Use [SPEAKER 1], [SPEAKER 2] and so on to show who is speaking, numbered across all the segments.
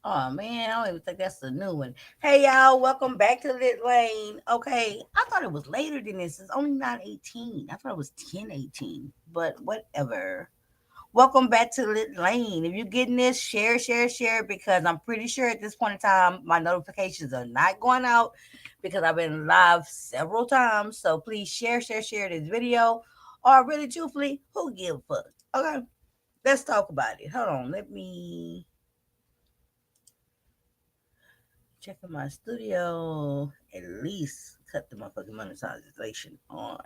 [SPEAKER 1] Oh man, I don't even think that's the new one. Hey y'all, welcome back to Lit Lane. Okay, I thought it was later than this. It's only 9:18. I thought it was 10:18, but whatever. Welcome back to Lit Lane. If you're getting this, share, share, share, because I'm pretty sure at this point in time my notifications are not going out because I've been live several times. So please share, share, share this video. Or really truthfully, who give a fuck? Okay, let's talk about it. Hold on, let me checking my studio. At least cut the motherfucking monetization on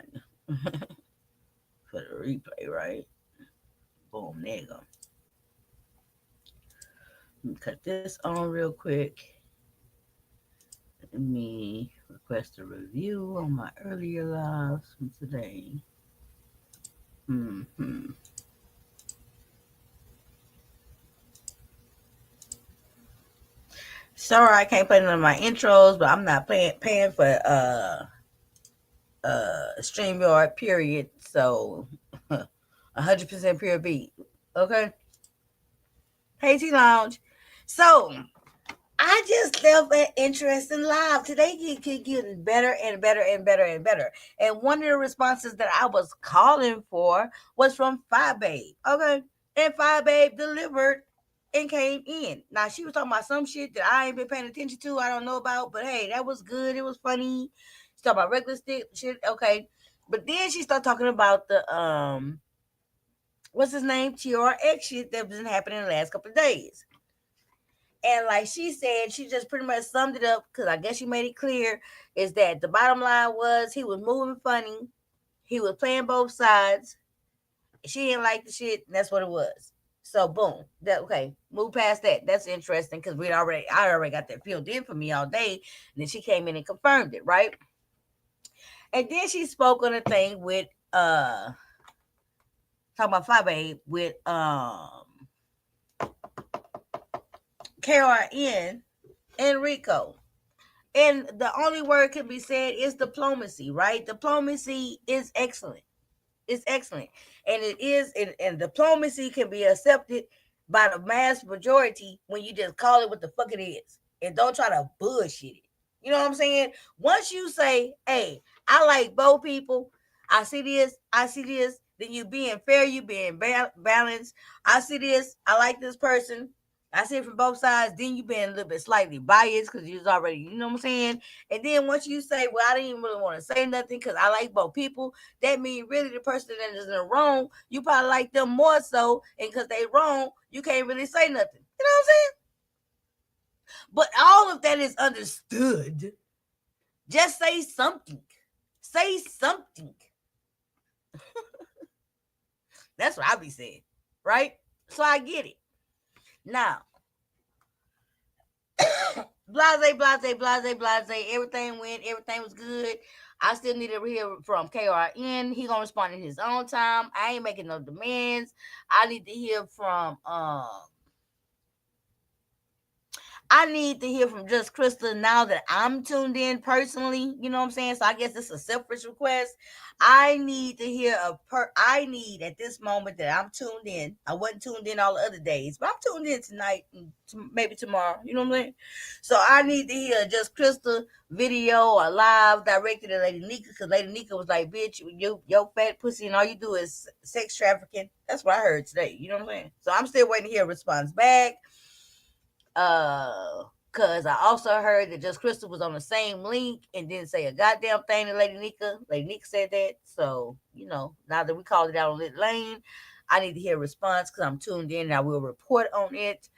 [SPEAKER 1] for the replay, right? Boom, there you go. Let me cut this on real quick. Let me request a review on my earlier lives from today. Hmm. Sorry, I can't play none of my intros, but I'm not paying for StreamYard period. So 100% pure beat. Okay. Hey T Lounge. So I just left an interesting live. Today keep getting better and better and better and better. And one of the responses that I was calling for was from Five Babe. Okay. And Five Babe delivered and came in. Now she was talking about some shit that I ain't been paying attention to. I don't know about, but hey, that was good. It was funny. She talked about regular stick shit. Okay. But then she started talking about the what's his name? TRX shit that been happening in the last couple of days. And like she said, she just pretty much summed it up because I guess she made it clear is that the bottom line was he was moving funny, he was playing both sides. She didn't like the shit, and that's what it was. So boom, that okay. Move past that. That's interesting because I already got that filled in for me all day, and then she came in and confirmed it, right? And then she spoke on a thing with talking about Fabe with KRN and Rico. And the only word can be said is diplomacy, right? Diplomacy is excellent. It's excellent. And it is, and diplomacy can be accepted by the mass majority when you just call it what the fuck it is and don't try to bullshit it. You know what I'm saying? Once you say, hey, I like both people, I see this, then you being fair, you being balanced. I see this, I like this person, I see it from both sides. Then you being a little bit slightly biased because you was already, you know what I'm saying? And then once you say, well, I didn't even really want to say nothing because I like both people, that means really the person that is in the wrong, you probably like them more so. And because they wrong, you can't really say nothing. You know what I'm saying? But all of that is understood. Just say something. Say something. That's what I be saying. Right? So I get it. Now, blase. Everything went. Everything was good. I still need to hear from KRN. He gonna respond in his own time. I ain't making no demands. I need to hear from I need to hear from Just Krista now that I'm tuned in personally. You know what I'm saying? So I guess this is a selfish request. I need at this moment that I'm tuned in. I wasn't tuned in all the other days, but I'm tuned in tonight and maybe tomorrow. You know what I'm saying? So I need to hear Just Krista video or live directed at Lady Nika because Lady Nika was like, bitch, your fat pussy and all you do is sex trafficking. That's what I heard today. You know what I'm saying? So I'm still waiting to hear a response back. Cause I also heard that Just Crystal was on the same link and didn't say a goddamn thing to Lady Nika. Lady Nika said that. So, now that we called it out on Lit Lane, I need to hear a response because I'm tuned in and I will report on it.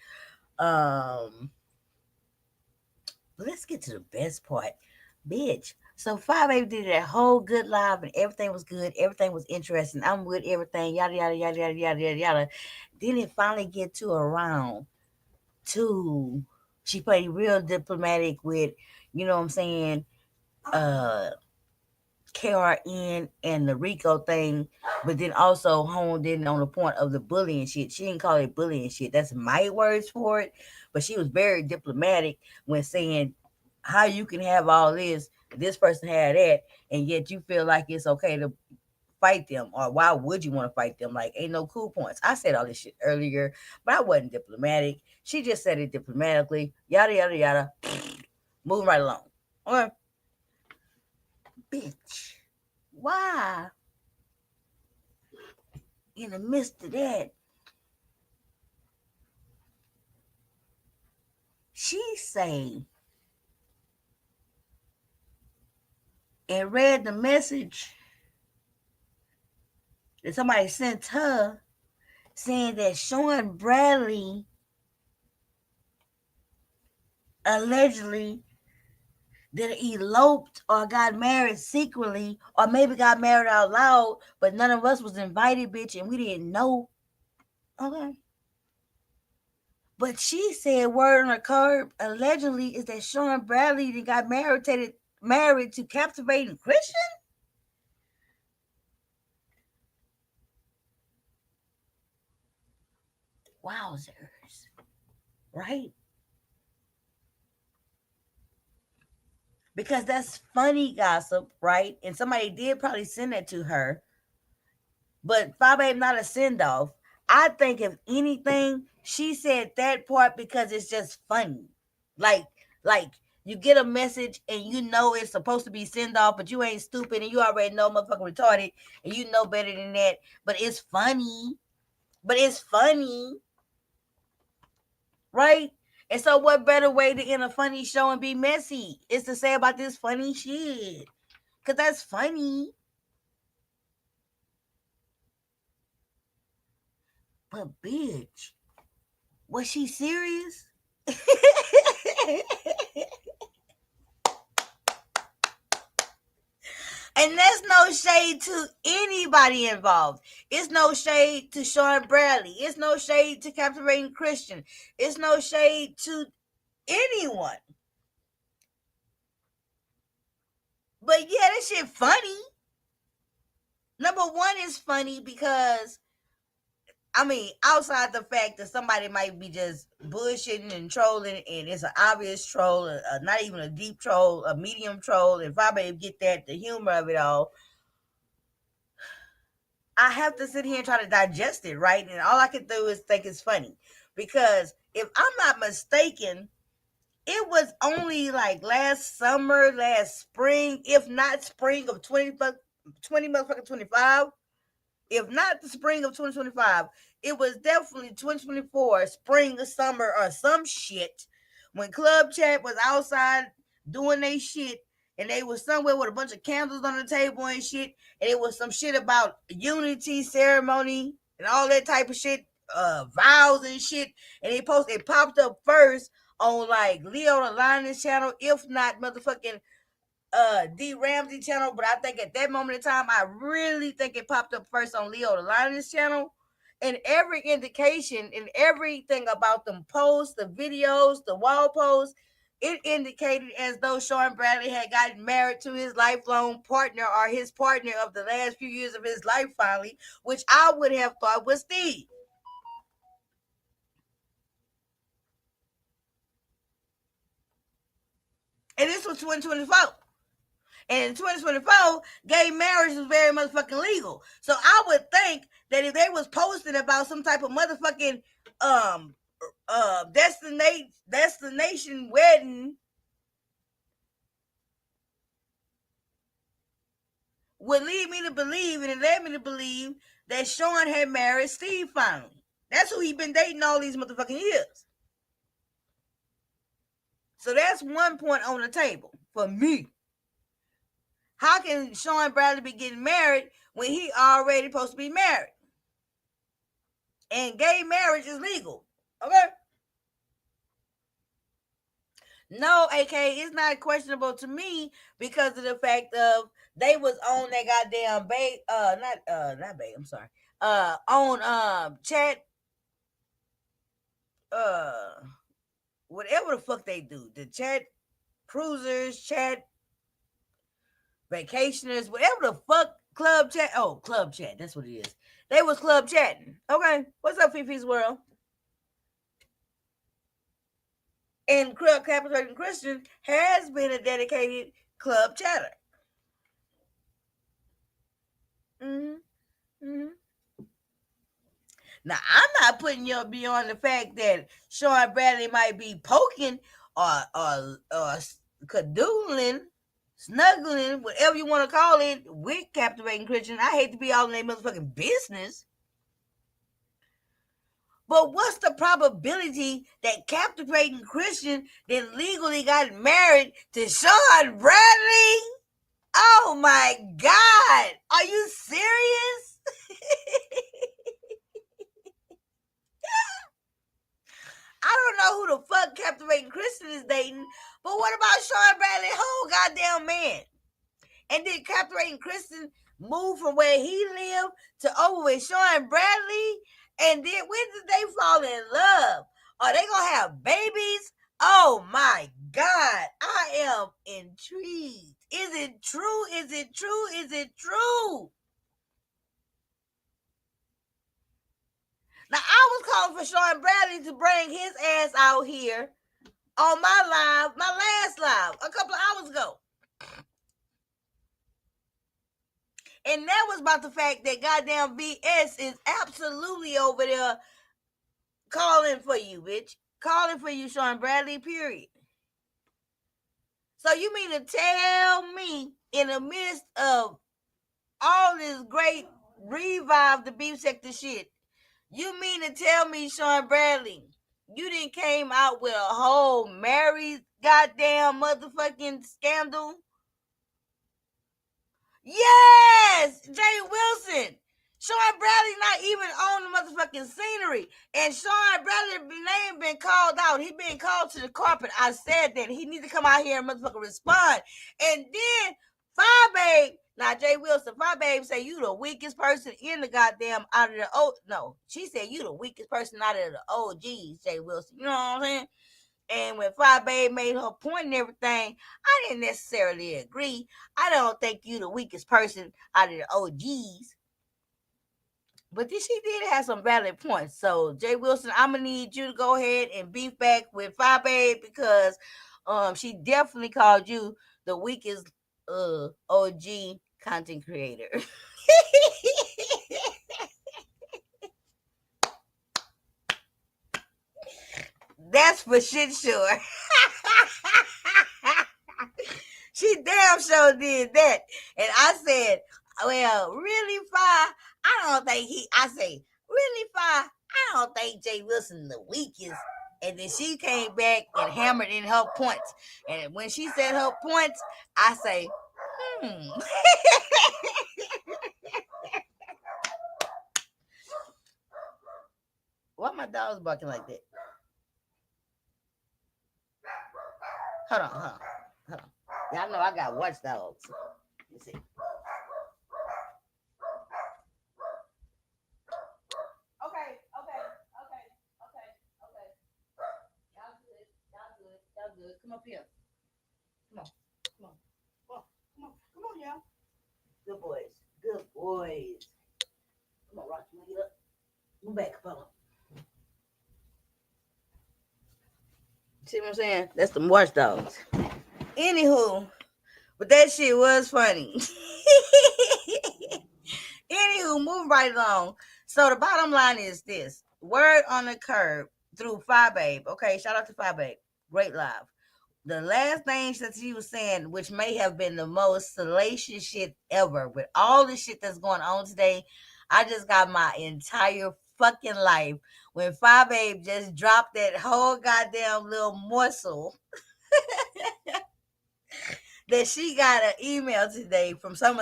[SPEAKER 1] But let's get to the best part. Bitch. So 5 did that whole good live and everything was good. Everything was interesting. I'm with everything. Yada yada yada yada yada yada yada. Then it finally get to around two. She played real diplomatic with, you know what I'm saying, uh KRN and the Rico thing, but then also honed in on the point of the bullying shit. She didn't call it bullying shit. That's my words for it. But she was very diplomatic when saying how you can have all this person had that, and yet you feel like it's okay to fight them, or why would you want to fight them? Like, ain't no cool points. I said all this shit earlier, but I wasn't diplomatic. She just said it diplomatically. Yada yada yada. Moving right along. Okay. Bitch. Why? In the midst of that, she say and read the message that somebody sent her saying that Sean Bradley allegedly that eloped or got married secretly, or maybe got married out loud, but none of us was invited, bitch, and we didn't know. Okay. But she said word on her card allegedly is that Sean Bradley got married to captivating Christian. Wowzers. Right? Because that's funny gossip, right? And somebody did probably send that to her. But Fabe not a send off. I think if anything, she said that part because it's just funny. Like you get a message and you know it's supposed to be send off, but you ain't stupid and you already know motherfucking retarded and you know better than that. But it's funny. Right? And so what better way to end a funny show and be messy is to say about this funny shit. Cause that's funny. But bitch, was she serious? And that's no shade to anybody involved. It's no shade to Sean Bradley. It's no shade to Captivating Christian. It's no shade to anyone. But yeah, that shit funny. Number one is funny because, I mean, outside the fact that somebody might be just bullshitting and trolling, and it's an obvious troll, not even a deep troll, a medium troll, if I may get that, the humor of it all, I have to sit here and try to digest it, right? And all I can do is think it's funny. Because if I'm not mistaken, it was only like last summer, last spring, if not spring of 20 motherfucking 25. If not the spring of 2025, it was definitely 2024, spring or summer or some shit, when Club Chat was outside doing their shit, and they was somewhere with a bunch of candles on the table and shit, and it was some shit about unity ceremony and all that type of shit, vows and shit, and it popped up first on like Leo the Lioness channel, if not motherfucking D Ramsey channel, but I think at that moment in time, I really think it popped up first on Leo the Lioness channel. And every indication and everything about them posts, the videos, the wall posts, it indicated as though Sean Bradley had gotten married to his lifelong partner, or his partner of the last few years of his life finally, which I would have thought was Steve. And this was 2024. And in 2024, gay marriage was very motherfucking legal. So I would think that if they was posting about some type of motherfucking destination wedding, would lead me to believe, and it led me to believe that Sean had married Steve finally. That's who he been dating all these motherfucking years. So that's one point on the table for me. How can Sean Bradley be getting married when he already supposed to be married? And gay marriage is legal. Okay? No, AK, it's not questionable to me because of the fact of they was on that goddamn not Bay, I'm sorry. On chat, uh whatever the fuck they do. The chat cruisers, chat vacationers, whatever the fuck club chat. Oh, club chat, that's what it is. They was club chatting. Okay. What's up, Fifi's World? And Club Capitalism Christian has been a dedicated club chatter. Mm-hmm. Now, I'm not putting you beyond the fact that Sean Bradley might be poking or cadoodling, snuggling, whatever you want to call it, with Captivating Christian. I hate to be all in their motherfucking business. But what's the probability that Captivating Christian then legally got married to Sean Bradley? Oh my God. Are you serious? I don't know who the fuck Captivating Christian is dating, but what about Sean Bradley, whole goddamn man? And did Captivating Christian move from where he lived to over with Sean Bradley? And then when did they fall in love? Are they gonna have babies? Oh my God, I am intrigued. Is it true? Is it true? Is it true? Now, I was calling for Sean Bradley to bring his ass out here on my last live, a couple of hours ago. And that was about the fact that goddamn BS is absolutely over there calling for you, bitch. Calling for you, Sean Bradley, period. So you mean to tell me in the midst of all this great revive the beef sector shit, you mean to tell me, Sean Bradley, you didn't came out with a whole married goddamn motherfucking scandal? Yes, Jay Wilson. Sean Bradley not even on the motherfucking scenery. And Sean Bradley's name been called out. He been called to the carpet. I said that. He needs to come out here and motherfucking respond. And then Fire Babe, now Jay Wilson, Fire Babe say you the weakest person in the goddamn out of the no. She said you the weakest person out of the OGs, Jay Wilson. You know what I'm saying? And when Fire Babe made her point and everything, I didn't necessarily agree. I don't think you the weakest person out of the OGs. But she did have some valid points. So, Jay Wilson, I'm going to need you to go ahead and beef back with Fire Babe because she definitely called you the weakest OG content creator. That's for shit sure. She damn sure did that. And I said, well, really, Fire? I say, really, Fire? I don't think Jay Wilson the weakest. And then she came back and hammered in her points. And when she said her points, I say, Why my dog's barking like that? Hold on. Y'all know I got watchdogs. Let me see. Okay. Y'all good. Come up here. Come on, y'all. Good boys. Come on, Rocky, get up. Move back, fella. See what I'm saying? That's the watchdogs. Anywho, but that shit was funny. Anywho, moving right along. So the bottom line is this. Word on the curb through Fire Babe. Okay, shout out to Fire Babe. Great live. The last thing that she was saying, which may have been the most salacious shit ever, with all the shit that's going on today, I just got my entire fucking life when Fire Babe just dropped that whole goddamn little morsel that she got an email today from some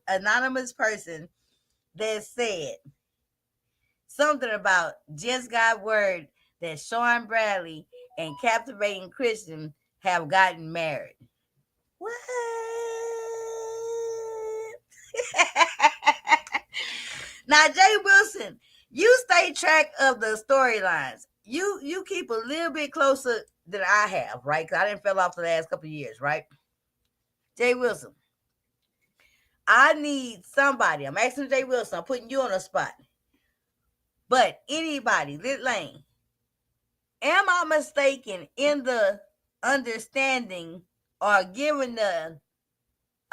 [SPEAKER 1] anonymous person that said something about just got word that Sean Bradley and Captivating Christian have gotten married. What? Now, Jay Wilson, you stay track of the storylines. You keep a little bit closer than I have, right? Because I didn't fell off the last couple of years, right? Jay Wilson, I need somebody. I'm asking Jay Wilson. I'm putting you on the spot. But anybody, Lit Lane, am I mistaken in the understanding or given the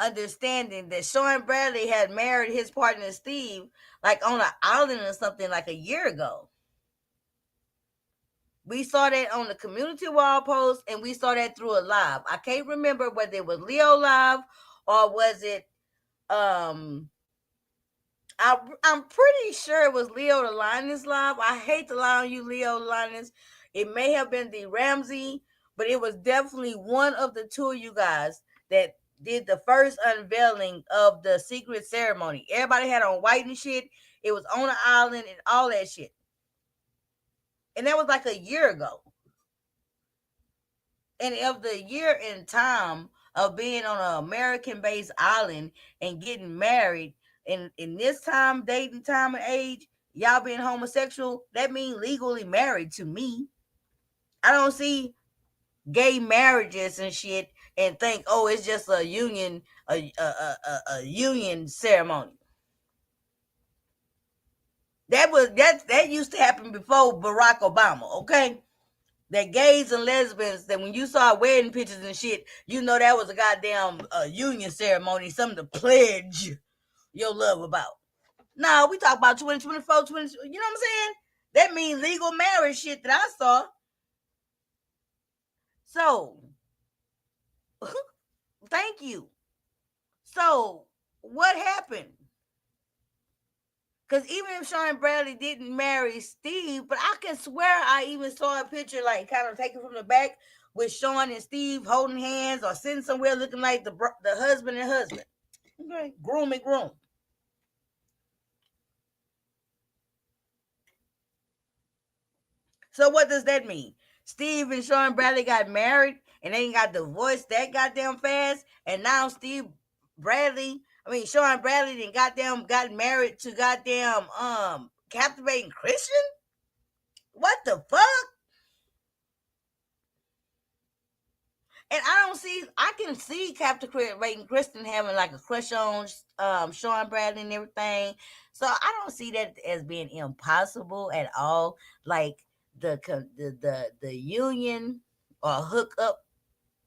[SPEAKER 1] understanding that Sean Bradley had married his partner Steve like on an island or something like a year ago. We saw that on the community wall post, and we saw that through a live. I can't remember whether it was Leo live or was it I'm pretty sure it was Leo the Linus live. I hate to lie on you, Leo the Linus. It may have been the Ramsey, but it was definitely one of the two of you guys that did the first unveiling of the secret ceremony. Everybody had on white and shit. It was on an island and all that shit. And that was like a year ago. And of the year in time of being on an American-based island and getting married, in this time, dating time and age, y'all being homosexual, that means legally married to me. I don't see gay marriages and shit and think, oh, it's just a union, a union ceremony. That used to happen before Barack Obama, okay? That gays and lesbians, that when you saw wedding pictures and shit, you know that was a goddamn union ceremony, something to pledge your love about. No, we talk about 2024, 20, you know what I'm saying? That means legal marriage shit that I saw. So, thank you. So, what happened? Because even if Sean Bradley didn't marry Steve, but I can swear I even saw a picture, like kind of taken from the back with Sean and Steve holding hands or sitting somewhere looking like the husband and husband. Okay, groom and groom. So what does that mean? Steve and Sean Bradley got married and they got divorced that goddamn fast, and now Sean Bradley then goddamn got married to goddamn captivating Christian? What the fuck? And I can see Captivating Kristen having like a crush on Sean Bradley and everything. So I don't see that as being impossible at all. Like the union or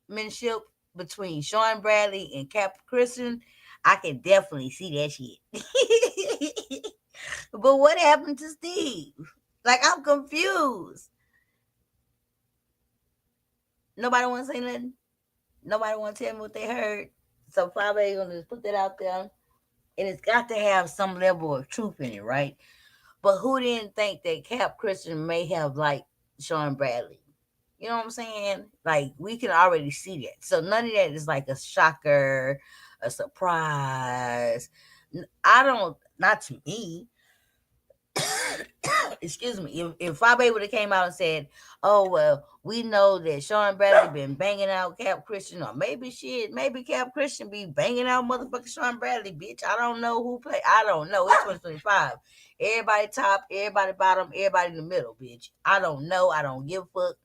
[SPEAKER 1] hookupmanship between Sean Bradley and Cap Kristen, I can definitely see that shit. But what happened to Steve? Like, I'm confused. Nobody want to say nothing? Nobody want to tell me what they heard? So probably going to put that out there. And it's got to have some level of truth in it, right? But who didn't think that Cap Christian may have liked Sean Bradley? You know what I'm saying? Like, we can already see that. So none of that is like a shocker, a surprise. Not to me. Excuse me. If Fabe would have came out and said, oh, well, we know that Sean Bradley been banging out Cap Christian, or maybe Cap Christian be banging out motherfucking Sean Bradley, bitch. I don't know who play. I don't know. It's 2025. Everybody top, everybody bottom, everybody in the middle, bitch. I don't know. I don't give a fuck.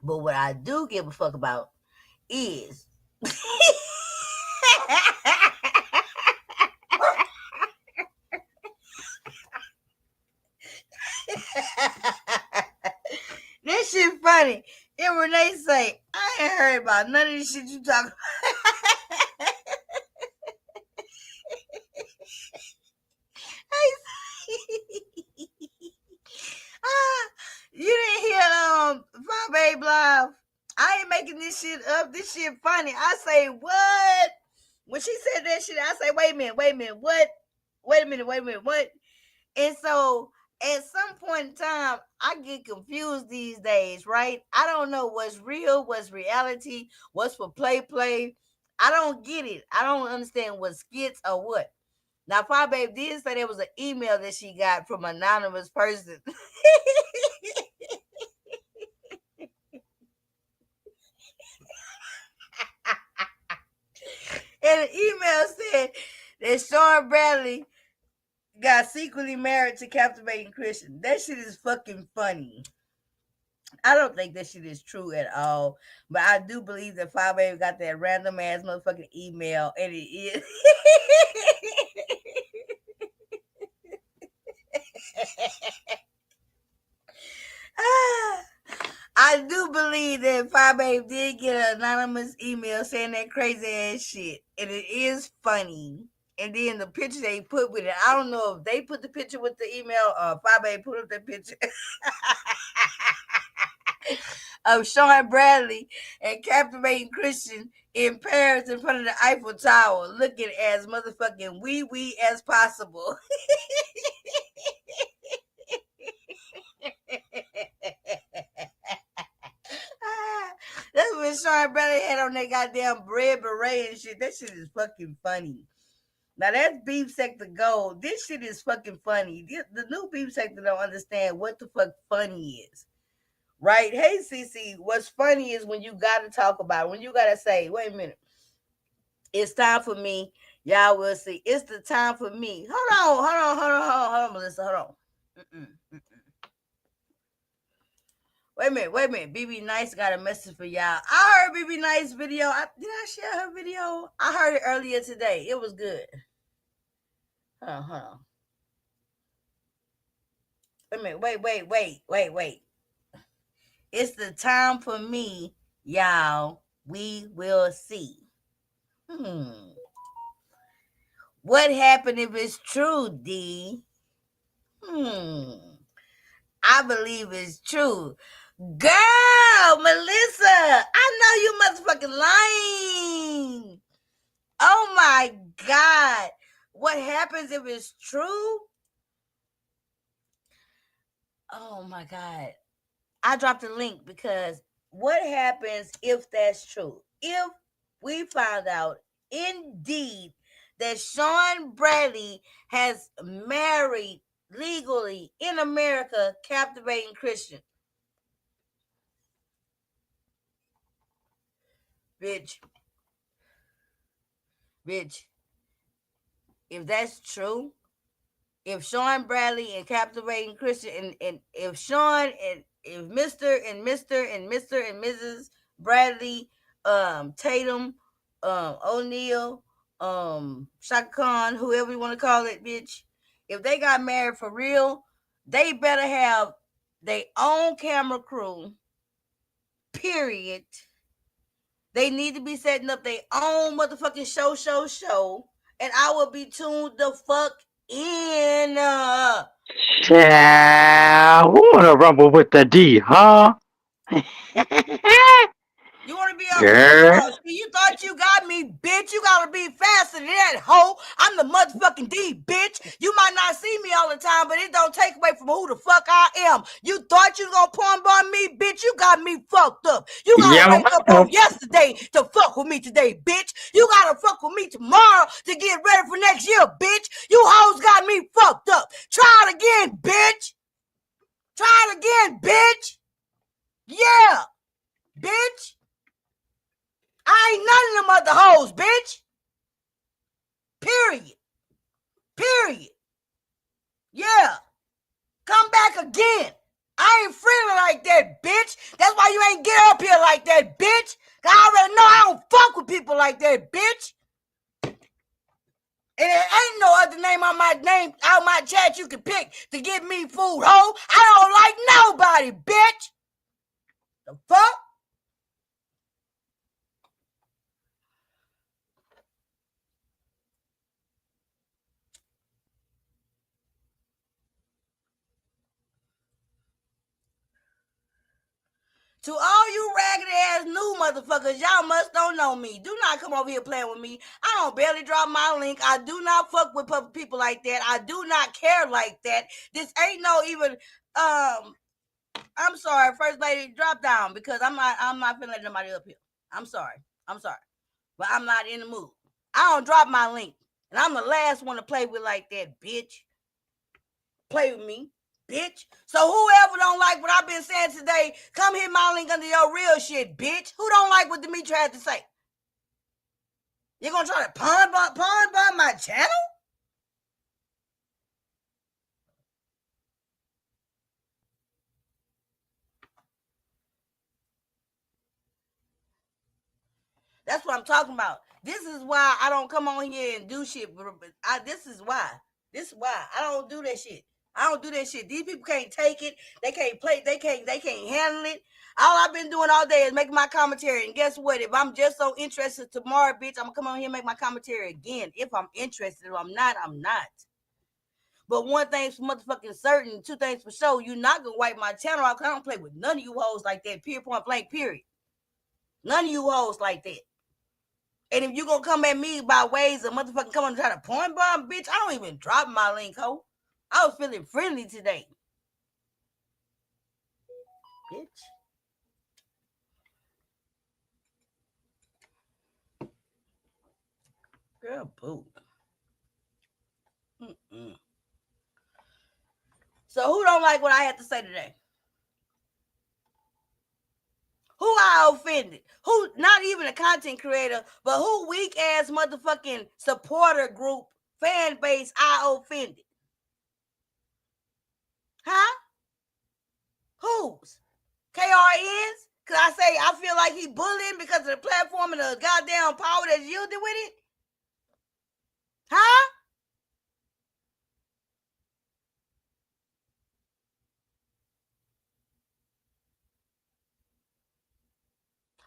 [SPEAKER 1] But what I do give a fuck about is this shit funny. And Renee say, I ain't heard about none of this shit you talking about. You didn't hear Fabe Live. I ain't making this shit up. This shit funny. I say, what? When she said that shit, I say, wait a minute, what? Wait a minute, what? And so at some point in time, I get confused these days, right? I don't know what's real, what's reality, what's for play. I don't get it. I don't understand what's skits or what. Now, Fabe did say there was an email that she got from an anonymous person. And the email said that Sean Bradley got secretly married to Captivating Christian. That shit is fucking funny. I don't think that shit is true at all. But I do believe that Fabe got that random ass motherfucking email, and it is. I do believe that Five Babe did get an anonymous email saying that crazy ass shit, and it is funny. And then the picture they put with it, I don't know if they put the picture with the email or Five Babe put up that picture of Sean Bradley and captivating Christian in Paris in front of the Eiffel Tower, looking as motherfucking wee as possible. That's what Sean Bradley had on that goddamn red beret and shit. That shit is fucking funny. Now that's beef sector gold. This shit is fucking funny. The new beef sector don't understand what the fuck funny is. Right? Hey, CC, what's funny is when you gotta talk about it, when you gotta say, wait a minute, it's time for me. Y'all will see. It's the time for me. Hold on, Melissa. Hold on. Wait a minute. BB Nice got a message for y'all. I heard BB Nice video. Did I share her video? I heard it earlier today. It was good. Hold on. Wait a minute. Wait. It's the time for me, y'all. We will see. What happened if it's true, D? I believe it's true. Girl, Melissa, I know you motherfucking lying. Oh my God. What happens if it's true? Oh my God. I dropped a link because what happens if that's true? If we found out indeed that Sean Bradley has married legally in America captivating Christian. Bitch, if that's true, if Sean Bradley and captivating Christian and if Sean and if Mr. and Mrs. Bradley, Tatum, O'Neal, Shaka Khan, whoever you want to call it, bitch, if they got married for real, they better have their own camera crew, period. They need to be setting up their own motherfucking show, and I will be tuned the fuck in.
[SPEAKER 2] Yeah, who wanna rumble with the D, huh?
[SPEAKER 1] You want to be on?
[SPEAKER 2] Girl.
[SPEAKER 1] Oh, see, you thought you got me, bitch. You gotta be faster than that, hoe. I'm the motherfucking D, bitch. You might not see me all the time, but it don't take away from who the fuck I am. You thought you gonna pawn bomb me, bitch. You got me fucked up. You gotta
[SPEAKER 2] Yeah,
[SPEAKER 1] wake up on yesterday to fuck with me today, bitch. You gotta fuck with me tomorrow to get ready for next year, bitch. You hoes got me fucked up. Try it again, bitch. Try it again, bitch. Yeah, bitch. I ain't none of them other hoes, bitch. Period. Yeah. Come back again. I ain't friendly like that, bitch. That's why you ain't get up here like that, bitch. Cause I already know I don't fuck with people like that, bitch. And there ain't no other name on my chat you can pick to give me food, ho. I don't like nobody, bitch. The fuck? To all you raggedy ass new motherfuckers, y'all must don't know me. Do not come over here playing with me. I don't barely drop my link. I do not fuck with people like that. I do not care like that. This ain't no even I'm sorry, First Lady, drop down because I'm not finna let nobody up here. I'm sorry. But I'm not in the mood. I don't drop my link. And I'm the last one to play with like that, bitch. Play with me. Bitch. So whoever don't like what I've been saying today, come hit my link under your real shit, bitch. Who don't like what Demetri had to say? You gonna try to pawn bomb my channel? That's what I'm talking about. This is why I don't come on here and do shit. This is why. I don't do that shit. I don't do that shit. These people can't take it. They can't play. They can't handle it. All I've been doing all day is making my commentary. And guess what? If I'm just so interested tomorrow, bitch, I'm gonna come on here and make my commentary again. If I'm interested. If I'm not, I'm not. But one thing's motherfucking certain, two things for sure, you're not gonna wipe my channel out because I don't play with none of you hoes like that. Period, point blank, period. None of you hoes like that. And if you gonna come at me by ways of motherfucking coming and try to point bomb, bitch, I don't even drop my link, ho. I was feeling friendly today. Bitch. Girl, boo. So who don't like what I had to say today? Who I offended? Who, not even a content creator, but who weak ass motherfucking supporter group, fan base I offended? Huh? Whose? KRNs? Cause I say I feel like he bullying because of the platform and the goddamn power that's yielded with it? Huh?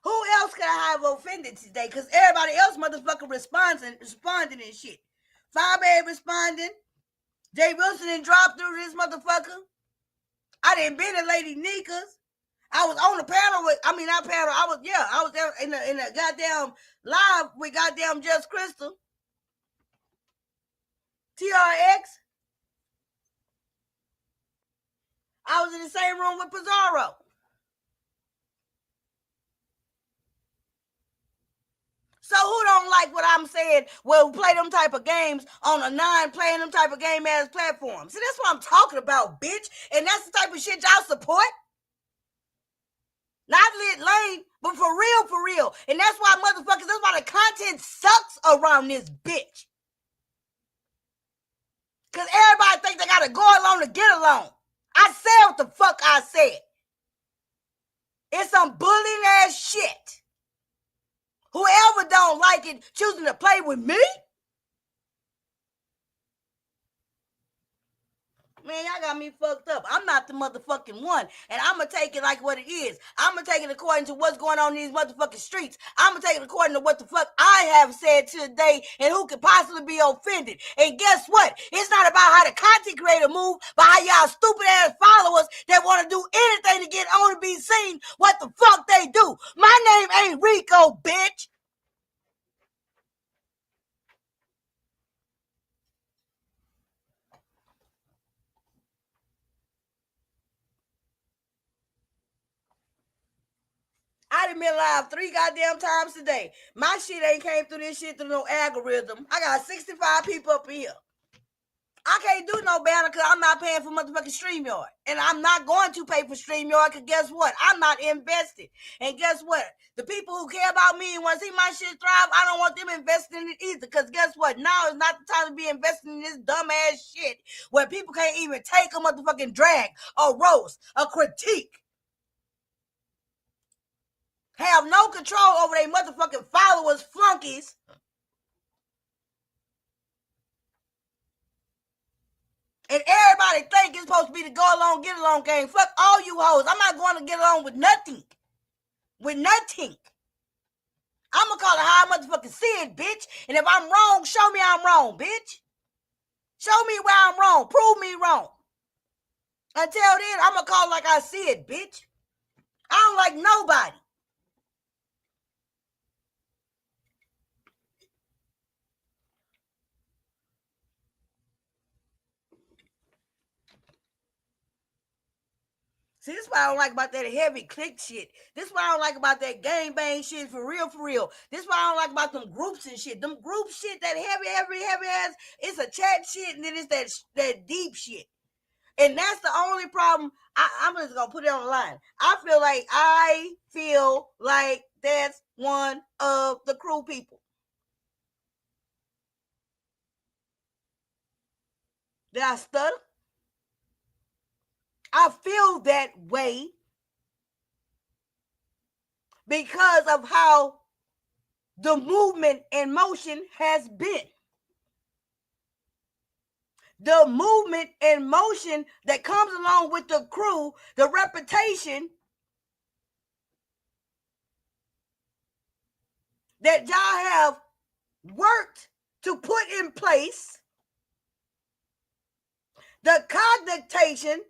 [SPEAKER 1] Who else could I have offended today? Because everybody else motherfucker responding and shit. Firebabe responding. Jay Wilson done dropped through this motherfucker. I didn't been to Lady Nika's. I was on the panel with, I was there in the goddamn live with goddamn Just Crystal. TRX. I was in the same room with Pizarro. So who don't like what I'm saying? Well, play them type of games on a non-playing them type of game-ass platform. See, that's what I'm talking about, bitch. And that's the type of shit y'all support. Not lit lane, but for real. And that's why motherfuckers, that's why the content sucks around this bitch. Because everybody think they got to go along to get along. I said what the fuck I said. It's some bullying ass shit. Whoever don't like it choosing to play with me, man, y'all got me fucked up. I'm not the motherfucking one. And I'm going to take it like what it is. I'm going to take it according to what's going on in these motherfucking streets. I'm going to take it according to what the fuck I have said today and who could possibly be offended. And guess what? It's not about how the content creator move, but how y'all stupid ass followers that want to do anything to get on and be seen what the fuck they do. My name ain't Rico, bitch. I done been live 3 goddamn times today. My shit ain't came through this shit through no algorithm. I got 65 people up here. I can't do no better because I'm not paying for motherfucking StreamYard. And I'm not going to pay for StreamYard because guess what? I'm not invested. And guess what? The people who care about me and want to see my shit thrive, I don't want them investing in it either. Because guess what? Now is not the time to be investing in this dumbass shit where people can't even take a motherfucking drag, a roast, a critique. Have no control over their motherfucking followers, flunkies. And everybody think it's supposed to be the go along, get along game. Fuck all you hoes. I'm not going to get along with nothing. With nothing. I'm going to call it how I motherfucking see it, bitch. And if I'm wrong, show me I'm wrong, bitch. Show me where I'm wrong. Prove me wrong. Until then, I'm going to call it like I see it, bitch. I don't like nobody. See, this is what I don't like about that heavy click shit. This is what I don't like about that gang bang shit for real. This is what I don't like about them groups and shit. Them group shit, that heavy ass, it's a chat shit and then it's that deep shit. And that's the only problem. I'm just going to put it on the line. I feel like that's one of the crew people. Did I stutter? I feel that way because of how the movement and motion has been. the movement and motion that comes along with the crew, the reputation that y'all have worked to put in place, the cognition,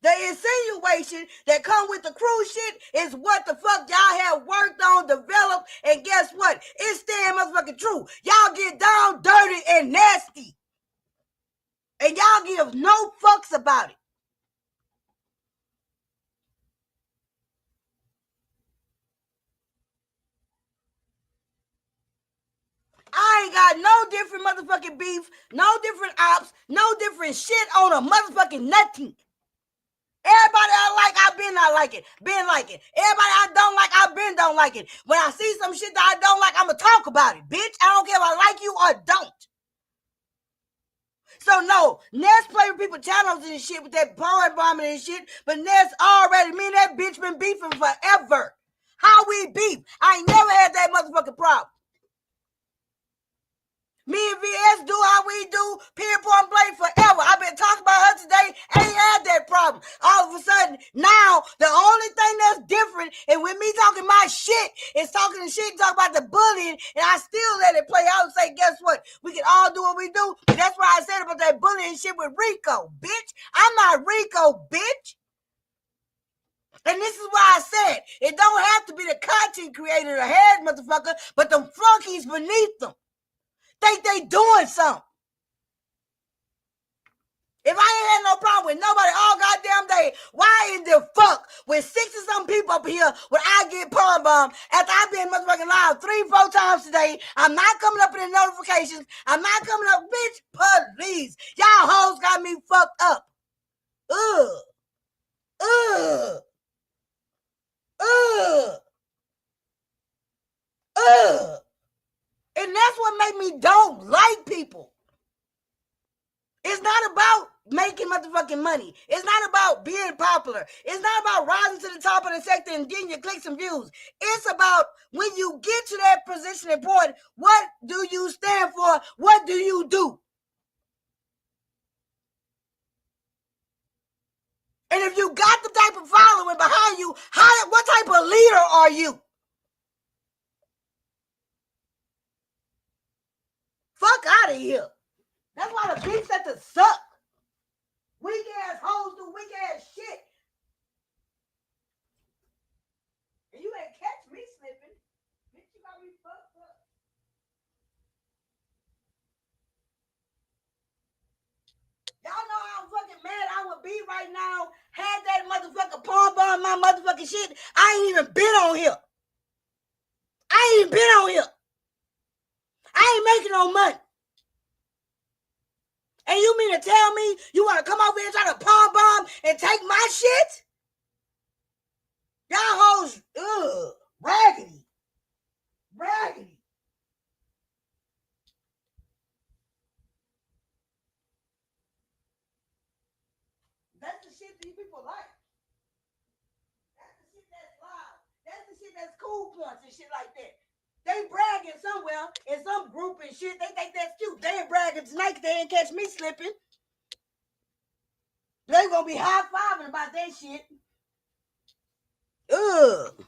[SPEAKER 1] the insinuation that come with the cruise shit is what the fuck y'all have worked on, developed, and guess what? It's damn motherfucking true. Y'all get down, dirty, and nasty. And y'all give no fucks about it. I ain't got no different motherfucking beef, no different ops, no different shit on a motherfucking nothing. Everybody I like, I been not like it. Been like it. Everybody I don't like, I been don't like it. When I see some shit that I don't like, I'ma talk about it, bitch. I don't care if I like you or don't. So no, Ness play with people channels and shit with that power bombing and shit, but Ness already, me and that bitch been beefing forever. How we beef? I ain't never had that motherfucking problem. Me and VS do how we do, pinpoint blank forever. I've been talking about her today, ain't had that problem. All of a sudden, now, the only thing that's different, and with me talking my shit, is talking the shit, talk about the bullying, and I still let it play out and say, guess what? We can all do what we do. And that's what I said about that bullying shit with Rico, bitch. I'm not Rico, bitch. And this is why I said, it don't have to be the content creator, the head motherfucker, but the flunkies beneath them. Think they doing something. If I ain't had no problem with nobody all goddamn day, why in the fuck with 60-something people up here would I get palm bombed after I've been motherfucking live 3-4 times today? I'm not coming up in the notifications. I'm not coming up, bitch, please. Y'all hoes got me fucked up. Ugh. Ugh. Ugh. Ugh. And that's what made me don't like people. It's not about making motherfucking money. It's not about being popular. It's not about rising to the top of the sector and getting your clicks and views. It's about when you get to that position and point, what do you stand for? What do you do? And if you got the type of following behind you, what type of leader are you? Fuck out of here. That's why the beefs have to suck. Weak ass hoes do weak ass shit. And you ain't catch me slipping. Bitch, you got me fucked up. Y'all know how fucking mad I would be right now. Had that motherfucker palm bomb my motherfucking shit. I ain't even been on here. I ain't even been on here. I ain't making no money. And you mean to tell me you want to come over here and try to palm bomb and take my shit? Y'all hoes, raggedy. Raggedy. That's the shit these people like. That's the shit that's loud. That's the shit that's cool points and shit like that. They bragging somewhere in some group and shit. They think that's cute. They ain't bragging tonight because they ain't catch me slipping. They gonna be high-fiving about that shit. Ugh.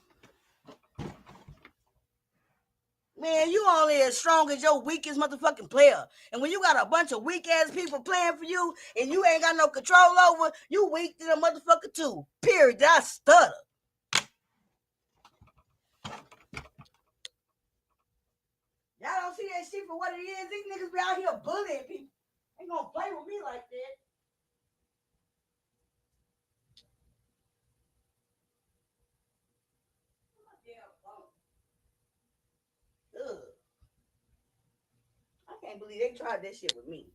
[SPEAKER 1] Man, you only as strong as your weakest motherfucking player. And when you got a bunch of weak-ass people playing for you and you ain't got no control over, you weak to the motherfucker too. Period. I stutter. Y'all don't see that shit for what it is. These niggas be out here bullying people. Ain't gonna play with me like that. Ugh. I can't believe they tried that shit with me.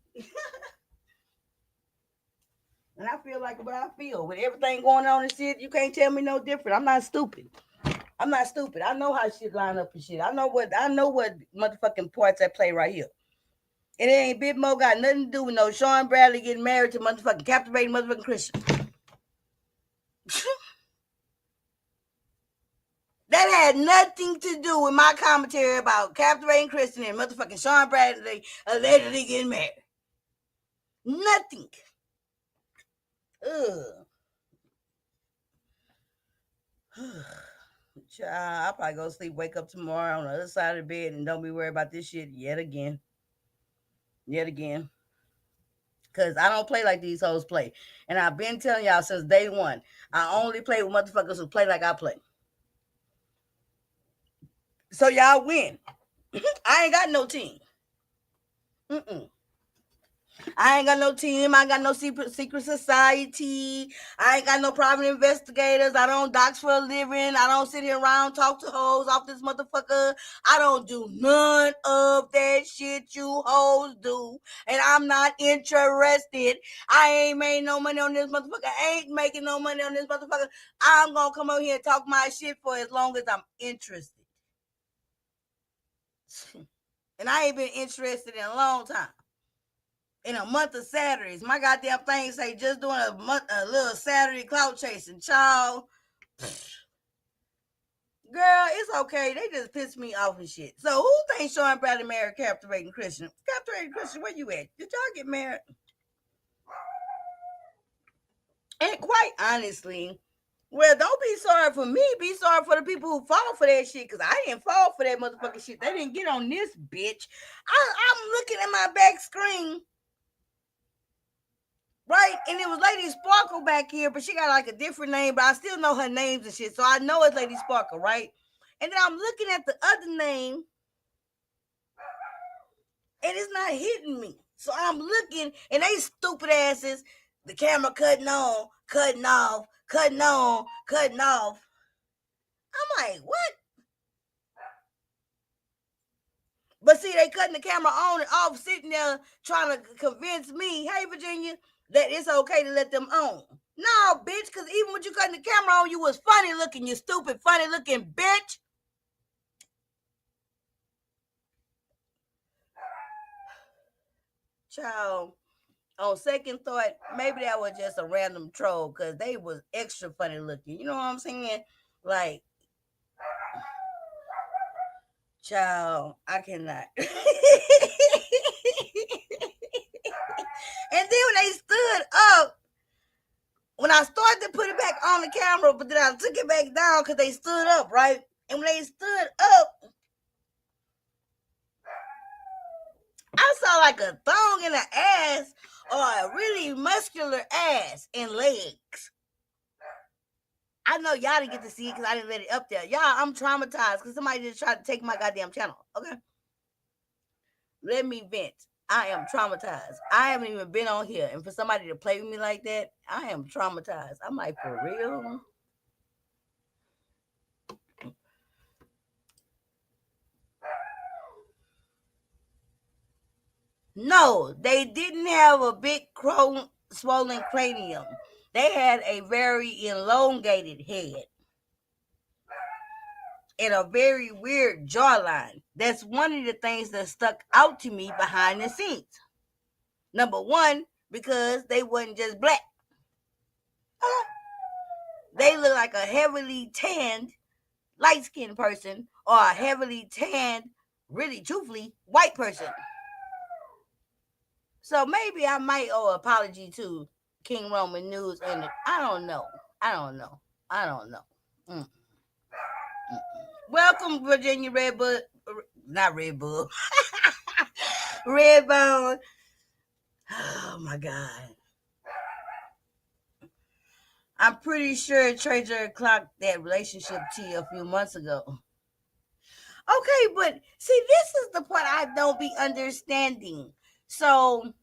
[SPEAKER 1] And I feel like what I feel. With everything going on and shit, you can't tell me no different. I'm not stupid. I'm not stupid. I know how shit line up and shit. I know what motherfucking parts I play right here. And it ain't Big Mo got nothing to do with no Sean Bradley getting married to motherfucking captivating motherfucking Christian. That had nothing to do with my commentary about captivating Christian and motherfucking Sean Bradley allegedly getting married. Nothing. Ugh. Child, I'll probably go sleep, wake up tomorrow on the other side of the bed, and don't be worried about this shit yet again. Yet again. Because I don't play like these hoes play. And I've been telling y'all since day one, I only play with motherfuckers who play like I play. So y'all win. I ain't got no team. Mm-mm. I ain't got no team. I ain't got no secret society. I ain't got no private investigators. I don't dox for a living. I don't sit here around talk to hoes off this motherfucker. I don't do none of that shit you hoes do. And I'm not interested. I ain't made no money on this motherfucker. I ain't making no money on this motherfucker. I'm going to come over here and talk my shit for as long as I'm interested. And I ain't been interested in a long time. In a month of Saturdays, my goddamn thing say just doing a little Saturday clout chasing. Child, girl, it's okay. They just piss me off and shit. So who thinks Sean Bradley married Captivating Christian? Captivating Christian, where you at? Did y'all get married? And quite honestly, well, don't be sorry for me. Be sorry for the people who fall for that shit. Cause I didn't fall for that motherfucking shit. They didn't get on this bitch. I'm looking at my back screen. Right? And it was Lady Sparkle back here, but she got like a different name, but I still know her names and shit. So I know it's Lady Sparkle, right? And then I'm looking at the other name, and it's not hitting me. So I'm looking, and they stupid asses, the camera cutting on, cutting off, cutting on, cutting off. I'm like, what? But see, they cutting the camera on and off, sitting there trying to convince me, hey, Virginia, that it's okay to let them on. No, bitch, because even when you cutting the camera on, you was funny looking, you stupid, funny looking bitch. Child, on second thought, maybe that was just a random troll because they was extra funny looking. You know what I'm saying? Like, child, I cannot. And then when they stood up, when I started to put it back on the camera, but then I took it back down because they stood up, right? And when they stood up, I saw like a thong in the ass or a really muscular ass and legs. I know y'all didn't get to see it because I didn't let it up there. Y'all, I'm traumatized because somebody just tried to take my goddamn channel. Okay? Let me vent. I am traumatized. I haven't even been on here. And for somebody to play with me like that, I am traumatized. I'm like, for real? No, they didn't have a big swollen cranium. They had a very elongated head and a very weird jawline. That's one of the things that stuck out to me behind the scenes. Number one, because they wasn't just black. They look like a heavily tanned, light-skinned person or a heavily tanned, really truthfully, white person. So maybe I might owe an apology to King Roman News and I don't know. Mm. Welcome, Virginia Red Bull. Not Red Bull. Redbone. Oh my God. I'm pretty sure Treasure clocked that relationship to you a few months ago. Okay, but see, this is the part I don't be understanding. So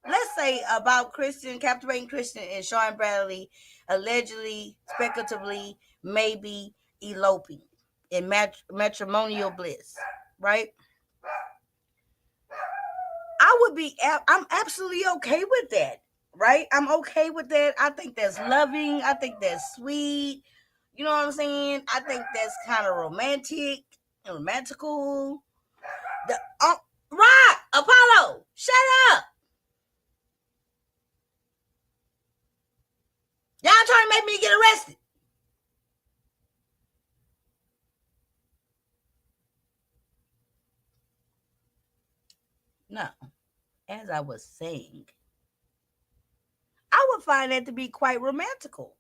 [SPEAKER 1] let's say about Christian, Captivating Christian and Sean Bradley allegedly, speculatively, maybe eloping in matrimonial bliss, right? I'm absolutely okay with that, right? I'm okay with that. I think that's loving. I think that's sweet. You know what I'm saying? I think that's kind of romantical. Right, Apollo, shut up. Y'all trying to make me get arrested. No. as I was saying, I would find that to be quite romantical.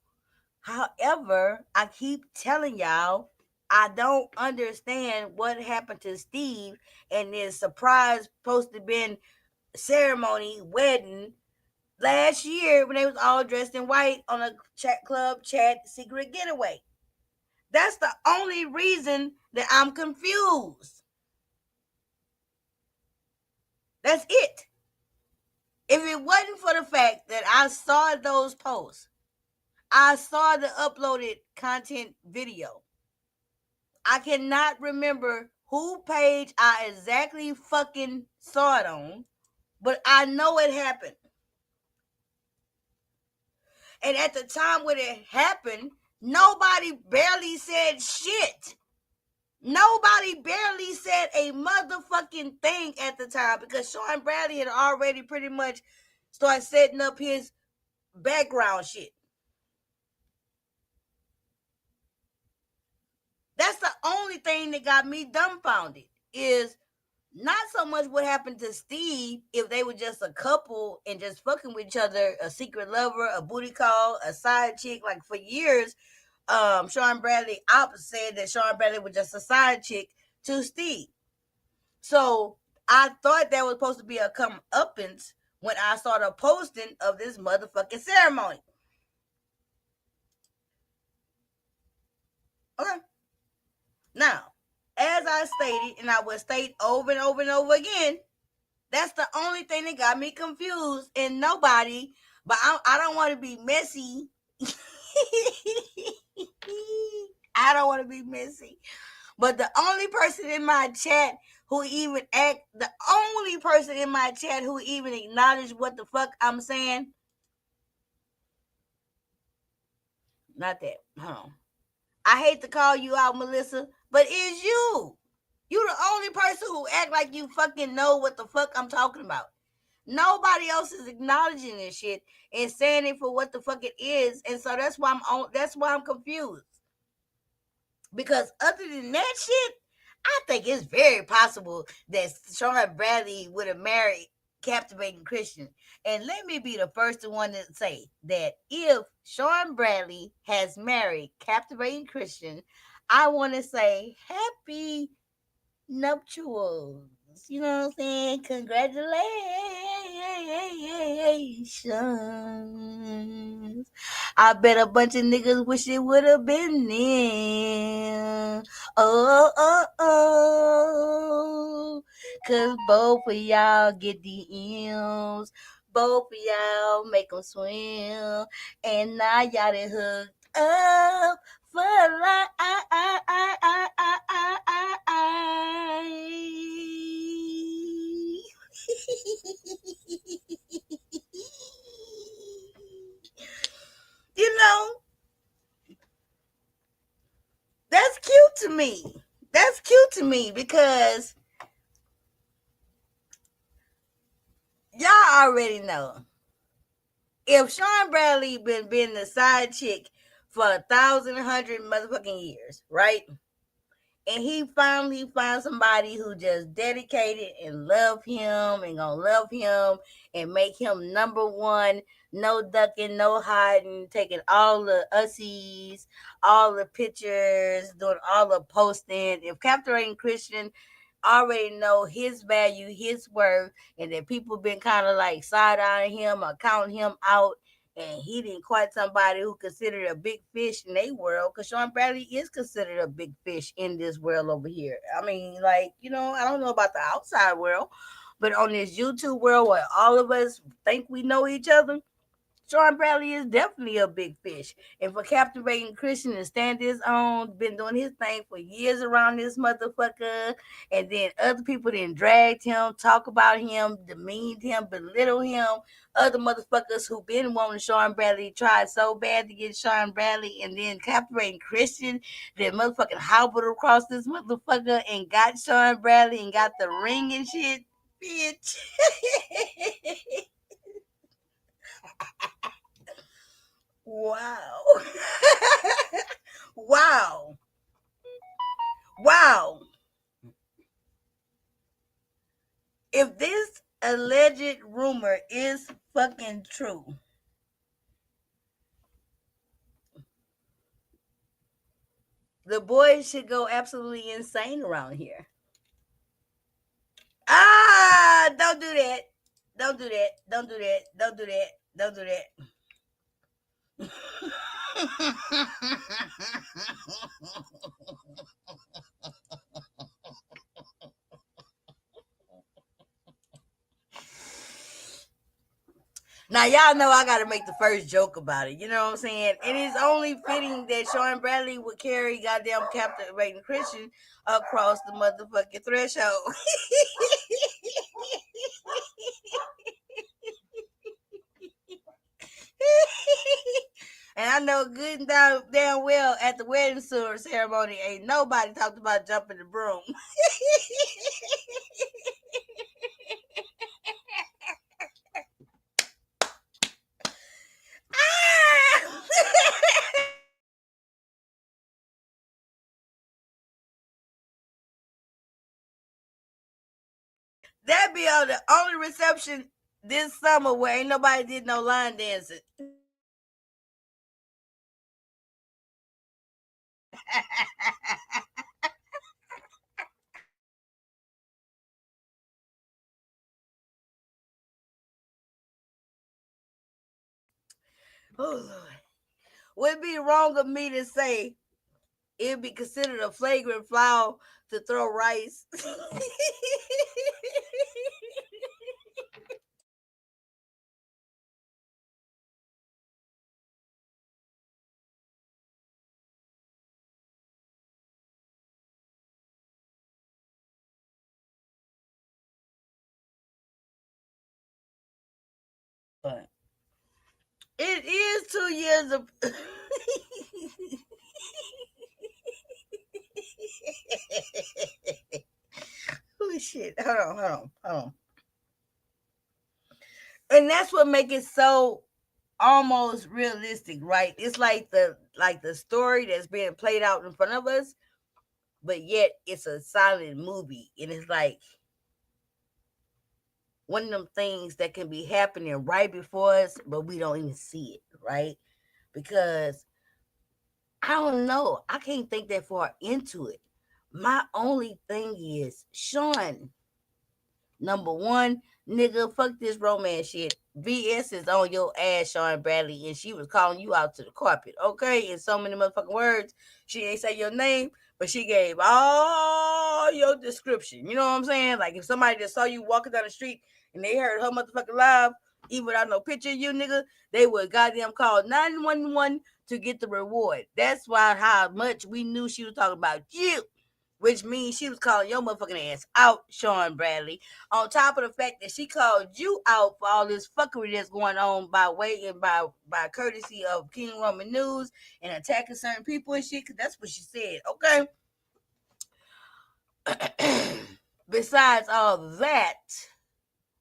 [SPEAKER 1] However, I keep telling y'all, I don't understand what happened to Steve and his surprise supposed to been ceremony wedding last year when they was all dressed in white on a chat club chat secret getaway. That's the only reason that I'm confused. That's it. If it wasn't for the fact that I saw those posts, I saw the uploaded content video, I cannot remember who page I exactly fucking saw it on, but I know it happened. And at the time when it happened, nobody barely said shit. Nobody barely said a motherfucking thing at the time because Sean Bradley had already pretty much started setting up his background shit. That's the only thing that got me dumbfounded is not so much what happened to Steve if they were just a couple and just fucking with each other, a secret lover, a booty call, a side chick. Like for years, Sean Bradley said that Sean Bradley was just a side chick to Steve. So I thought that was supposed to be a comeuppance when I saw the posting of this motherfucking ceremony. Okay. Now, as I stated, and I will state over and over and over again, that's the only thing that got me confused. And nobody, but I don't want to be messy. I don't want to be messy. But the only person in my chat who even acknowledged what the fuck I'm saying, not that. Hold on. I hate to call you out, Melissa, but it's you. You the only person who act like you fucking know what the fuck I'm talking about. Nobody else is acknowledging this shit and saying it for what the fuck it is, and so that's why I'm confused. Because other than that shit, I think it's very possible that Sean Bradley would have married Captivating Christian. And let me be the first one to say that if Sean Bradley has married Captivating Christian, I want to say happy nuptials. You know what I'm saying? Congratulations. I bet a bunch of niggas wish it would have been them. Oh. Cause both of y'all get the M's. Both of y'all make them swim. And now y'all done hooked up for life. You know, that's cute to me. That's cute to me because y'all already know. If Sean Bradley been the side chick for 1,100 motherfucking years, right? And he finally found somebody who just dedicated and love him and gonna love him and make him number one, no ducking, no hiding, taking all the ussies, all the pictures, doing all the posting. If Captivating Christian already know his value, his worth, and that people been kind of like side-eyeing him or counting him out, and he didn't quite somebody who considered a big fish in their world, because Sean Bradley is considered a big fish in this world over here. I mean, like, you know, I don't know about the outside world, but on this YouTube world where all of us think we know each other, Sean Bradley is definitely a big fish. And for Captivating Christian to stand his own, been doing his thing for years around this motherfucker, and then other people then dragged him, talk about him, demeaned him, belittle him. Other motherfuckers who been wanting Sean Bradley tried so bad to get Sean Bradley, and then Captivating Christian that motherfucking hobbled across this motherfucker and got Sean Bradley and got the ring and shit. Bitch. Wow. Wow. Wow. If this alleged rumor is fucking true. The boys should go absolutely insane around here. Ah, don't do that. Don't do that. Don't do that. Don't do that. Don't do that. Now y'all know I gotta make the first joke about it. You know what I'm saying? It is only fitting that Sean Bradley would carry goddamn captivating Christian across the motherfucking threshold. And I know good and damn well at the wedding ceremony ain't nobody talked about jumping the broom. That be on the only reception this summer where ain't nobody did no line dancing. Oh Lord. Would it be wrong of me to say it'd be considered a flagrant foul to throw rice? But it is 2 years of oh shit. Hold on. And that's what makes it so almost realistic, right? It's like the story that's being played out in front of us, but yet it's a silent movie. And it's like one of them things that can be happening right before us, but we don't even see it, right? Because I don't know. I can't think that far into it. My only thing is, Sean, number one, nigga, fuck this romance shit. VS is on your ass, Sean Bradley, and she was calling you out to the carpet, okay? In so many motherfucking words. She ain't say your name, but she gave all your description. You know what I'm saying? Like if somebody just saw you walking down the street and they heard her motherfucking live, even without no picture of you, nigga, they would goddamn call 911 to get the reward. That's why how much we knew she was talking about you. Which means she was calling your motherfucking ass out, Sean Bradley. On top of the fact that she called you out for all this fuckery that's going on by way and by courtesy of King Roman News and attacking certain people and shit, because that's what she said, okay? Besides all that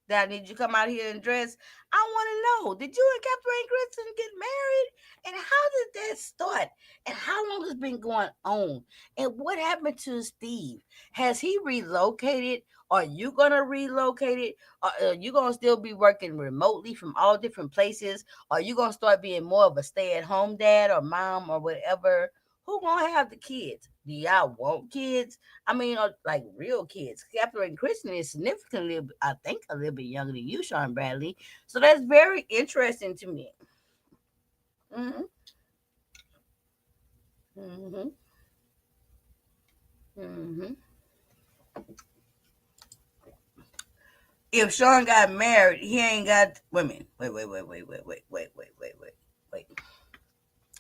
[SPEAKER 1] I need you to come out here and dress. I want to know, did you and Captain Kristen get married? And how did that start? And how long has it been going on? And what happened to Steve? Has he relocated? Are you going to relocate it? Are you going to still be working remotely from all different places? Are you going to start being more of a stay-at-home dad or mom or whatever? Who going to have the kids? Do y'all want kids? I mean, like real kids. Catherine Christian is significantly, I think, a little bit younger than you, Sean Bradley. So that's very interesting to me. Mm-hmm. Mm-hmm. Mm-hmm. If Sean got married, he ain't got women. Wait.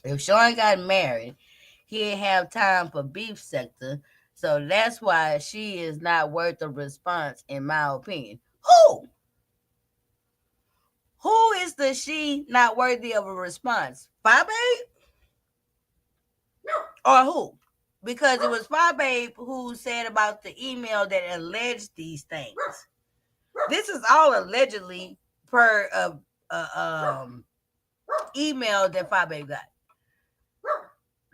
[SPEAKER 1] If Sean got married, he didn't have time for beef sector. So that's why she is not worth a response, in my opinion. Who? Who is the she not worthy of a response? Five Babe? Or who? Because it was Five Babe who said about the email that alleged these things. This is all allegedly per email that Five Babe got.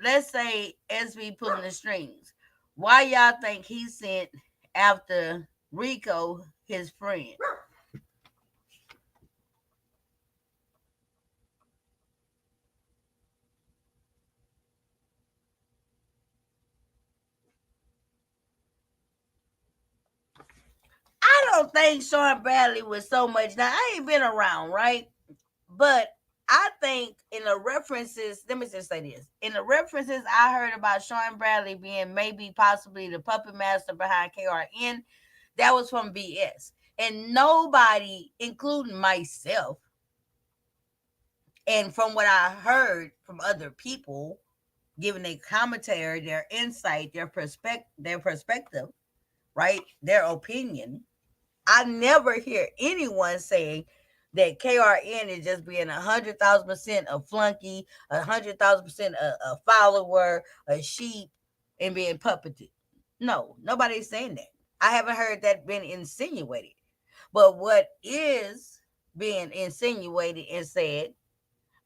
[SPEAKER 1] Let's say SB pulling the strings. Why y'all think he sent after Rico, his friend? don't think Sean Bradley was so much. Now I ain't been around, right? But I think in the references, let me just say this. In the references I heard about Sean Bradley being maybe possibly the puppet master behind KRN, that was from BS. And nobody, including myself, and from what I heard from other people, giving their commentary, their insight, their perspective, right? Their opinion. I never hear anyone saying that KRN is just being 100,000% a flunky, 100,000% a follower, a sheep, and being puppeted. No, nobody's saying that. I haven't heard that been insinuated. But what is being insinuated and said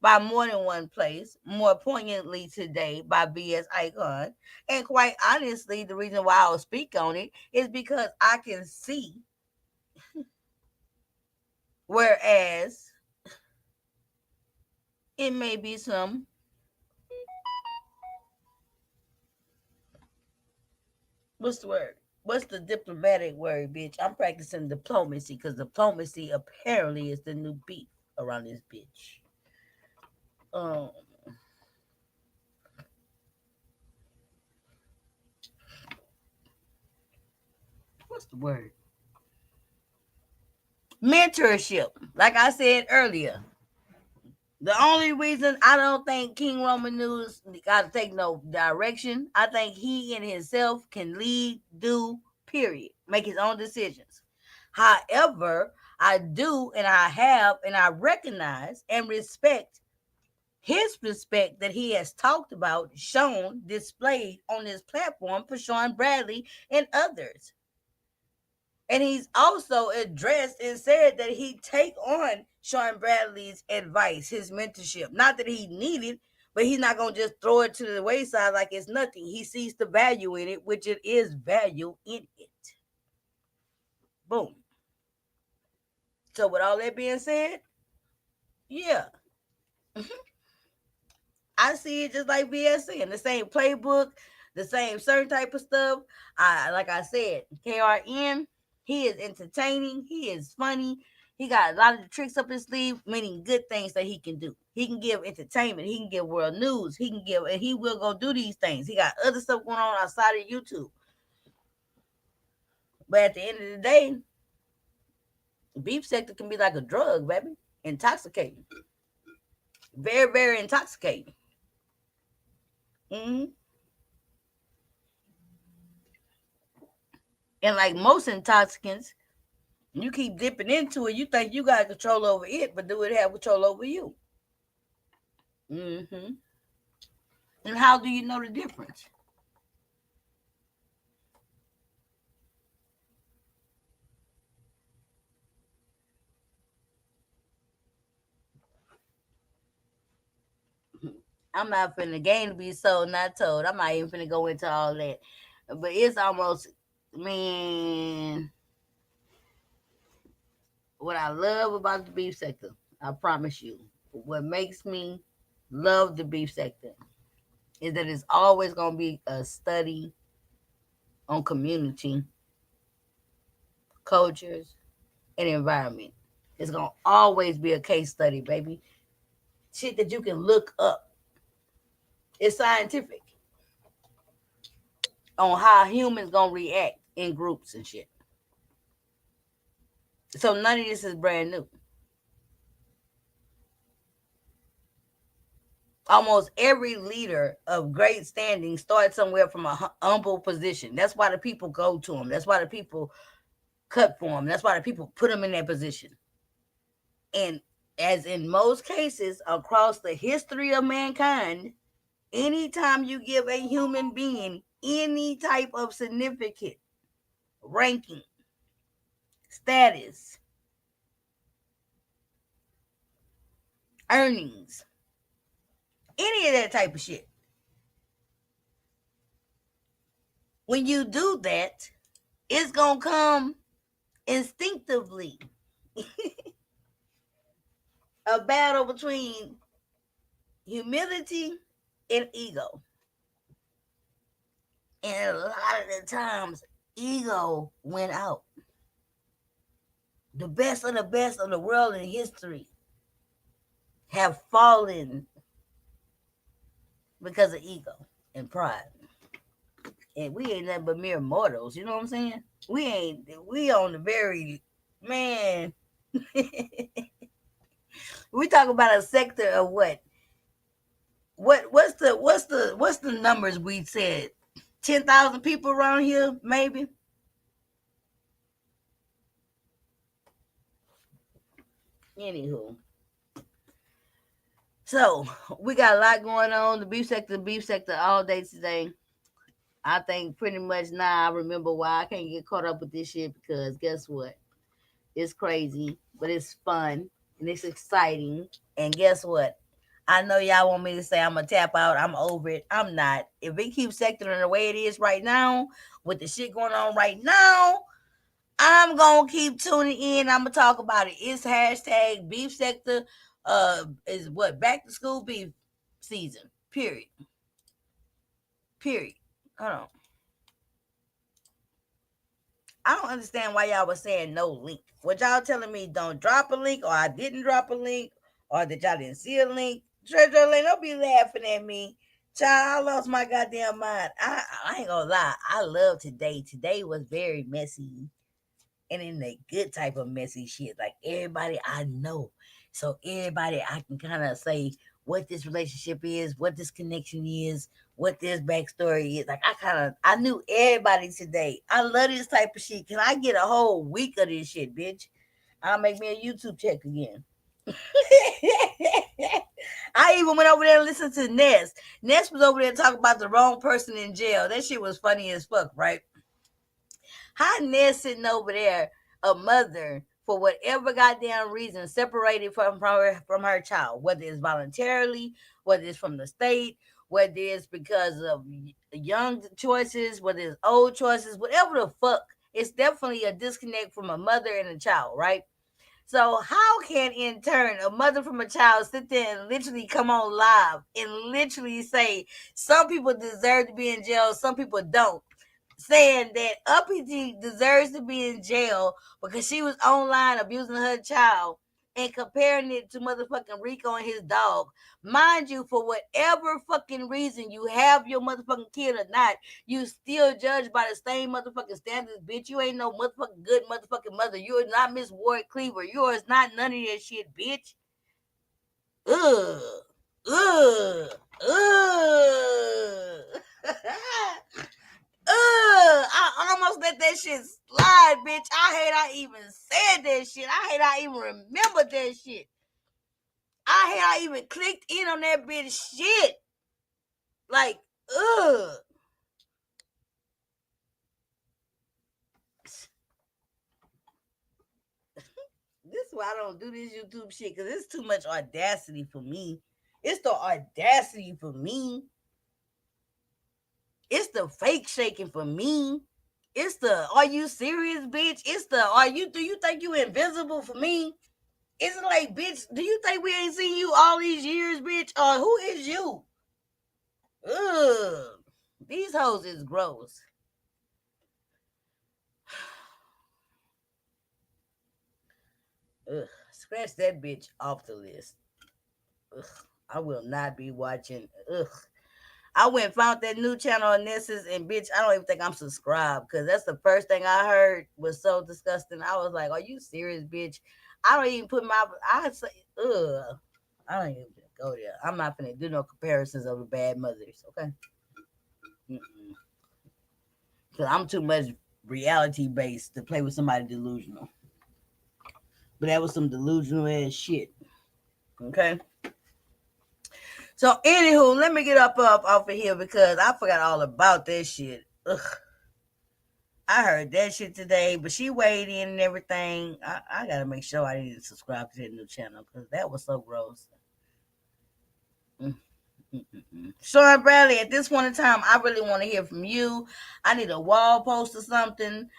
[SPEAKER 1] by more than one place, more poignantly today by BS Icon, and quite honestly, the reason why I'll speak on it is because I can see. Whereas it may be some, what's the word? What's the diplomatic word, bitch? I'm practicing diplomacy because diplomacy apparently is the new beef around this bitch. Um, what's the word? Mentorship. Like I said earlier, the only reason I don't think King Roman News got to take no direction, I think he and himself can lead, do, period, make his own decisions. However, I do and I have and I recognize and respect his respect that he has talked about, shown, displayed on this platform for Sean Bradley and others. And he's also addressed and said that he'd take on Sean Bradley's advice, his mentorship. Not that he needed, but he's not going to just throw it to the wayside like it's nothing. He sees the value in it, which it is value in it. Boom. So with all that being said, yeah, I see it just like BS in the same playbook, the same certain type of stuff. Like I said, KRN, he is entertaining, he is funny, he got a lot of the tricks up his sleeve, meaning good things that he can do. He can give entertainment, he can give world news, he can give, and he will go do these things. He got other stuff going on outside of YouTube. But at the end of the day, the beef sector can be like a drug, baby. Intoxicating. Very, very intoxicating. Mm-hmm. And like most intoxicants, you keep dipping into it, you think you got control over it, but do it have control over you? Mm-hmm. And how do you know the difference? I'm not finna game to be sold, not told. I'm not even finna go into all that. But it's almost, man, what I love about the beef sector, I promise you, what makes me love the beef sector is that it's always gonna be a study on community, cultures, and environment. It's gonna always be a case study, baby. Shit that you can look up. It's scientific on how humans gonna react in groups and shit. So none of this is brand new. Almost every leader of great standing starts somewhere from a humble position. That's why the people go to him. That's why the people cut for him. That's why the people put him in that position. And as in most cases across the history of mankind, anytime you give a human being any type of significant ranking, status, earnings, any of that type of shit, when you do that, it's gonna come instinctively. A battle between humility and ego. And a lot of the times, ego went out. The best of the world in history have fallen because of ego and pride. And we ain't nothing but mere mortals, you know what I'm saying? We on the very man. We talk about a sector of what? What's the numbers we said? 10,000 people around here, maybe? Anywho. So we got a lot going on. The beef sector all day today. I think pretty much now I remember why I can't get caught up with this shit because guess what? It's crazy, but it's fun and it's exciting. And guess what? I know y'all want me to say I'm gonna tap out. I'm over it. I'm not. If it keeps sectoring the way it is right now, with the shit going on right now, I'm gonna keep tuning in. I'm gonna talk about it. It's hashtag beef sector. Is what back to school beef season. Period. Period. Hold on. I don't understand why y'all was saying no link. What y'all telling me don't drop a link, or I didn't drop a link, or that y'all didn't see a link. Treasure Lane, don't be laughing at me. Child, I lost my goddamn mind. I ain't gonna lie. I love today. Today was very messy. And in a good type of messy shit. Like everybody I know. So everybody I can kind of say what this relationship is, what this connection is, what this backstory is. Like I knew everybody today. I love this type of shit. Can I get a whole week of this shit, bitch? I'll make me a YouTube check again. I even went over there and listened to Ness. Ness was over there talking about the wrong person in jail. That shit was funny as fuck, right? How Ness sitting over there, a mother, for whatever goddamn reason, separated from her child, whether it's voluntarily, whether it's from the state, whether it's because of young choices, whether it's old choices, whatever the fuck. It's definitely a disconnect from a mother and a child, right? So how can in turn a mother from a child sit there and literally come on live and literally say some people deserve to be in jail, some people don't? Saying that Uppity deserves to be in jail because she was online abusing her child and comparing it to motherfucking Rico and his dog. Mind you, for whatever fucking reason you have your motherfucking kid or not, you still judge by the same motherfucking standards, bitch. You ain't no motherfucking good motherfucking mother. You are not Miss Ward Cleaver. You are not none of that shit, bitch. Ugh. Ugh. Ugh. I almost let that shit slide, bitch. I hate I even said that shit. I hate I even remembered that shit. I hate I even clicked in on that bitch shit. Like, ugh. This is why I don't do this YouTube shit, because it's too much audacity for me. It's the audacity for me. It's the fake shaking for me. It's the are you serious, bitch? It's the do you think you invisible for me? It's like, bitch, do you think we ain't seen you all these years, bitch? Or who is you? Ugh. These hoes is gross. Ugh. Scratch that bitch off the list. Ugh. I will not be watching. Ugh. I went and found that new channel on Nessus, and bitch, I don't even think I'm subscribed because that's the first thing I heard was so disgusting. I was like, "Are you serious, bitch?" I don't even put my. I say, ugh. I don't even go there. I'm not gonna do no comparisons of the bad mothers. Okay. Because I'm too much reality based to play with somebody delusional. But that was some delusional ass shit. Okay. So anywho, let me get up off of here because I forgot all about that shit. Ugh. I heard that shit today, but she weighed in and everything. I gotta make sure I need to subscribe to that new channel because that was so gross. Sean Bradley, at this point in time, I really want to hear from you. I need a wall post or something.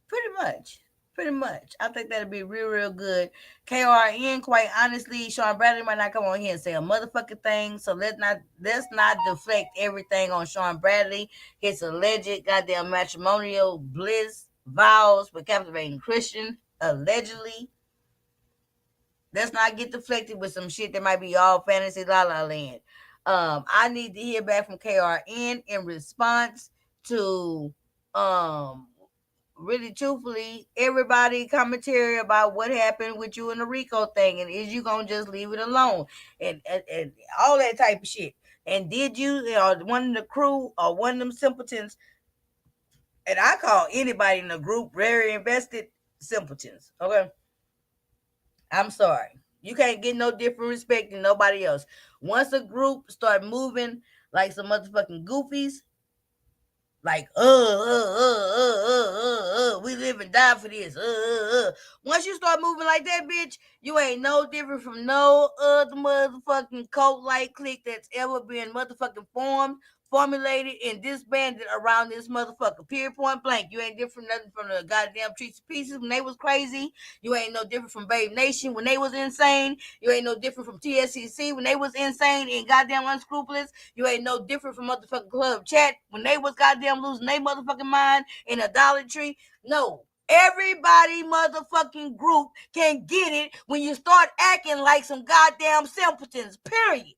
[SPEAKER 1] Pretty much. Pretty much. I think that'd be real good. KRN, quite honestly, Sean Bradley might not come on here and say a motherfucking thing. So let's not deflect everything on Sean Bradley. His alleged goddamn matrimonial bliss vows for captivating Christian, allegedly. Let's not get deflected with some shit that might be all fantasy la la land. I need to hear back from KRN in response to really truthfully everybody commentary about what happened with you and the Rico thing, and is you gonna just leave it alone and all that type of shit. And did you or one of the crew or one of them simpletons, and I call anybody in the group very invested simpletons, okay? I'm sorry. You can't get no different respect than nobody else. Once a group start moving like some motherfucking goofies, like we live and die for this. Once you start moving like that, bitch, you ain't no different from no other motherfucking cult like clique that's ever been motherfucking formulated and disbanded around this motherfucker. Period, point blank. You ain't different nothing from the goddamn Treats Pieces when they was crazy. You ain't no different from Babe Nation when they was insane. You ain't no different from TSCC when they was insane and goddamn unscrupulous. You ain't no different from motherfucking Club Chat when they was goddamn losing their motherfucking mind in idolatry. No. Everybody motherfucking group can get it when you start acting like some goddamn simpletons, period.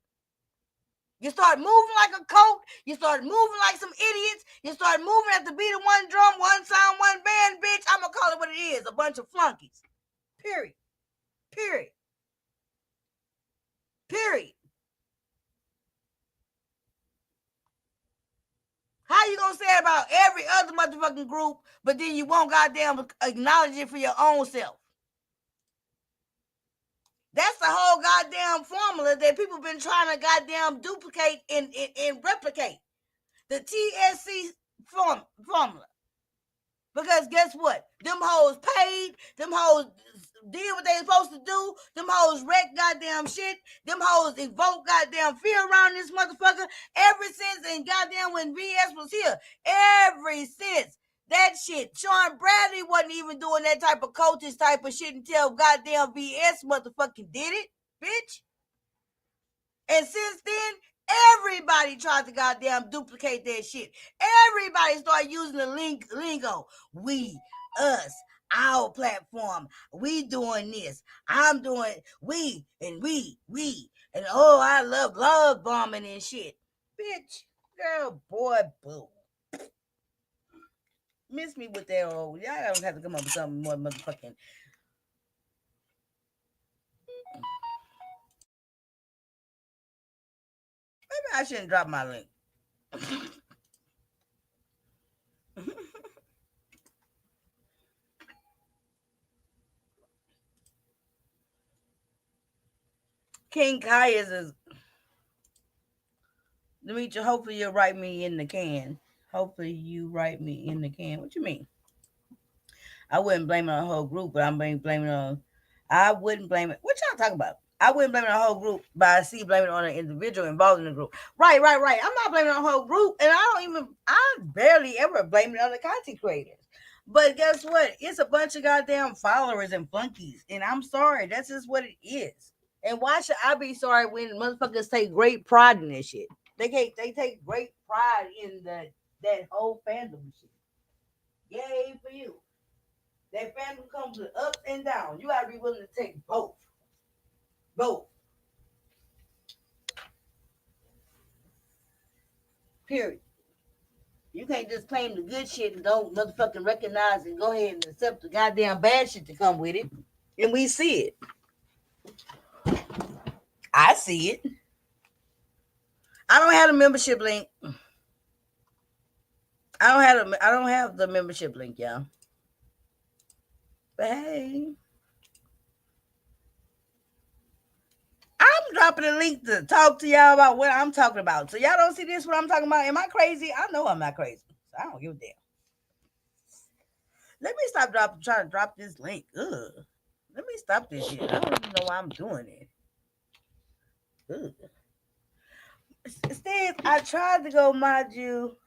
[SPEAKER 1] You start moving like a cult. You start moving like some idiots. You start moving at the beat of one drum, one sound, one band, bitch. I'm going to call it what it is, a bunch of flunkies. Period. Period. Period. How you gonna say it about every other motherfucking group, but then you won't goddamn acknowledge it for your own self? That's the whole goddamn formula that people been trying to goddamn duplicate and replicate. The TSC formula. Because guess what? Them hoes paid. Them hoes did what they supposed to do. Them hoes wrecked goddamn shit. Them hoes evoke goddamn fear around this motherfucker. Ever since and goddamn when VS was here. Ever since that shit. Sean Bradley wasn't even doing that type of cultist type of shit until goddamn VS motherfucking did it, bitch. And since then, everybody tried to goddamn duplicate that shit. Everybody started using the lingo. We, us, our platform. We doing this. I'm doing we and we. And oh, I love bombing and shit. Bitch, girl, boy, boo. Miss me with that old. Y'all don't have to come up with something more motherfucking. Maybe I shouldn't drop my link. King Kayas is Demetria, hopefully you'll write me in the can. Hopefully you write me in the can. What you mean? I wouldn't blame it on the whole group, but I'm blaming it on. I wouldn't blame it. What y'all talking about? I wouldn't blame it on the whole group, but I see blaming it on an individual involved in the group. Right. I'm not blaming it on the whole group, and I barely ever blame it on the content creators. But guess what? It's a bunch of goddamn followers and flunkies, and I'm sorry. That's just what it is. And why should I be sorry when motherfuckers take great pride in this shit? They take great pride in that whole fandom shit. Yay for you. That fandom comes with ups and downs. You gotta be willing to take both. Both. Period. You can't just claim the good shit and don't motherfucking recognize and go ahead and accept the goddamn bad shit to come with it. And we see it. I see it. I don't have a membership link. I don't have the membership link, y'all. But hey, I'm dropping a link to talk to y'all about what I'm talking about. So y'all don't see this what I'm talking about. Am I crazy? I know I'm not crazy. So I don't give a damn. Let me stop trying to drop this link. Ugh. Let me stop this shit. I don't even know why I'm doing it. Ugh. Instead, I tried to go mod you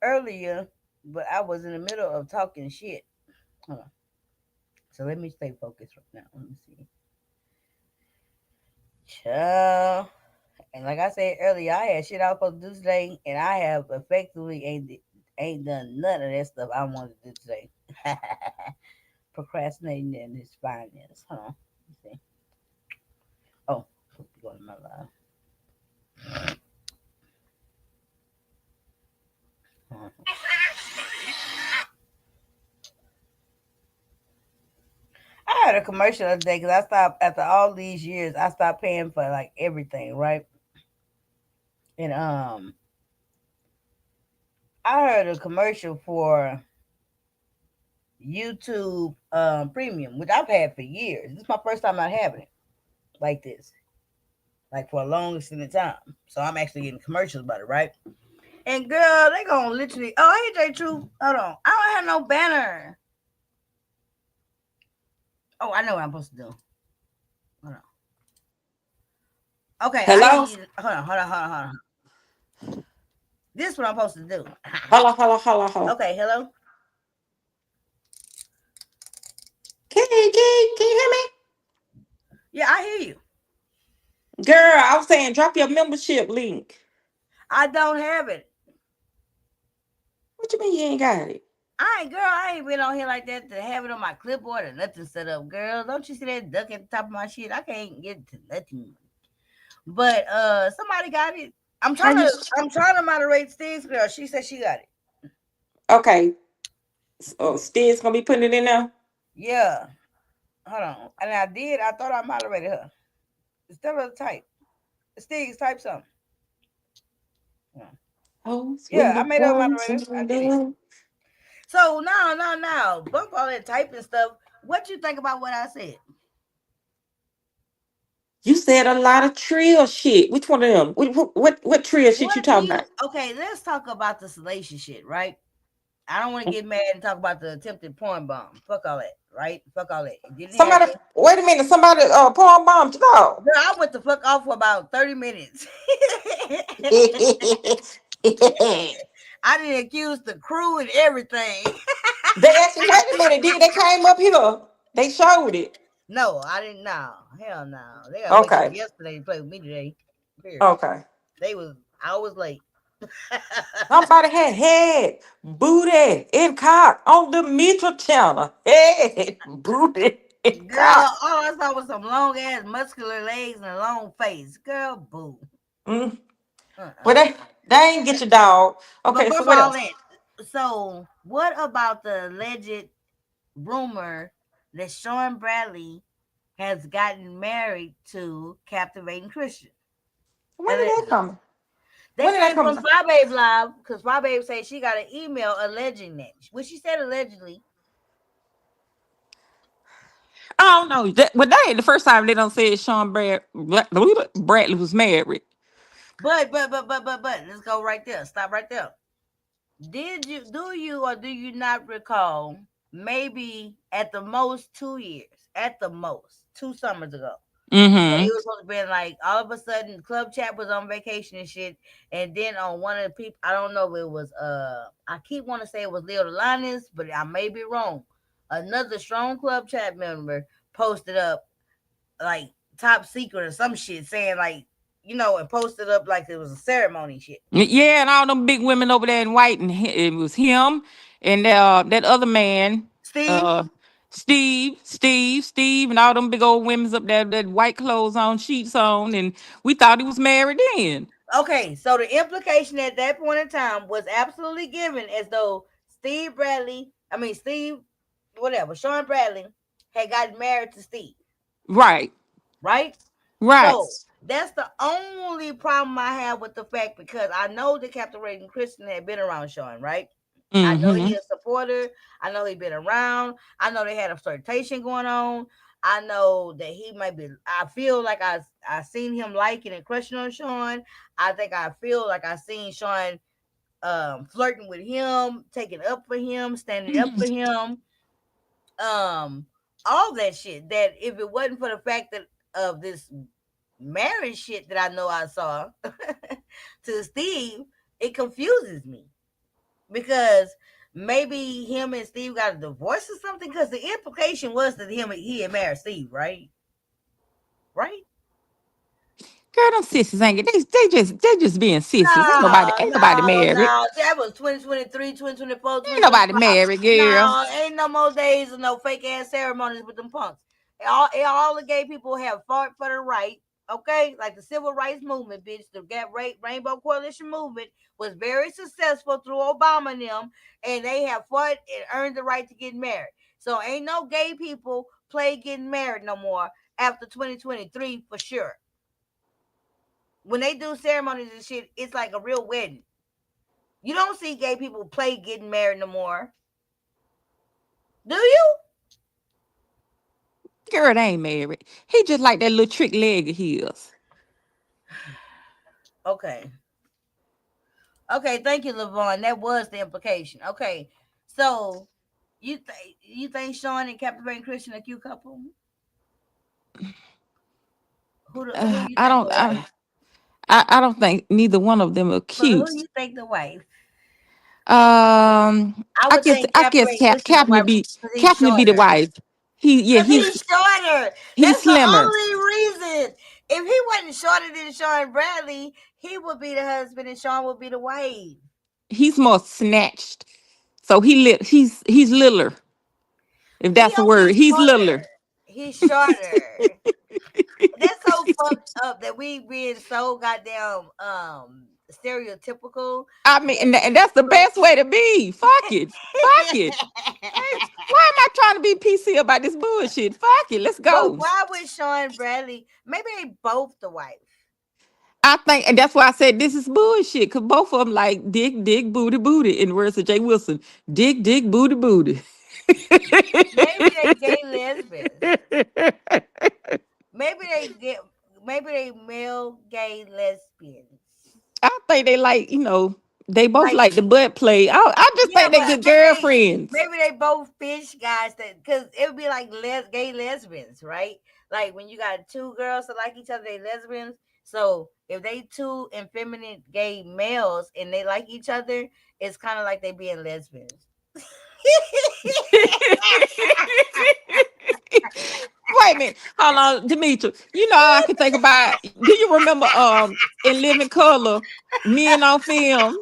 [SPEAKER 1] earlier, but I was in the middle of talking shit. Hold on. So let me stay focused right now. Let me see. Ciao. And like I said earlier, I had shit I was supposed to do today, and I have effectively Ain't done none of that stuff I wanted to do today. Procrastinating in his finance, huh? Let's see. Oh, go to my live. I had a commercial the other day because I stopped after all these years. I stopped paying for like everything, right? And I heard a commercial for YouTube Premium, which I've had for years. This is my first time not having it like this, like for a long extended time. So I'm actually getting commercials about it, right? And girl, they gonna literally. Oh, hey J True, hold on. I don't have no banner. Oh, I know what I'm supposed to do. Hold on. Okay, I
[SPEAKER 3] Hello?
[SPEAKER 1] need. Hold on. This is what I'm supposed to do.
[SPEAKER 3] Hello, hello, hello, hello.
[SPEAKER 1] Okay, hello.
[SPEAKER 3] Can you hear
[SPEAKER 1] Yeah, I hear you.
[SPEAKER 3] me? Girl, I was saying drop your membership link.
[SPEAKER 1] I don't have it.
[SPEAKER 3] What you mean you ain't got it?
[SPEAKER 1] I ain't been on here like that to have it on my clipboard or nothing set up, girl. Don't you see that duck at the top of my shit? I can't get to nothing. But somebody got it. I'm
[SPEAKER 3] How
[SPEAKER 1] trying
[SPEAKER 3] you
[SPEAKER 1] to I'm trying to moderate Stig's girl. She said she got it.
[SPEAKER 3] okay. So Steve's gonna be putting it in there?
[SPEAKER 1] Yeah. Hold on. And I did. I thought I moderated her. Instead of type. Stig's type something. Yeah.
[SPEAKER 3] Oh,
[SPEAKER 1] Yeah,
[SPEAKER 3] sweet
[SPEAKER 1] I made her
[SPEAKER 3] bones
[SPEAKER 1] moderator. I
[SPEAKER 3] and
[SPEAKER 1] did it.
[SPEAKER 3] then
[SPEAKER 1] So now, bump all that typing stuff. What you think about what I said?
[SPEAKER 3] you said a lot of trill shit. Which one of them? What trill shit you
[SPEAKER 1] What do
[SPEAKER 3] talking
[SPEAKER 1] you
[SPEAKER 3] about?
[SPEAKER 1] okay, let's talk about the salacious shit, right? I don't want to get mad and talk about the attempted porn bomb. Fuck all that, right? Fuck all that. It didn't
[SPEAKER 3] Somebody
[SPEAKER 1] happen.
[SPEAKER 3] wait a minute, somebody porn bombed. No.
[SPEAKER 1] Girl, I went the fuck off for about 30 minutes. I didn't accuse the crew and everything.
[SPEAKER 3] They actually wait a minute, did they came up here. They showed it.
[SPEAKER 1] No, I didn't know. Hell no. They gotta wake up
[SPEAKER 3] Okay.
[SPEAKER 1] yesterday to play with me today. Period.
[SPEAKER 3] Okay.
[SPEAKER 1] They was I was late.
[SPEAKER 3] Somebody had head, booty, and cock on the Mitchell channel. Head, booty, and
[SPEAKER 1] Girl,
[SPEAKER 3] cock.
[SPEAKER 1] all I saw was some long ass muscular legs and a long face. Girl, boo.
[SPEAKER 3] Mm. Well,
[SPEAKER 1] Uh-uh.
[SPEAKER 3] they ain't get your dog.
[SPEAKER 1] But
[SPEAKER 3] Okay, so
[SPEAKER 1] bump
[SPEAKER 3] what
[SPEAKER 1] all
[SPEAKER 3] else?
[SPEAKER 1] that. So, what about the alleged rumor that Sean Bradley has gotten married to captivating Christian?
[SPEAKER 3] When did that
[SPEAKER 1] Allegedly.
[SPEAKER 3] come?
[SPEAKER 1] That
[SPEAKER 3] When did that
[SPEAKER 1] came
[SPEAKER 3] come?
[SPEAKER 1] from Fly Babe Live because Fly Babe said she got an email alleging that. When she said allegedly,
[SPEAKER 3] I don't know. But that ain't the first time they don't say Bradley was married.
[SPEAKER 1] but let's go right there. Stop right there. Do you or do you not recall maybe at the most 2 years, at the most 2 summers ago? It
[SPEAKER 3] Mm-hmm.
[SPEAKER 1] was supposed to be like all of a sudden Club Chat was on vacation and shit. And then on one of the people, I don't know if it was I keep wanting to say it was Leo Delanis, but I may be wrong. Another strong Club Chat member posted up like top secret or some shit saying like, and posted up like it was a ceremony shit.
[SPEAKER 3] Yeah, and all them big women over there in white, and it was him and that other man,
[SPEAKER 1] Steve.
[SPEAKER 3] uh, Steve, and all them big old women's up there, that white clothes on, sheets on, and we thought he was married then.
[SPEAKER 1] Okay, so the implication at that point in time was absolutely given as though Steve, whatever, Sean Bradley had gotten married to Steve,
[SPEAKER 3] Right,
[SPEAKER 1] right?
[SPEAKER 3] right.
[SPEAKER 1] So that's the only problem I have with the fact because I know that Captain Reagan Christian had been around Sean, right? I know he
[SPEAKER 3] Mm-hmm.
[SPEAKER 1] a supporter. I know he been around. I know they had a flirtation going on. I know that he might be. I feel like I seen him liking and crushing on Sean. I feel like I seen Sean flirting with him, taking up for him, standing up for him. Um, all that shit. That if it wasn't for the fact that of this marriage shit that I know I saw to Steve, it confuses me because maybe him and Steve got a divorce or something. Because the implication was that he had married Steve, right? Right?
[SPEAKER 3] Girl, them sissies ain't they just being sissies.
[SPEAKER 1] No,
[SPEAKER 3] Ain't nobody
[SPEAKER 1] no,
[SPEAKER 3] married.
[SPEAKER 1] no. That was 2023, 2024,
[SPEAKER 3] Ain't nobody
[SPEAKER 1] 2025.
[SPEAKER 3] married, girl.
[SPEAKER 1] No, ain't no more days of no fake ass ceremonies with them punks. All the gay people have fought for the right. Okay, like the civil rights movement, bitch. The Rainbow Coalition movement was very successful through Obama and them, and they have fought and earned the right to get married. So ain't no gay people play getting married no more after 2023 for sure. When they do ceremonies and shit, it's like a real wedding. You don't see gay people play getting married no more. Do you?
[SPEAKER 3] Girl, they ain't married. He just like that little trick leg of his.
[SPEAKER 1] Okay. Okay, thank you, Lavon. That was the implication. Okay. So you think Sean and Captivating Christian a cute couple? Who you
[SPEAKER 3] I
[SPEAKER 1] think
[SPEAKER 3] don't
[SPEAKER 1] the wife?
[SPEAKER 3] I don't think neither one of them are
[SPEAKER 1] But who
[SPEAKER 3] cute.
[SPEAKER 1] you think the wife? I
[SPEAKER 3] I
[SPEAKER 1] would
[SPEAKER 3] guess
[SPEAKER 1] think
[SPEAKER 3] I guess
[SPEAKER 1] Captivating Christian the wife because he's
[SPEAKER 3] Captain be the
[SPEAKER 1] shorter.
[SPEAKER 3] wife. Yeah,
[SPEAKER 1] Because he's shorter.
[SPEAKER 3] he's
[SPEAKER 1] That's the
[SPEAKER 3] slimmer.
[SPEAKER 1] only reason. If he wasn't shorter than Sean Bradley, he would be the husband and Sean would be the wife.
[SPEAKER 3] He's more snatched. So he's littler, if
[SPEAKER 1] He
[SPEAKER 3] that's a
[SPEAKER 1] only
[SPEAKER 3] word. He's
[SPEAKER 1] shorter.
[SPEAKER 3] littler.
[SPEAKER 1] He's shorter. That's so fucked up that we being so goddamn stereotypical
[SPEAKER 3] I mean,
[SPEAKER 1] that
[SPEAKER 3] and that's the
[SPEAKER 1] but
[SPEAKER 3] best way to be. Fuck it. Fuck it. Why am I trying to be PC about this bullshit? Fuck it. Let's
[SPEAKER 1] but
[SPEAKER 3] go.
[SPEAKER 1] why would Sean Bradley maybe they both the wife?
[SPEAKER 3] I think, and that's why I said this is bullshit, because both of them like dick, dick, booty, booty. In the words of Jay Wilson, dick, dick, booty, booty.
[SPEAKER 1] Maybe they gay lesbians. Maybe they get maybe they male gay lesbians.
[SPEAKER 3] I think they like, they both
[SPEAKER 1] Like
[SPEAKER 3] like the butt play. I just
[SPEAKER 1] yeah,
[SPEAKER 3] think they
[SPEAKER 1] but
[SPEAKER 3] good girlfriends.
[SPEAKER 1] maybe they both fish guys that because it would be like gay lesbians, right? Like when you got two girls that like each other, they lesbians. So if they two effeminate gay males and they like each other, it's kind of like they being lesbians.
[SPEAKER 3] Wait a minute. Hold on, Demetra. You know all I can think about. Do you remember in Living Color, Men on Film?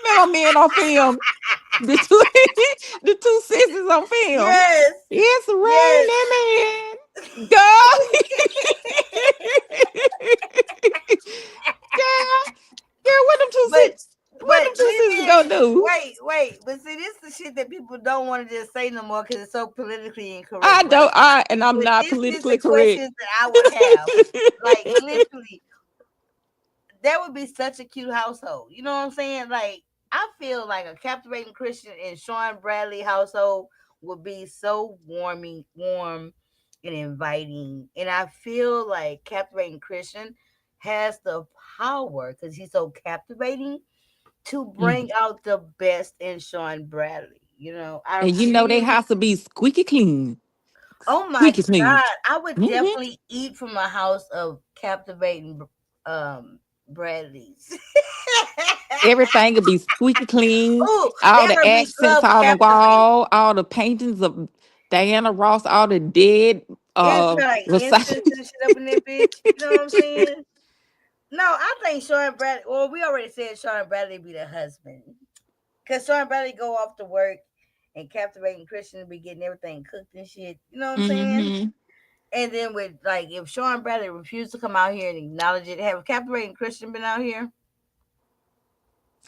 [SPEAKER 3] Remember Men on Film? The two the two sisters on film.
[SPEAKER 1] Yes,
[SPEAKER 3] It's
[SPEAKER 1] yes.
[SPEAKER 3] raining man. Girl. Girl, girl,
[SPEAKER 1] but
[SPEAKER 3] what them two sisters gonna do?
[SPEAKER 1] wait. But see, this is the shit that people don't want to just say no more because it's so politically incorrect,
[SPEAKER 3] I
[SPEAKER 1] right?
[SPEAKER 3] don't and I'm
[SPEAKER 1] But
[SPEAKER 3] not
[SPEAKER 1] this is the
[SPEAKER 3] politically correct.
[SPEAKER 1] questions that I would have. Like literally, that would be such a cute household. You know what I'm saying? Like I feel like a Captivating Christian and Sean Bradley household would be so warm and inviting. And I feel like Captivating Christian has the power because he's so captivating to
[SPEAKER 3] Mhm.
[SPEAKER 1] bring out the best in Sean Bradley. You know, I
[SPEAKER 3] And they
[SPEAKER 1] really
[SPEAKER 3] house to be squeaky clean.
[SPEAKER 1] oh my
[SPEAKER 3] Squeaky clean.
[SPEAKER 1] god, I would
[SPEAKER 3] Hmm.
[SPEAKER 1] definitely eat from a house of captivating Bradleys.
[SPEAKER 3] Everything will be squeaky clean.
[SPEAKER 1] Oh,
[SPEAKER 3] All
[SPEAKER 1] they're
[SPEAKER 3] the
[SPEAKER 1] gonna be
[SPEAKER 3] accents
[SPEAKER 1] club
[SPEAKER 3] on the
[SPEAKER 1] captivating.
[SPEAKER 3] wall, all the paintings of Diana Ross, all the dead
[SPEAKER 1] It smell like
[SPEAKER 3] recite-
[SPEAKER 1] incense and shit up in that bitch. You know what I'm saying? No, I think Sean Bradley. Well, we already said Sean Bradley be the husband because Sean Bradley go off to work and captivating Christian be getting everything cooked and shit. You know what I'm saying?
[SPEAKER 3] Mhm.
[SPEAKER 1] And then with like if Sean Bradley refused to come out here and acknowledge it, have captivating Christian been out here?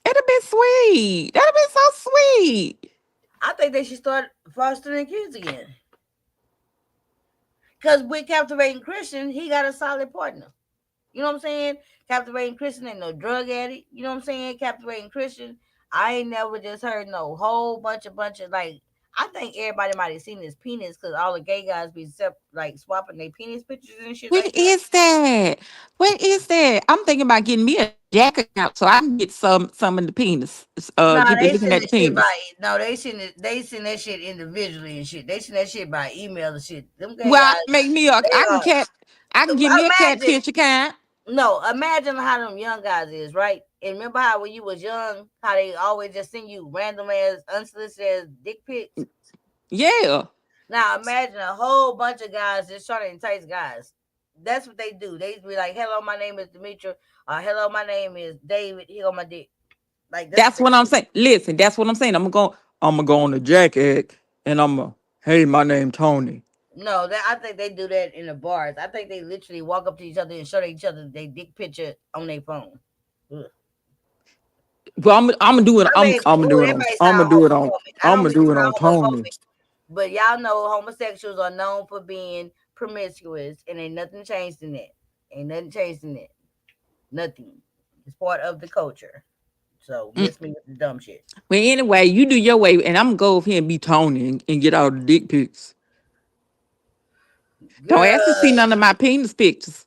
[SPEAKER 3] It'd be sweet. That'd be so sweet.
[SPEAKER 1] I think they should start fostering kids again. Cause with captivating Christian, he got a solid partner. You know what I'm saying? Captivating Christian ain't no drug addict. You know what I'm saying? Captivating Christian, I ain't never just heard no whole bunch of like. I think everybody might have seen his penis because all the gay guys be like swapping their penis pictures and shit
[SPEAKER 3] What
[SPEAKER 1] like that.
[SPEAKER 3] is that? What is that? I'm thinking about getting me a Jack account so I can get some in the penis.
[SPEAKER 1] No,
[SPEAKER 3] Get to
[SPEAKER 1] they
[SPEAKER 3] looking
[SPEAKER 1] send
[SPEAKER 3] at the
[SPEAKER 1] the shit
[SPEAKER 3] penis.
[SPEAKER 1] by no, they send that shit individually and shit. They send that shit by email and shit. Them gay
[SPEAKER 3] Well,
[SPEAKER 1] guys,
[SPEAKER 3] make me a.
[SPEAKER 1] they are
[SPEAKER 3] I can get me a
[SPEAKER 1] imagine
[SPEAKER 3] catfish account.
[SPEAKER 1] no, imagine how them young guys is, right? And remember how when you was young, how they always just send you random ass unsolicited dick pics?
[SPEAKER 3] Yeah.
[SPEAKER 1] Now imagine a whole bunch of guys just trying to entice guys. That's what they do. They be like, "Hello, my name is Demetra. Hello, my name is David. Here on my dick." Like that's what
[SPEAKER 3] That's
[SPEAKER 1] they
[SPEAKER 3] what I'm
[SPEAKER 1] do.
[SPEAKER 3] saying. Listen, that's what I'm saying. I'm gonna go on the jack egg and hey, my name Tony.
[SPEAKER 1] No, I think they do that in the bars. I think they literally walk up to each other and show each other their dick picture on their phone. Ugh.
[SPEAKER 3] Well, I'm gonna do it.
[SPEAKER 1] I mean,
[SPEAKER 3] I'm gonna do it
[SPEAKER 1] that
[SPEAKER 3] on.
[SPEAKER 1] may
[SPEAKER 3] I'm gonna
[SPEAKER 1] sound
[SPEAKER 3] do it on.
[SPEAKER 1] homophobic. I
[SPEAKER 3] I'm
[SPEAKER 1] don't
[SPEAKER 3] gonna
[SPEAKER 1] mean to
[SPEAKER 3] do it
[SPEAKER 1] sound
[SPEAKER 3] on Tony.
[SPEAKER 1] homophobic, but y'all know homosexuals are known for being promiscuous, and ain't nothing changed in that. Ain't nothing changed in that. Nothing. It's part of the culture. So
[SPEAKER 3] Mm.
[SPEAKER 1] miss me with the dumb shit.
[SPEAKER 3] Well, anyway, you do your way, and I'm gonna go over here and be Tony and get all the dick pics. Don't ask to see
[SPEAKER 1] Girl,
[SPEAKER 3] none of my penis pictures.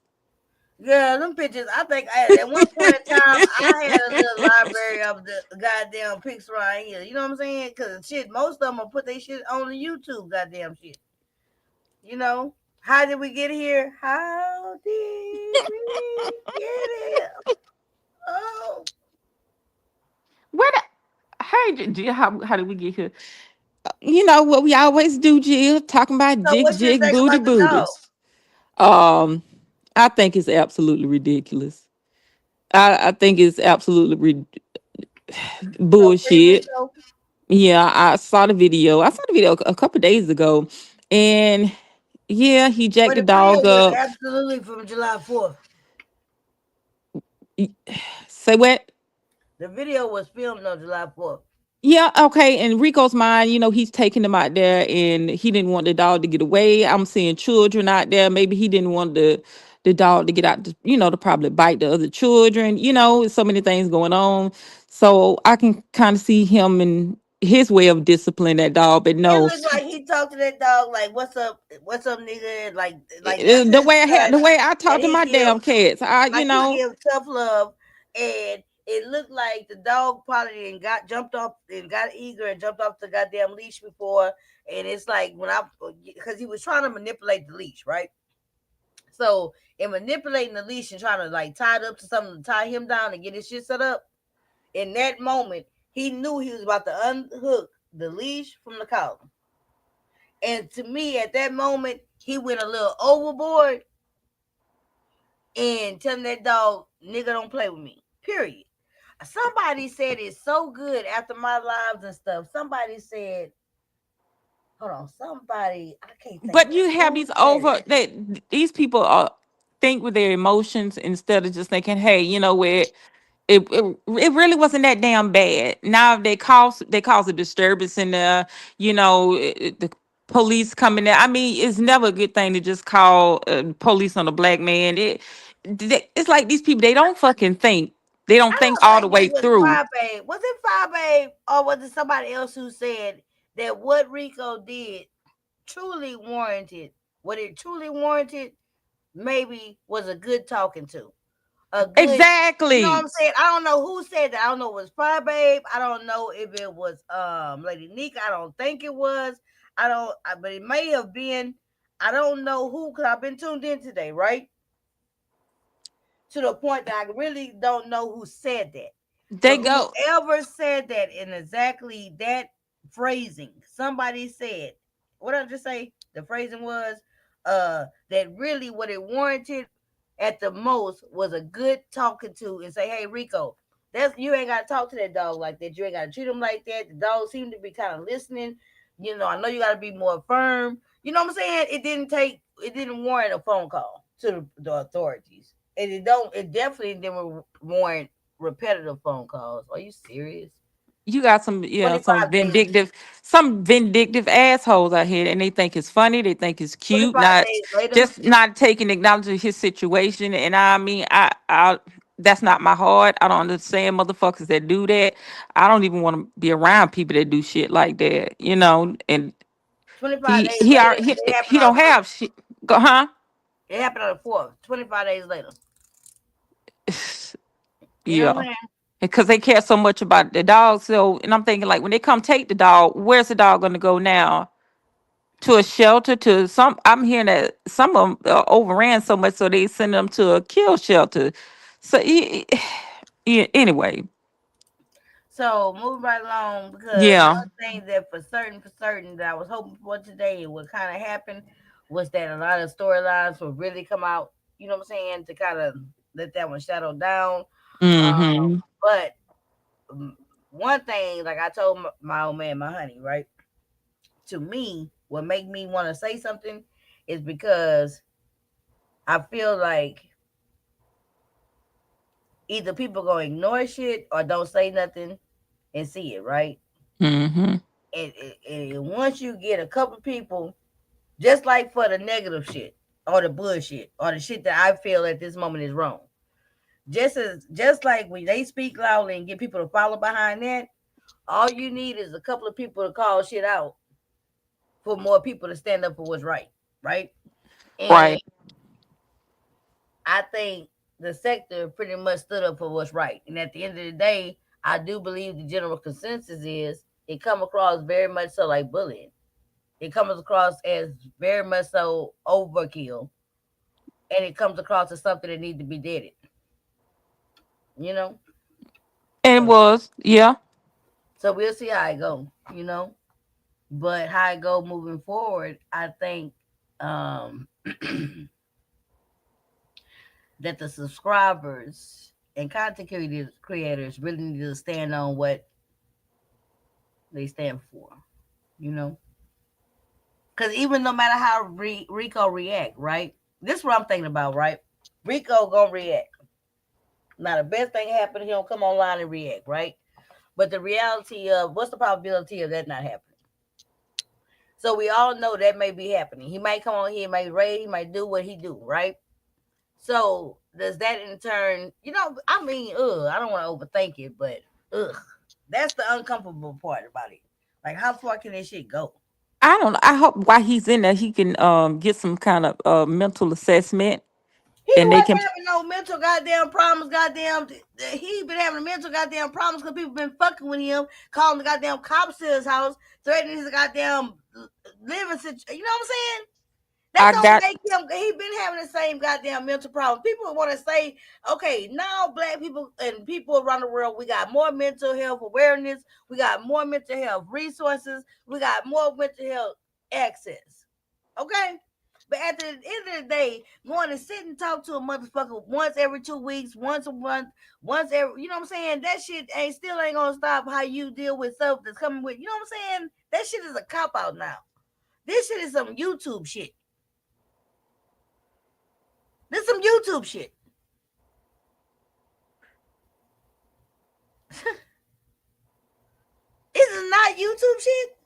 [SPEAKER 1] girl, them pictures. I think at one point in time, I had a little library of the goddamn pics right here. You know what I'm saying? Because shit, most of them will put their shit on the YouTube. Goddamn shit. You know, how did we get here? How did we get here? Oh,
[SPEAKER 3] Where the hey, Jill, how did we get here? You know what we always do, Jill, talking about
[SPEAKER 1] so
[SPEAKER 3] jig
[SPEAKER 1] what you
[SPEAKER 3] jig
[SPEAKER 1] think
[SPEAKER 3] booty
[SPEAKER 1] about the dog?
[SPEAKER 3] booties. Um, I think it's absolutely ridiculous. I think it's absolutely
[SPEAKER 1] So free
[SPEAKER 3] bullshit.
[SPEAKER 1] Rico.
[SPEAKER 3] Yeah, I saw the video. I saw the video a couple days ago, and yeah, he jacked
[SPEAKER 1] But
[SPEAKER 3] the
[SPEAKER 1] the video
[SPEAKER 3] dog
[SPEAKER 1] was
[SPEAKER 3] up.
[SPEAKER 1] absolutely from July 4th.
[SPEAKER 3] Y- Say what?
[SPEAKER 1] The video was filmed on July 4th.
[SPEAKER 3] Yeah, okay. In Rico's mind, he's taking them out there, and he didn't want the dog to get away. I'm seeing children out there. Maybe he didn't want the dog to get out, to probably bite the other children. So many things going on. So I can kind of see him and his way of discipline that dog. But
[SPEAKER 1] It
[SPEAKER 3] no,
[SPEAKER 1] looked like he talked to that dog like, what's up, nigga?" Like that's
[SPEAKER 3] the
[SPEAKER 1] his
[SPEAKER 3] way
[SPEAKER 1] touch.
[SPEAKER 3] the way I
[SPEAKER 1] And
[SPEAKER 3] talk to my damn cats,
[SPEAKER 1] like he give tough love, and it looked like the dog probably and got jumped off and got eager and jumped off the goddamn leash before. And it's like because he was trying to manipulate the leash, right? So in manipulating the leash and trying to like tie it up to something to tie him down and get his shit set up, in that moment he knew he was about to unhook the leash from the collar. And to me, at that moment, he went a little overboard and telling that dog, "Nigga, don't play with me." Period. Somebody said it so good after my lives and stuff. Somebody said, "Hold on." Somebody, I can't think
[SPEAKER 3] But
[SPEAKER 1] of
[SPEAKER 3] you have
[SPEAKER 1] who
[SPEAKER 3] these
[SPEAKER 1] said it.
[SPEAKER 3] over that these people think with their emotions instead of just thinking, hey, where it really wasn't that damn bad. Now they cause a disturbance in there. The police coming there. I mean, it's never a good thing to just call police on a black man. It's like these people, they don't fucking think. They don't
[SPEAKER 1] I
[SPEAKER 3] think
[SPEAKER 1] don't
[SPEAKER 3] all the
[SPEAKER 1] think
[SPEAKER 3] way
[SPEAKER 1] it was
[SPEAKER 3] through.
[SPEAKER 1] Fire Babe. Was it Fire Babe or was it somebody else who said that what Rico did truly warranted, what it truly warranted, maybe was a good talking to? A good, you know what
[SPEAKER 3] Exactly.
[SPEAKER 1] I'm saying? I don't know who said that. I don't know if it was Fire Babe. I don't know if it was Lady Nika. I don't think it was. But it may have been. I don't know who because I've been tuned in today, right? To the point that I really don't know who said that.
[SPEAKER 3] They
[SPEAKER 1] But
[SPEAKER 3] go.
[SPEAKER 1] whoever said that in exactly that phrasing, somebody said, what did I just say? The phrasing was that really what it warranted at the most was a good talking to and say, "Hey Rico, that's you ain't gotta talk to that dog like that. You ain't gotta treat him like that. The dog seemed to be kind of listening. I know you gotta be more firm. You know what I'm saying? It didn't warrant a phone call to the authorities. And it definitely didn't warrant repetitive phone calls. Are you serious?
[SPEAKER 3] You got some, yeah,
[SPEAKER 1] 25 days.
[SPEAKER 3] some vindictive assholes out here, and they think it's funny. They think it's cute,
[SPEAKER 1] 25
[SPEAKER 3] not
[SPEAKER 1] days later.
[SPEAKER 3] just not taking acknowledging his situation. And I mean, I that's not my heart. I don't understand motherfuckers that do that. I don't even want to be around people that do shit like that. And
[SPEAKER 1] 25
[SPEAKER 3] he
[SPEAKER 1] days
[SPEAKER 3] he
[SPEAKER 1] later.
[SPEAKER 3] are he,
[SPEAKER 1] It happened
[SPEAKER 3] he
[SPEAKER 1] on
[SPEAKER 3] don't
[SPEAKER 1] the fourth.
[SPEAKER 3] have shit. Go, huh?
[SPEAKER 1] It happened on the fourth. 25 days later. You know what
[SPEAKER 3] Yeah.
[SPEAKER 1] I'm saying?
[SPEAKER 3] Because they care so much about the dog. So, and I'm thinking, like, when they come take the dog, where's the dog going to go now? To a shelter? To some? I'm hearing that some of them overran so much, so they send them to a kill shelter. So, yeah, anyway,
[SPEAKER 1] So moving right along because
[SPEAKER 3] yeah.
[SPEAKER 1] one thing that for certain that I was hoping for today would kind of happen was that a lot of storylines would really come out you know what I'm saying, to kind of let that one shadow down.
[SPEAKER 3] Mm-hmm.
[SPEAKER 1] But one thing, like I told my old man, my honey, right? To me, what make me want to say something is because I feel like either people gonna ignore shit or don't say nothing and see it, right?
[SPEAKER 3] Mm-hmm.
[SPEAKER 1] And once you get a couple people, just like for the negative shit or the bullshit or the shit that I feel at this moment is wrong, just like when they speak loudly and get people to follow behind that, all you need is a couple of people to call shit out for more people to stand up for what's right, right? And
[SPEAKER 3] Right.
[SPEAKER 1] I think the sector pretty much stood up for what's right. And at the end of the day, I do believe the general consensus is it come across very much so like bullying. It comes across as very much so overkill, and it comes across as something that needs to be deaded. You know,
[SPEAKER 3] And it
[SPEAKER 1] so
[SPEAKER 3] was, yeah.
[SPEAKER 1] so we'll see how it go. You know, but how it go moving forward, I think um that the subscribers and content creators really need to stand on what they stand for. You know, because even no matter how Rico react, right? This is what I'm thinking about, right? Rico gonna react. Now the best thing happened, he don't come online and react, right? But the reality of what's the probability of that not happening? So we all know that may be happening. He might come on here, he might raid, he might do what he do, right? So does that in turn, I mean, I don't want to overthink it, but ugh, that's the uncomfortable part about it. Like, how far can this shit go?
[SPEAKER 3] I don't know. I hope while he's in there, he can get some kind of mental assessment,
[SPEAKER 1] He
[SPEAKER 3] and they
[SPEAKER 1] wasn't
[SPEAKER 3] can.
[SPEAKER 1] having no mental goddamn problems, goddamn. He been having mental goddamn problems because people been fucking with him, calling the goddamn cops to his house, threatening his goddamn living situation. You know what I'm saying? That
[SPEAKER 3] I
[SPEAKER 1] don't
[SPEAKER 3] got.
[SPEAKER 1] make him. He been having the same goddamn mental problems. People want to say, okay, now black people and people around the world, we got more mental health awareness, we got more mental health resources, we got more mental health access. Okay. But at the end of the day, going to sit and talk to a motherfucker once every 2 weeks, once a month, once every, you know what I'm saying? That shit ain't gonna stop how you deal with stuff that's coming with, you know what I'm saying? That shit is a cop out now. This shit is some YouTube shit. This is some YouTube shit. This is not YouTube shit.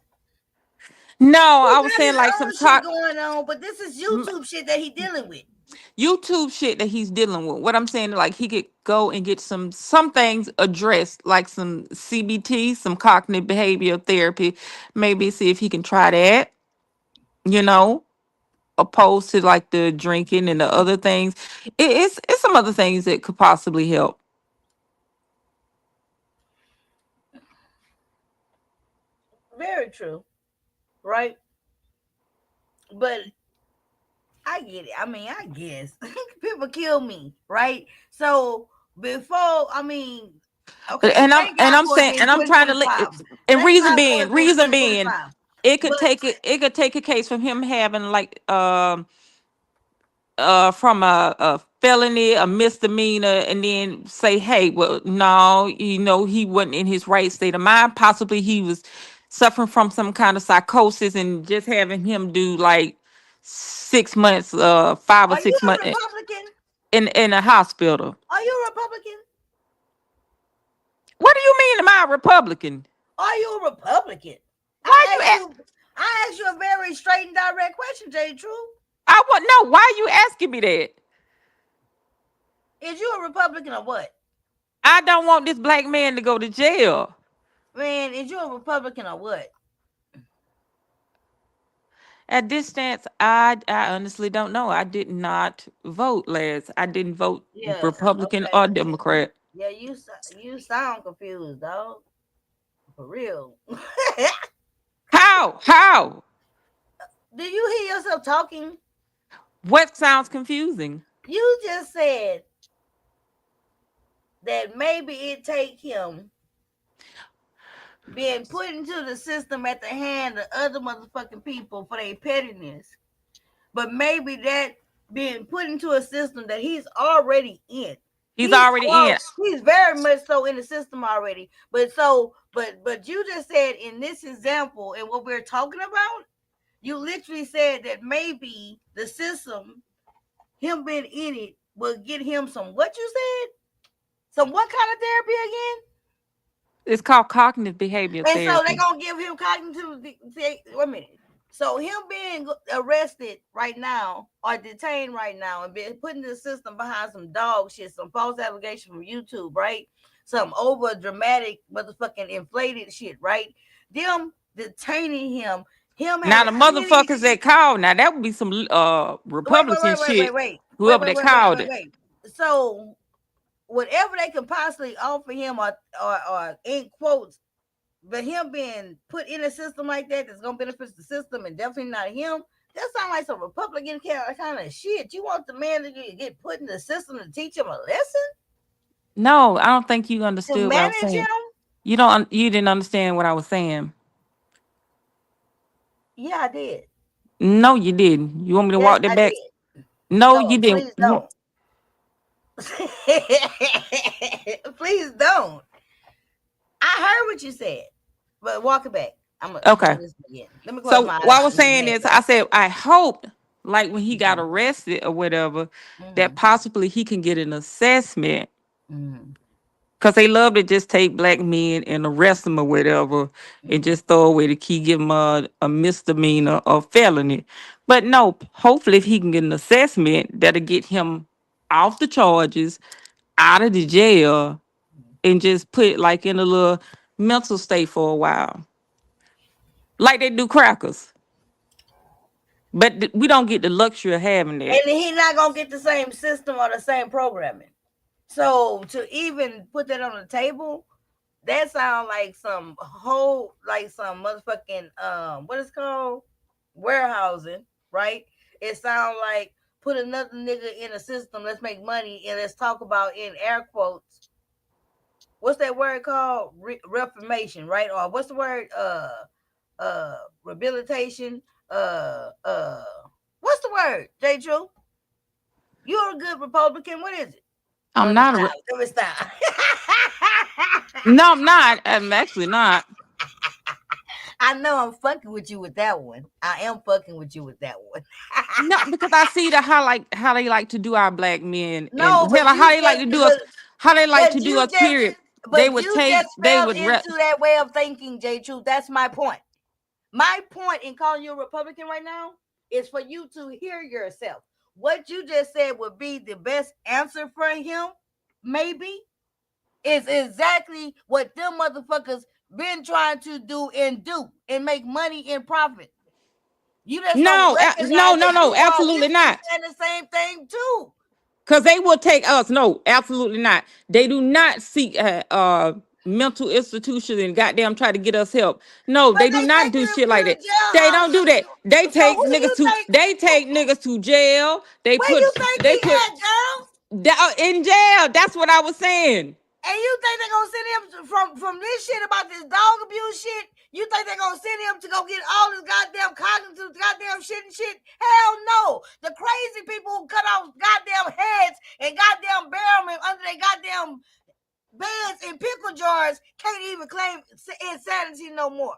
[SPEAKER 3] No,
[SPEAKER 1] He
[SPEAKER 3] I was
[SPEAKER 1] got
[SPEAKER 3] saying
[SPEAKER 1] his
[SPEAKER 3] like
[SPEAKER 1] own
[SPEAKER 3] some
[SPEAKER 1] shit
[SPEAKER 3] talk.
[SPEAKER 1] going on, but this is YouTube shit that he dealing with.
[SPEAKER 3] YouTube shit that he's dealing with. What I'm saying, like he could go and get some things addressed, like some CBT, some cognitive behavioral therapy. Maybe see if he can try that. You know, opposed to like the drinking and the other things. It's some other things that could possibly help.
[SPEAKER 1] Very true, right? But I get it. I mean, I guess people kill me, right? So before, I mean, okay,
[SPEAKER 3] And I'm
[SPEAKER 1] thank
[SPEAKER 3] and
[SPEAKER 1] God
[SPEAKER 3] I'm
[SPEAKER 1] for it
[SPEAKER 3] saying
[SPEAKER 1] being
[SPEAKER 3] and I'm trying to
[SPEAKER 1] 2025.
[SPEAKER 3] and
[SPEAKER 1] Thank
[SPEAKER 3] reason
[SPEAKER 1] God for
[SPEAKER 3] being
[SPEAKER 1] it being
[SPEAKER 3] reason being
[SPEAKER 1] 2025.
[SPEAKER 3] it could
[SPEAKER 1] But
[SPEAKER 3] take a case from him having like from a felony, a misdemeanor, and then say, hey, well, no, he wasn't in his right state of mind. Possibly he was suffering from some kind of psychosis, and just having him do like 6 months, 5 or
[SPEAKER 1] are you
[SPEAKER 3] 6 months
[SPEAKER 1] a Republican?
[SPEAKER 3] in a hospital.
[SPEAKER 1] Are you a Republican?
[SPEAKER 3] What do you mean? Am I a Republican?
[SPEAKER 1] Are you a Republican?
[SPEAKER 3] Why you?
[SPEAKER 1] I asked you a very straight and direct question, Jay True.
[SPEAKER 3] I want no. Why you asking me that?
[SPEAKER 1] Is you a Republican or what?
[SPEAKER 3] I don't want this black man to go to jail.
[SPEAKER 1] Man, is you a Republican or what?
[SPEAKER 3] At this stance, I honestly don't know. I did not vote last. I didn't vote
[SPEAKER 1] Yes.
[SPEAKER 3] Republican
[SPEAKER 1] Okay.
[SPEAKER 3] or Democrat.
[SPEAKER 1] Yeah, you sound confused, dog. For real.
[SPEAKER 3] How? How?
[SPEAKER 1] Do you hear yourself talking?
[SPEAKER 3] What sounds confusing?
[SPEAKER 1] You just said that maybe it take him being put into the system at the hand of other motherfucking people for their pettiness. But maybe that being put into a system that he's already in.
[SPEAKER 3] He's already in.
[SPEAKER 1] He's very much so in the system already. But you just said in this example and what we're talking about, you literally said that maybe the system, him being in it, will get him some, what you said? Some what kind of therapy again?
[SPEAKER 3] It's called cognitive behavioral
[SPEAKER 1] And so they're
[SPEAKER 3] therapy.
[SPEAKER 1] gonna give him cognitive. Wait a minute. So him being arrested right now or detained right now and being put in the system behind some dog shit, some false allegation from YouTube, right? Some over dramatic motherfucking inflated shit, right? Them detaining him,
[SPEAKER 3] Now
[SPEAKER 1] having
[SPEAKER 3] the motherfuckers that called, now that would be some Republican shit. Whoever they called it.
[SPEAKER 1] wait. So whatever they can possibly offer him or in quotes, but him being put in a system like that's gonna benefit the system and definitely not him. That sounds like some Republican kind of shit. You want the man to get put in the system to teach him a lesson?
[SPEAKER 3] No, I don't think you
[SPEAKER 1] To
[SPEAKER 3] understood what I was
[SPEAKER 1] manage
[SPEAKER 3] saying.
[SPEAKER 1] him?
[SPEAKER 3] You don't. You didn't understand what I was saying.
[SPEAKER 1] Yeah, I did.
[SPEAKER 3] No, you didn't. You want me to
[SPEAKER 1] Yes,
[SPEAKER 3] walk that
[SPEAKER 1] I
[SPEAKER 3] back?
[SPEAKER 1] did.
[SPEAKER 3] No,
[SPEAKER 1] No,
[SPEAKER 3] you didn't.
[SPEAKER 1] please don't. Please don't. I heard what you said, but walk it back. I'm gonna
[SPEAKER 3] Okay.
[SPEAKER 1] listen again. Let me close
[SPEAKER 3] So
[SPEAKER 1] my eyes
[SPEAKER 3] what I was
[SPEAKER 1] and
[SPEAKER 3] saying is, I said I hope, like when he got
[SPEAKER 1] mm-hmm.
[SPEAKER 3] arrested or whatever, that
[SPEAKER 1] Mm-hmm.
[SPEAKER 3] possibly he can get an assessment.
[SPEAKER 1] Mm-hmm.
[SPEAKER 3] Cause they love to just take black men and arrest them or whatever, and
[SPEAKER 1] Mm-hmm.
[SPEAKER 3] just throw away the key, give him a misdemeanor or felony. But no, hopefully if he can get an assessment, that'll get him off the charges, out of the jail, and just put like in a little mental state for a while, like they do crackers. But we don't get the luxury of having that.
[SPEAKER 1] And he's not gonna get the same system or the same programming. So to even put that on the table, that sounds like some whole like some motherfucking what is called warehousing, right? It sounds like put another nigga in a system, let's make money and let's talk about in air quotes. What's that word called? Reformation, right? Or what's the word? Rehabilitation. Uh uh what's the word, J. True? You're a good Republican. What is it?
[SPEAKER 3] I'm
[SPEAKER 1] Let me
[SPEAKER 3] not
[SPEAKER 1] stop. Let me stop.
[SPEAKER 3] no, I'm not. I'm actually not.
[SPEAKER 1] I know I'm fucking with you with that one. I am fucking with you with that one.
[SPEAKER 3] No, because I see the how they like to do our black men, and
[SPEAKER 1] No,
[SPEAKER 3] hell,
[SPEAKER 1] but
[SPEAKER 3] how
[SPEAKER 1] you
[SPEAKER 3] they like
[SPEAKER 1] just
[SPEAKER 3] to do us, how they like to do us. Period. They would take. They
[SPEAKER 1] fell
[SPEAKER 3] would.
[SPEAKER 1] into that way of thinking, J. Truth. That's my point. My point in calling you a Republican right now is for you to hear yourself. What you just said would be the best answer for him, maybe, is exactly what them motherfuckers been trying to do and make money and profit. You just don't
[SPEAKER 3] No, no,
[SPEAKER 1] recognize
[SPEAKER 3] no,
[SPEAKER 1] that
[SPEAKER 3] no,
[SPEAKER 1] you are
[SPEAKER 3] absolutely
[SPEAKER 1] literally
[SPEAKER 3] not.
[SPEAKER 1] saying the same thing too.
[SPEAKER 3] Because they will take us. No, absolutely not. They do not seek mental institutions and goddamn try to get us help. No,
[SPEAKER 1] But
[SPEAKER 3] they do
[SPEAKER 1] they
[SPEAKER 3] not
[SPEAKER 1] take
[SPEAKER 3] do
[SPEAKER 1] you
[SPEAKER 3] shit
[SPEAKER 1] to
[SPEAKER 3] like
[SPEAKER 1] the
[SPEAKER 3] that. They don't
[SPEAKER 1] jailhouse.
[SPEAKER 3] do that. They
[SPEAKER 1] So
[SPEAKER 3] take
[SPEAKER 1] who do
[SPEAKER 3] niggas
[SPEAKER 1] you
[SPEAKER 3] to.
[SPEAKER 1] think?
[SPEAKER 3] They take niggas to jail. They
[SPEAKER 1] Where you
[SPEAKER 3] put.
[SPEAKER 1] think
[SPEAKER 3] They
[SPEAKER 1] he
[SPEAKER 3] put
[SPEAKER 1] at, girl?
[SPEAKER 3] in jail. That's what I was saying.
[SPEAKER 1] And you think they're gonna send him from this shit about this dog abuse shit? You think they're gonna send him to go get all this goddamn cognitive goddamn shit and shit? Hell no. The crazy people who cut off goddamn heads and goddamn bury them under their goddamn beds in pickle jars can't even claim insanity no more.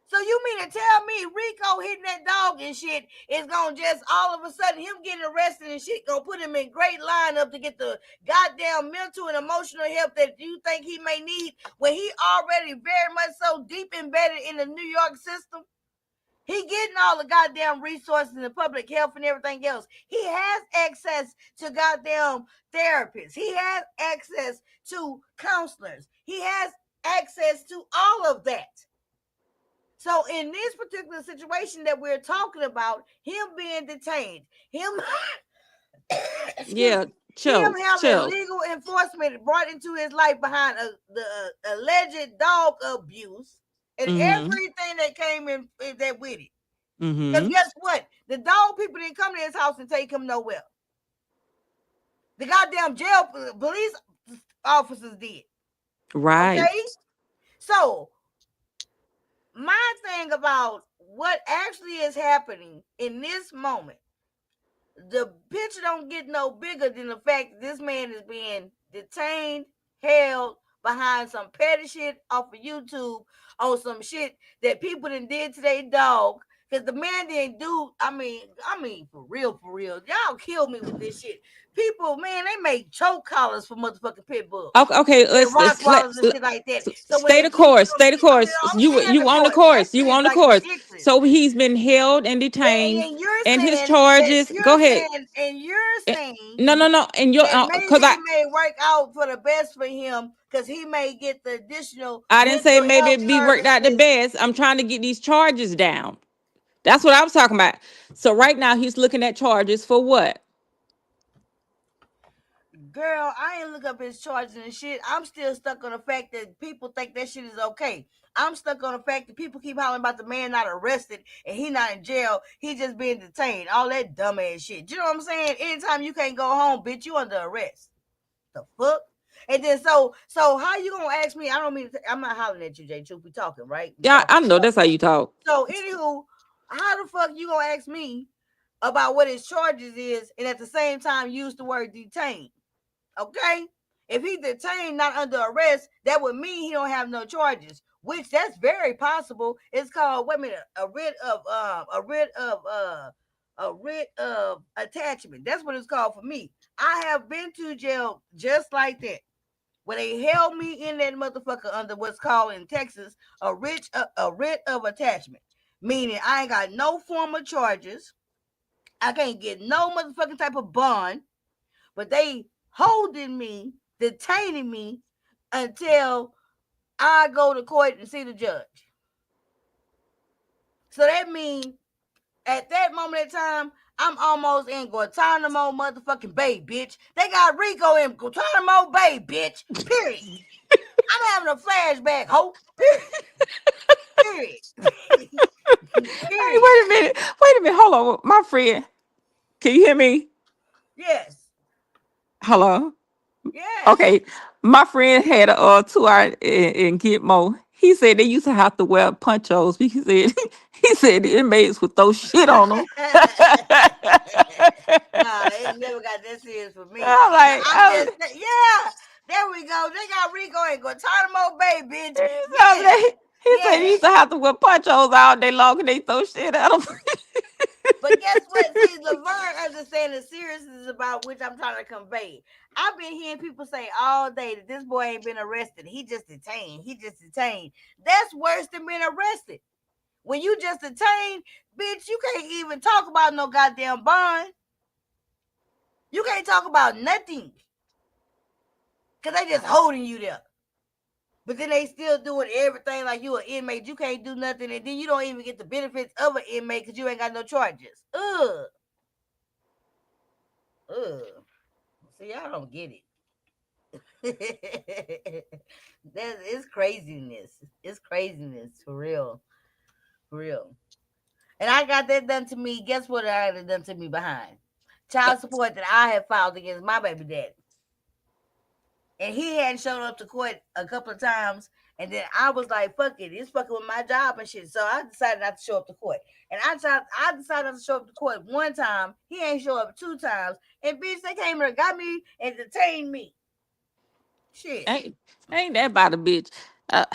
[SPEAKER 1] So you mean to tell me Rico hitting that dog and shit is gonna just all of a sudden him getting arrested and shit gonna put him in great lineup to get the goddamn mental and emotional help that you think he may need when he already very much so deep embedded in the New York system? He getting all the goddamn resources and the public health and everything else. He has access to goddamn therapists. He has access to counselors. He has access to all of that. So in this particular situation that we're talking about, him being detained, him excuse
[SPEAKER 3] Yeah,
[SPEAKER 1] me, him
[SPEAKER 3] chill,
[SPEAKER 1] having
[SPEAKER 3] chill.
[SPEAKER 1] legal enforcement brought into his life behind the alleged dog abuse and
[SPEAKER 3] Mm-hmm.
[SPEAKER 1] everything that came in that with it. Because
[SPEAKER 3] Mm-hmm.
[SPEAKER 1] guess what? The dog people didn't come to his house and take him nowhere. The goddamn jail police officers did.
[SPEAKER 3] Right.
[SPEAKER 1] Okay? So my thing about what actually is happening in this moment The picture don't get no bigger than the fact that this man is being detained, held behind some petty shit off of YouTube on some shit that people done did to their dog. Cause the man didn't do. I mean, for real, y'all kill me with this shit. People, man, they make choke collars for motherfucking pit bulls
[SPEAKER 3] Okay, okay,
[SPEAKER 1] and Rottweilers and shit like that. So when
[SPEAKER 3] stay
[SPEAKER 1] they
[SPEAKER 3] the
[SPEAKER 1] get
[SPEAKER 3] course.
[SPEAKER 1] on the
[SPEAKER 3] Stay the
[SPEAKER 1] shit,
[SPEAKER 3] course.
[SPEAKER 1] I'm
[SPEAKER 3] You
[SPEAKER 1] saying the
[SPEAKER 3] on the
[SPEAKER 1] court. That
[SPEAKER 3] course. You
[SPEAKER 1] shit is
[SPEAKER 3] on the
[SPEAKER 1] like
[SPEAKER 3] course.
[SPEAKER 1] ridiculous.
[SPEAKER 3] So he's been held and
[SPEAKER 1] And
[SPEAKER 3] detained,
[SPEAKER 1] then you're
[SPEAKER 3] and his
[SPEAKER 1] saying that
[SPEAKER 3] charges. Go ahead.
[SPEAKER 1] you're
[SPEAKER 3] Eh,
[SPEAKER 1] saying
[SPEAKER 3] No, no, no. And you're
[SPEAKER 1] that
[SPEAKER 3] because
[SPEAKER 1] maybe it may work out for the best for him because he may get the additional
[SPEAKER 3] I didn't say
[SPEAKER 1] mental
[SPEAKER 3] maybe
[SPEAKER 1] health
[SPEAKER 3] it be worked out the
[SPEAKER 1] services.
[SPEAKER 3] best. I'm trying to get these charges down. That's what I was talking about. So right now he's looking at charges for what?
[SPEAKER 1] Girl, I ain't look up his charges and shit. I'm still stuck on the fact that people think that shit is okay. I'm stuck on the fact that people keep hollering about the man not arrested and he not in jail. He just being detained. All that dumbass shit. You know what I'm saying? Anytime you can't go home, bitch, you under arrest. The fuck? And then so how you gonna ask me? I don't mean I'm not hollering at you, Jay. Truth, we talking, right? We
[SPEAKER 3] Yeah,
[SPEAKER 1] talking.
[SPEAKER 3] I know that's how you talk.
[SPEAKER 1] So anywho, how the fuck you gonna ask me about what his charges is and at the same time use the word detained? Okay? If he detained not under arrest, that would mean he don't have no charges, which that's very possible. It's called wait a minute, a writ of attachment. That's what it's called for me. I have been to jail just like that. When they held me in that motherfucker under what's called in Texas a writ of attachment, meaning I ain't got no formal charges. I can't get no motherfucking type of bond, but they holding me, detaining me until I go to court and see the judge. So that means at that moment in time, I'm almost in Guantanamo motherfucking Bay, bitch. They got Rico in Guantanamo Bay, bitch. Period. I'm having a flashback, hope. Period. Period.
[SPEAKER 3] Hey,
[SPEAKER 1] Period.
[SPEAKER 3] wait a minute. Wait a minute. Hold on. My friend. Can you hear me?
[SPEAKER 1] Yes.
[SPEAKER 3] Hello.
[SPEAKER 1] Yes.
[SPEAKER 3] Okay. My friend had a tour out in Gitmo. He said they used to have to wear ponchos because he said he said the inmates would throw shit on them.
[SPEAKER 1] Nah, it never got that serious for me.
[SPEAKER 3] I'm
[SPEAKER 1] But
[SPEAKER 3] like,
[SPEAKER 1] I'm just, yeah, there we go. They got Rico and Guantanamo Bay, bitch. Yes,
[SPEAKER 3] he said he
[SPEAKER 1] yes.
[SPEAKER 3] used to have to wear ponchos all day long and they throw shit at him.
[SPEAKER 1] But guess what? See, Laverne understands the seriousness about which I'm trying to convey. I've been hearing people say all day that this boy ain't been arrested. He just detained. He just detained. That's worse than being arrested. When you just detained, bitch, you can't even talk about no goddamn bond. You can't talk about nothing. Cause they just holding you there. But then they still doing everything like you an inmate. You can't do nothing, and then you don't even get the benefits of an inmate because you ain't got no charges. Ugh. Ugh. See, y'all don't get it. It's craziness. It's craziness for real. For real. And I got that done to me. Guess what I had done to me behind? Child support that I had filed against my baby daddy. And he hadn't shown up to court a couple of times. And then I was like, fuck it, it's fucking with my job and shit. So I decided not to show up to court. And I decided not to show up to court one time. He ain't show up two times. And bitch, they came and got me and detained me. Shit.
[SPEAKER 3] Ain't that about a bitch? Uh,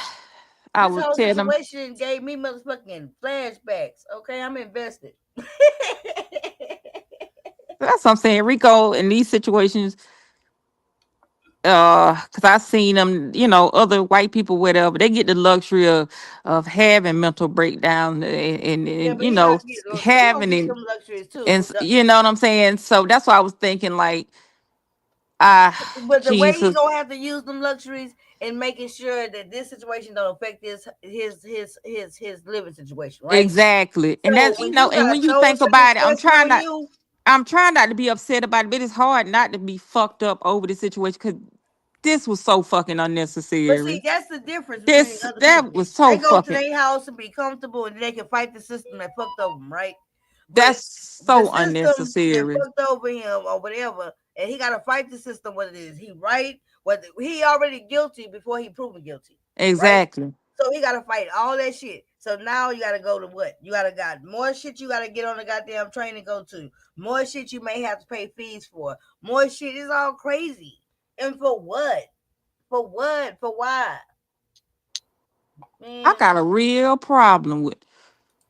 [SPEAKER 3] I
[SPEAKER 1] This
[SPEAKER 3] was
[SPEAKER 1] whole
[SPEAKER 3] telling him
[SPEAKER 1] situation gave me motherfucking flashbacks. Okay, I'm invested.
[SPEAKER 3] that's what I'm saying. Rico in these situations, because I seen them, other white people, whatever, they get the luxury of having mental breakdown
[SPEAKER 1] Yeah,
[SPEAKER 3] and
[SPEAKER 1] but he got to get. He gonna
[SPEAKER 3] having
[SPEAKER 1] get
[SPEAKER 3] it,
[SPEAKER 1] them luxuries too.
[SPEAKER 3] and you know what I'm saying. So that's why I was thinking like, ah,
[SPEAKER 1] But the way he
[SPEAKER 3] Jesus,
[SPEAKER 1] gonna have to use them luxuries and making sure that this situation don't affect his living situation, right?
[SPEAKER 3] exactly. And
[SPEAKER 1] So
[SPEAKER 3] that's
[SPEAKER 1] when you
[SPEAKER 3] and
[SPEAKER 1] got
[SPEAKER 3] when you
[SPEAKER 1] so
[SPEAKER 3] think
[SPEAKER 1] certain
[SPEAKER 3] about it,
[SPEAKER 1] stressing on you,
[SPEAKER 3] I'm trying not to be upset about it, but it's hard not to be fucked up over the situation because this was so fucking
[SPEAKER 1] but see,
[SPEAKER 3] unnecessary.
[SPEAKER 1] that's the difference between
[SPEAKER 3] This
[SPEAKER 1] other
[SPEAKER 3] that
[SPEAKER 1] people.
[SPEAKER 3] was so
[SPEAKER 1] They go to
[SPEAKER 3] fucking.
[SPEAKER 1] their house and be comfortable, and they can fight the system that fucked over them, right? But
[SPEAKER 3] That's
[SPEAKER 1] the
[SPEAKER 3] so
[SPEAKER 1] system that
[SPEAKER 3] unnecessary.
[SPEAKER 1] fucked over him or whatever, and he got to fight the system. What it is, he right? Whether he already guilty before he proven guilty, right?
[SPEAKER 3] Exactly.
[SPEAKER 1] So he gotta fight all that shit. So now you gotta go to what? You gotta got more shit you gotta get on the goddamn train and go to. More shit you may have to pay fees for. More shit is all crazy. And for what? For what? For why?
[SPEAKER 3] I
[SPEAKER 1] Man.
[SPEAKER 3] got a real problem with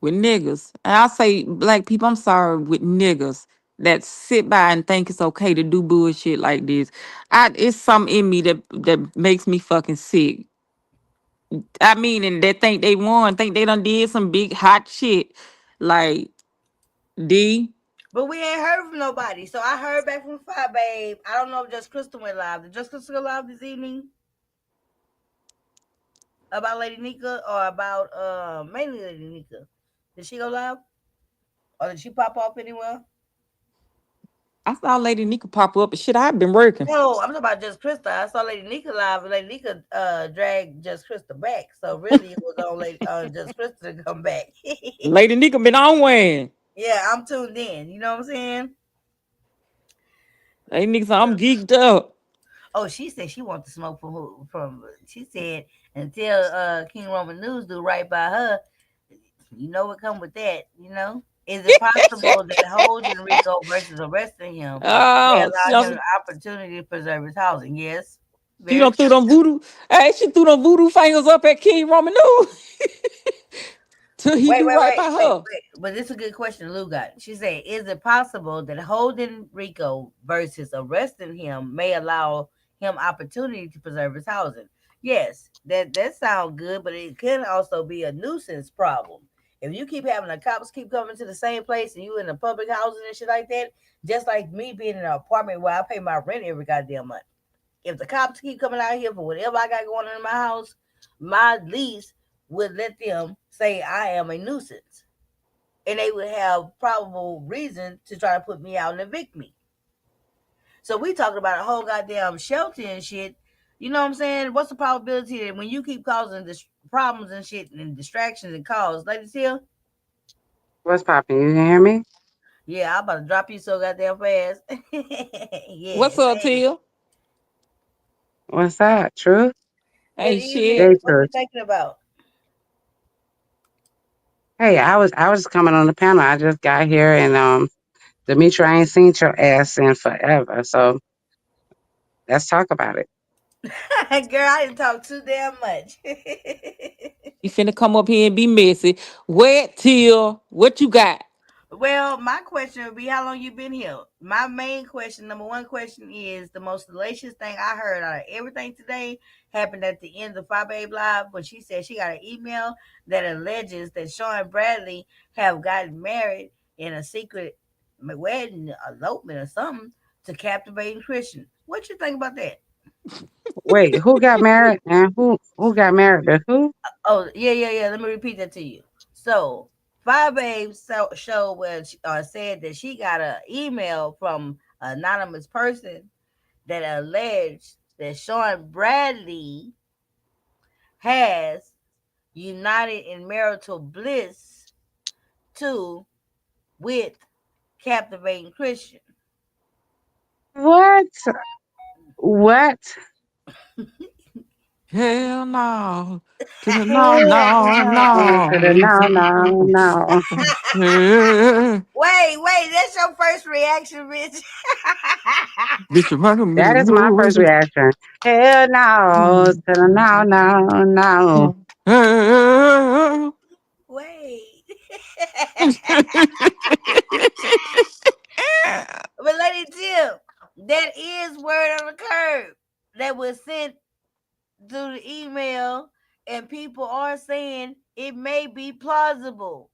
[SPEAKER 3] niggas. And I say black people, I'm sorry, with niggas that sit by and think it's okay to do bullshit like this. It's something in me that makes me fucking sick. I mean, and they think they won, think they done did some big hot shit. Like, D.
[SPEAKER 1] But we ain't heard from nobody. So I heard back from Fire Babe. I don't know if Just Crystal went live. Did Just Crystal go live this evening? About Lady Nika or about mainly Lady Nika? Did she go live? Or did she pop off anywhere?
[SPEAKER 3] I saw Lady Nika pop up, but shit, I've been working.
[SPEAKER 1] No, I'm talking about Just Krista. I saw Lady Nika live, and Lady Nika dragged Just Krista back. So really, it was on Lady Just Krista to come back.
[SPEAKER 3] Lady Nika been on one.
[SPEAKER 1] Yeah, I'm tuned in. You know what I'm saying?
[SPEAKER 3] Lady Nika said, I'm geeked up.
[SPEAKER 1] Oh, she said she wants to smoke from who? From she said until King Roman News do right by her. You know what come with that? You know. Is it possible that holding Rico versus arresting him may
[SPEAKER 3] Oh,
[SPEAKER 1] allow him the opportunity to preserve his housing? Yes,
[SPEAKER 3] she
[SPEAKER 1] very
[SPEAKER 3] done threw
[SPEAKER 1] true.
[SPEAKER 3] them voodoo. Hey, she threw them voodoo fingers up at King Roman news. Till he
[SPEAKER 1] Wait,
[SPEAKER 3] do
[SPEAKER 1] wait,
[SPEAKER 3] right
[SPEAKER 1] wait,
[SPEAKER 3] by
[SPEAKER 1] wait,
[SPEAKER 3] her.
[SPEAKER 1] wait. But this is a good question Lou got. She said, is it possible that holding Rico versus arresting him may allow him opportunity to preserve his housing? Yes, that sounds good, but it can also be a nuisance problem. If you keep having the cops keep coming to the same place and you in the public housing and shit like that, just like me being in an apartment where I pay my rent every goddamn month. If the cops keep coming out here for whatever I got going on in my house, my lease would let them say I am a nuisance. And they would have probable reason to try to put me out and evict me. So we talking about a whole goddamn shelter and shit. You know what I'm saying? What's the probability that when you keep causing problems and shit and distractions and calls, Lady Till?
[SPEAKER 4] What's popping? You can hear me?
[SPEAKER 1] Yeah, I'm about to drop you so goddamn fast.
[SPEAKER 3] What's
[SPEAKER 1] Yes.
[SPEAKER 3] up,
[SPEAKER 1] Hey,
[SPEAKER 3] Tia?
[SPEAKER 4] What's that? Truth?
[SPEAKER 1] good
[SPEAKER 3] Ain't
[SPEAKER 1] evening.
[SPEAKER 3] shit.
[SPEAKER 4] Day
[SPEAKER 1] What you
[SPEAKER 4] truth.
[SPEAKER 1] thinking about?
[SPEAKER 4] Hey, I was coming on the panel. I just got here and Demetri, I ain't seen your ass in forever. So let's talk about it.
[SPEAKER 1] Girl, I didn't talk too damn much.
[SPEAKER 3] You finna come up here and be messy. Wet Tia, what you got?
[SPEAKER 1] Well, my question would be how long you been here? My main question, number one question is the most salacious thing I heard out of everything today happened at the end of Five Babe Live when she said she got an email that alleges that Sean Bradley have gotten married in a secret wedding, elopement or something to captivating Christian. What you think about that?
[SPEAKER 4] Wait, who got married and who got married to who?
[SPEAKER 1] Oh, yeah, yeah, yeah. Let me repeat that to you. So, Five Babe show where she, said that she got an email from an anonymous person that alleged that Sean Bradley has united in marital bliss to with captivating Christian.
[SPEAKER 4] What? What?
[SPEAKER 3] Hell no. To the no,
[SPEAKER 4] Hell
[SPEAKER 3] no,
[SPEAKER 4] no. To the no, no,
[SPEAKER 3] no.
[SPEAKER 4] no.
[SPEAKER 3] Yeah.
[SPEAKER 1] Wait, that's your first reaction, Rich.
[SPEAKER 3] Mr. Random,
[SPEAKER 4] That is my first
[SPEAKER 3] Mr.
[SPEAKER 4] reaction. Hell no. To the no, no, no.
[SPEAKER 1] Wait. But Lady Tim, that is word on the curb that was sent through the email, and people are saying it may be plausible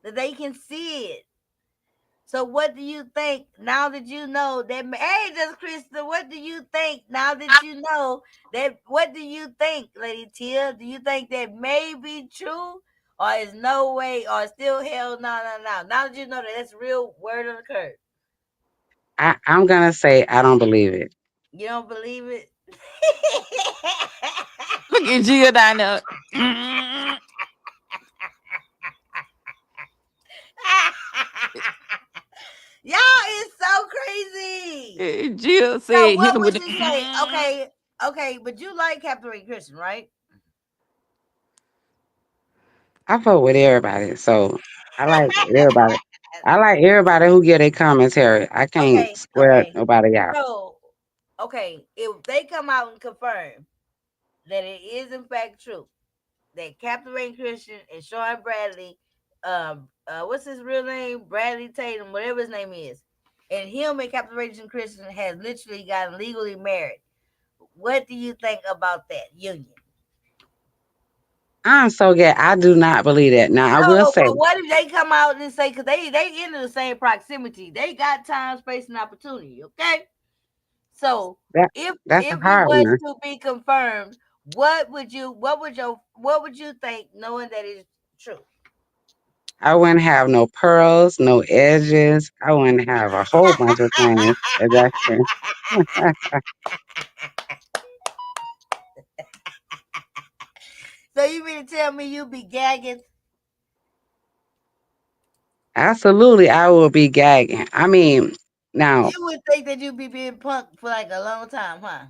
[SPEAKER 1] that they can see it. So, what do you think now that you know that? Hey, just Krista, what do you think now that you know that? What do you think, Lady Tia? Do you think that may be true, or is no way, or still hell no, no, no? Now that you know that that's real word on the curb,
[SPEAKER 4] I'm gonna say I don't believe it.
[SPEAKER 1] you don't believe it.
[SPEAKER 3] Look at Jill down there. Mm.
[SPEAKER 1] Y'all is so crazy.
[SPEAKER 3] Jill
[SPEAKER 1] So
[SPEAKER 3] said, hit
[SPEAKER 1] what
[SPEAKER 3] him
[SPEAKER 1] would
[SPEAKER 3] with
[SPEAKER 1] you say?
[SPEAKER 3] the.
[SPEAKER 1] Okay, but you like Captain Ray Christian, right?
[SPEAKER 4] I fuck with everybody, so I like everybody. I like everybody who get a commentary. I can't
[SPEAKER 1] Okay,
[SPEAKER 4] square
[SPEAKER 1] okay.
[SPEAKER 4] nobody out.
[SPEAKER 1] So, okay, if they come out and confirm that it is in fact true that Captain Ray Christian and Sean Bradley, what's his real name? Bradley Tatum, whatever his name is, and him and Captain Ray Christian has literally gotten legally married. What do you think about that union?
[SPEAKER 4] I'm so glad. I do not believe that. Now I will
[SPEAKER 1] No,
[SPEAKER 4] say
[SPEAKER 1] but what if they come out and say, because they in the same proximity, they got time, space, and opportunity. Okay, so
[SPEAKER 4] that that's a
[SPEAKER 1] if it
[SPEAKER 4] hard
[SPEAKER 1] was
[SPEAKER 4] one.
[SPEAKER 1] to be confirmed, what would you think, knowing that it's true?
[SPEAKER 4] I wouldn't have no pearls, no edges. I wouldn't have a whole bunch of things. If that's true.
[SPEAKER 1] So you mean to tell me you be gagging?
[SPEAKER 4] Absolutely, I will be gagging. I mean, now,
[SPEAKER 1] You would think that you'd be being punked for like a long time, huh?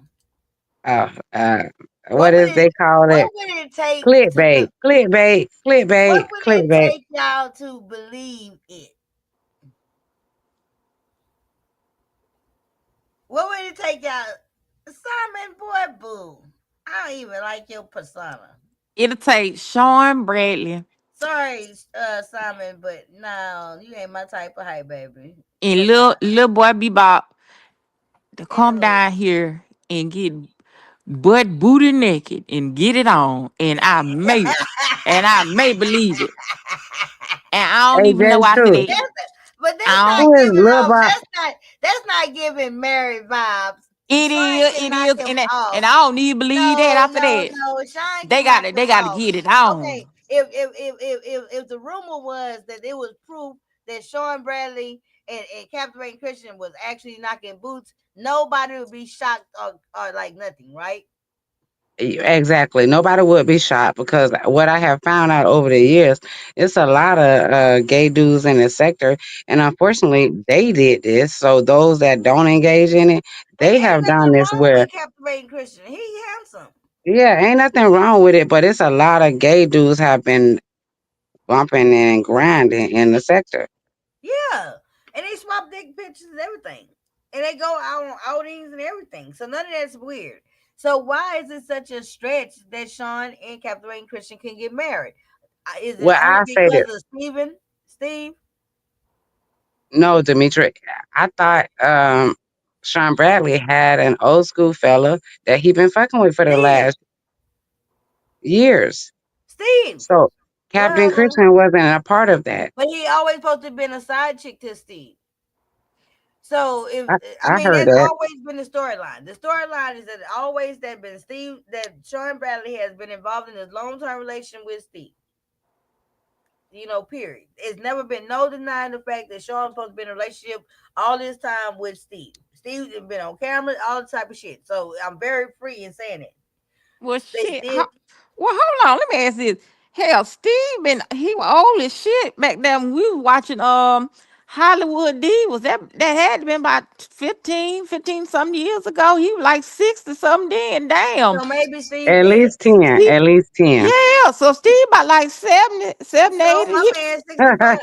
[SPEAKER 4] uh, uh,
[SPEAKER 1] What
[SPEAKER 4] what
[SPEAKER 1] would
[SPEAKER 4] is
[SPEAKER 1] it
[SPEAKER 4] they call
[SPEAKER 1] what
[SPEAKER 4] it?
[SPEAKER 1] would it take to
[SPEAKER 4] Clickbait, clickbait,
[SPEAKER 1] what
[SPEAKER 4] clickbait,
[SPEAKER 1] would it
[SPEAKER 4] clickbait.
[SPEAKER 1] take y'all to believe it? What would it take y'all? Simon, boy, boo. I don't even like your persona.
[SPEAKER 3] It'll take Sean Bradley
[SPEAKER 1] Sorry, Simon, but no, you ain't my type of hype, baby.
[SPEAKER 3] and
[SPEAKER 1] But nah,
[SPEAKER 3] little boy Bebop to come
[SPEAKER 1] anywho.
[SPEAKER 3] down here and get butt booty naked and get it on. And I may believe it. And I don't
[SPEAKER 4] Hey,
[SPEAKER 3] even know
[SPEAKER 4] that's
[SPEAKER 3] after
[SPEAKER 4] true.
[SPEAKER 3] that.
[SPEAKER 1] That's, but that's
[SPEAKER 3] I
[SPEAKER 1] not
[SPEAKER 3] don't,
[SPEAKER 4] Who is
[SPEAKER 1] giving
[SPEAKER 4] Lil
[SPEAKER 1] off.
[SPEAKER 4] Bob?
[SPEAKER 1] That's not giving married vibes.
[SPEAKER 3] it
[SPEAKER 1] Sean
[SPEAKER 3] is,
[SPEAKER 1] can
[SPEAKER 3] it
[SPEAKER 1] knock
[SPEAKER 3] is,
[SPEAKER 1] him
[SPEAKER 3] and
[SPEAKER 1] off.
[SPEAKER 3] I don't even believe that
[SPEAKER 1] No,
[SPEAKER 3] after
[SPEAKER 1] no,
[SPEAKER 3] that.
[SPEAKER 1] no. Sean
[SPEAKER 3] They
[SPEAKER 1] can
[SPEAKER 3] got
[SPEAKER 1] knock
[SPEAKER 3] to
[SPEAKER 1] him
[SPEAKER 3] they gotta
[SPEAKER 1] off.
[SPEAKER 3] get it on.
[SPEAKER 1] Okay, if the rumor was that it was proof that Sean Bradley and Captain Ray Christian was actually knocking boots, nobody would be shocked or like nothing, right?
[SPEAKER 4] Exactly. Nobody would be shocked because what I have found out over the years, it's a lot of gay dudes in the sector, and unfortunately, they did this. So those that don't engage in it,
[SPEAKER 1] And
[SPEAKER 4] they
[SPEAKER 1] ain't
[SPEAKER 4] have done
[SPEAKER 1] nothing
[SPEAKER 4] this.
[SPEAKER 1] wrong
[SPEAKER 4] Where
[SPEAKER 1] with Captain Ray Christian. He handsome.
[SPEAKER 4] yeah, ain't nothing wrong with it, but it's a lot of gay dudes have been bumping and grinding in the sector.
[SPEAKER 1] Yeah, and they swap dick pictures and everything, and they go out on outings and everything. So none of that's weird. So why is it such a stretch that Sean and Captain Ray Christian can get married? Is it
[SPEAKER 4] Well,
[SPEAKER 1] only
[SPEAKER 4] I say
[SPEAKER 1] because
[SPEAKER 4] this.
[SPEAKER 1] of Steven? Steve?
[SPEAKER 4] No, Dimitri, I thought Sean Bradley had an old school fella that he been fucking with for the
[SPEAKER 1] Steve?
[SPEAKER 4] last years.
[SPEAKER 1] Steve?
[SPEAKER 4] So Captain
[SPEAKER 1] Well,
[SPEAKER 4] Christian wasn't a part of that.
[SPEAKER 1] but he always supposed to have been a side chick to Steve. So if I
[SPEAKER 4] I
[SPEAKER 1] mean
[SPEAKER 4] heard
[SPEAKER 1] that's
[SPEAKER 4] that.
[SPEAKER 1] always been the storyline. The storyline is that always that been Steve that Sean Bradley has been involved in this long term relation with Steve. Period. It's never been no denying the fact that Sean's supposed to be in a relationship all this time with Steve. Steve's been on camera, all the type of shit. So I'm very free in saying it.
[SPEAKER 3] Well,
[SPEAKER 1] They
[SPEAKER 3] shit.
[SPEAKER 1] did.
[SPEAKER 3] Well, hold on. Let me ask this. Hell, Steve been he was old as shit back then. When we was watching Hollywood D. Was that had been about 15 some years ago? He was like 60 something then. Damn.
[SPEAKER 1] So maybe Steve
[SPEAKER 4] At
[SPEAKER 1] is.
[SPEAKER 4] least 10.
[SPEAKER 3] Steve,
[SPEAKER 4] At least 10.
[SPEAKER 3] yeah. So Steve about like 70, 70,
[SPEAKER 1] So
[SPEAKER 3] 80.
[SPEAKER 1] my man 65.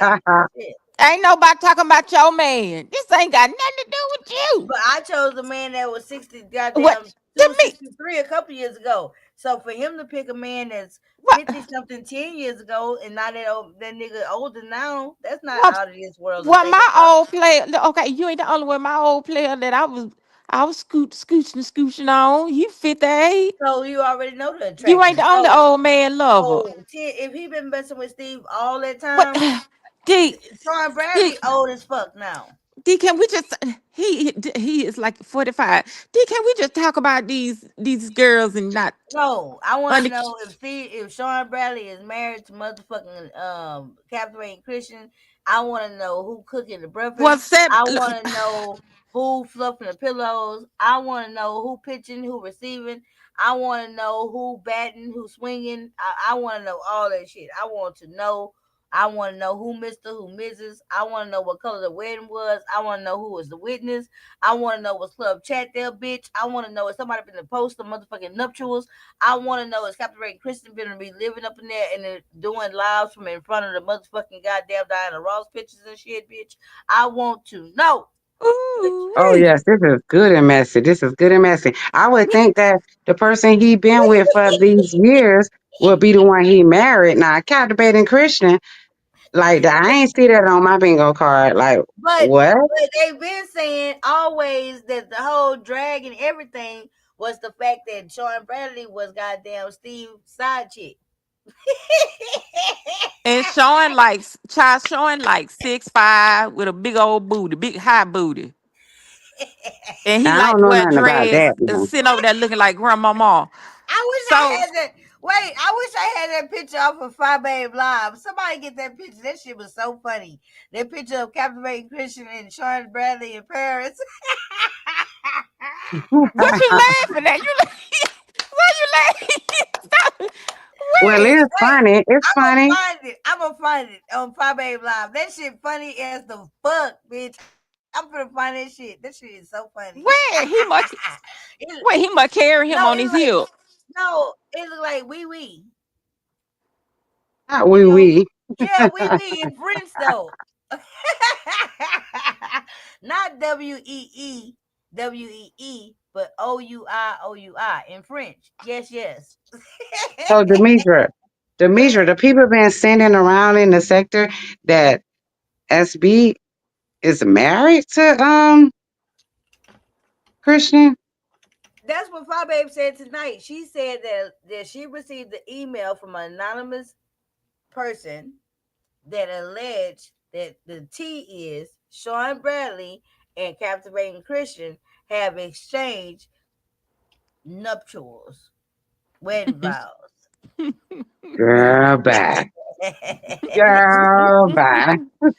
[SPEAKER 1] Shit.
[SPEAKER 3] Ain't nobody talking about your man. This ain't got nothing to do with you.
[SPEAKER 1] But I chose a man that was 60,
[SPEAKER 3] What
[SPEAKER 1] goddamn
[SPEAKER 3] to me?
[SPEAKER 1] 263 a couple years ago. So for him to pick a man that's
[SPEAKER 3] What
[SPEAKER 1] 50 something 10 years ago and not that nigga older now, that's not
[SPEAKER 3] what
[SPEAKER 1] out of this world to
[SPEAKER 3] what
[SPEAKER 1] think
[SPEAKER 3] my
[SPEAKER 1] about.
[SPEAKER 3] old player okay, you ain't the only one. My old player that I was scooching on. You 58.
[SPEAKER 1] So you already know the
[SPEAKER 3] You ain't
[SPEAKER 1] attraction.
[SPEAKER 3] the only
[SPEAKER 1] So
[SPEAKER 3] old man lover.
[SPEAKER 1] so if he been messing with Steve all that
[SPEAKER 3] What
[SPEAKER 1] time,
[SPEAKER 3] D
[SPEAKER 1] Sean
[SPEAKER 3] D
[SPEAKER 1] Bradley old as fuck now.
[SPEAKER 3] D can we just he is like 45. D can we just talk about these girls and not
[SPEAKER 1] No, I want to
[SPEAKER 3] under
[SPEAKER 1] know if Sean Bradley is married to motherfucking Captain Ray Christian. I want to know who cooking the
[SPEAKER 3] well
[SPEAKER 1] breakfast.
[SPEAKER 3] seven
[SPEAKER 1] I want to know who fluffing the pillows. I want to know who pitching, who receiving. I want to know who batting, who swinging. I want to know all that shit. I want to know I want to know who Mr., who Mrs. I want to know what color the wedding was. I want to know who was the witness. I want to know what's club chat there, bitch. I want to know if somebody been to post the motherfucking nuptials. I want to know is Captivating Christian been be living up in there and then doing lives from in front of the motherfucking goddamn Diana Ross pictures and shit, bitch. I want to know.
[SPEAKER 3] Ooh,
[SPEAKER 4] Oh yes, this is good and messy. This is good and messy. I would think that the person he been with for these years will be the one he married. Now, captivating Christian, like that, I ain't see that on my bingo card. Like what?
[SPEAKER 1] But they've been saying always that the whole drag and everything was the fact that Sean Bradley was goddamn Steve's side chick.
[SPEAKER 3] and showing like 6'5" with a big old booty, big high booty. And he
[SPEAKER 4] Now, I
[SPEAKER 3] like
[SPEAKER 4] don't
[SPEAKER 3] to
[SPEAKER 4] know
[SPEAKER 3] wear
[SPEAKER 4] nothing about
[SPEAKER 3] dreads,
[SPEAKER 4] that. Man.
[SPEAKER 3] sitting over there looking like grandmama.
[SPEAKER 1] I wish I
[SPEAKER 3] So
[SPEAKER 1] had that. Wait, I wish I had that picture off of Five Babe Live. Somebody get that picture. That shit was so funny. That picture of Captivating Christian and Sean Bradley in Paris.
[SPEAKER 3] what you laughing at? Why you laughing? Stop.
[SPEAKER 4] Well,
[SPEAKER 3] Wait,
[SPEAKER 4] it's funny. It's
[SPEAKER 1] I'm gonna
[SPEAKER 4] funny.
[SPEAKER 1] find it. I'm gonna find it on Five Babe Live. That shit funny as the fuck, bitch. I'm gonna find that shit. That shit is so funny.
[SPEAKER 3] where he must
[SPEAKER 1] it,
[SPEAKER 3] wait, he must carry
[SPEAKER 1] no,
[SPEAKER 3] him
[SPEAKER 1] it's
[SPEAKER 3] on his
[SPEAKER 1] like
[SPEAKER 3] hip.
[SPEAKER 1] no, it look like wee wee.
[SPEAKER 4] Not
[SPEAKER 1] You
[SPEAKER 4] wee
[SPEAKER 1] know,
[SPEAKER 4] wee.
[SPEAKER 1] yeah, wee in French though. Not WEE, but OUI in French. Yes, yes.
[SPEAKER 4] So Demetra, the people been sending around in the sector that SB is married to Christian.
[SPEAKER 1] That's what Fly Babe said tonight. She said that she received the email from an anonymous person that alleged that the T is Sean Bradley and Captivating Christian have exchanged nuptials, wedding vows.
[SPEAKER 4] Girl, bye. Girl, bye.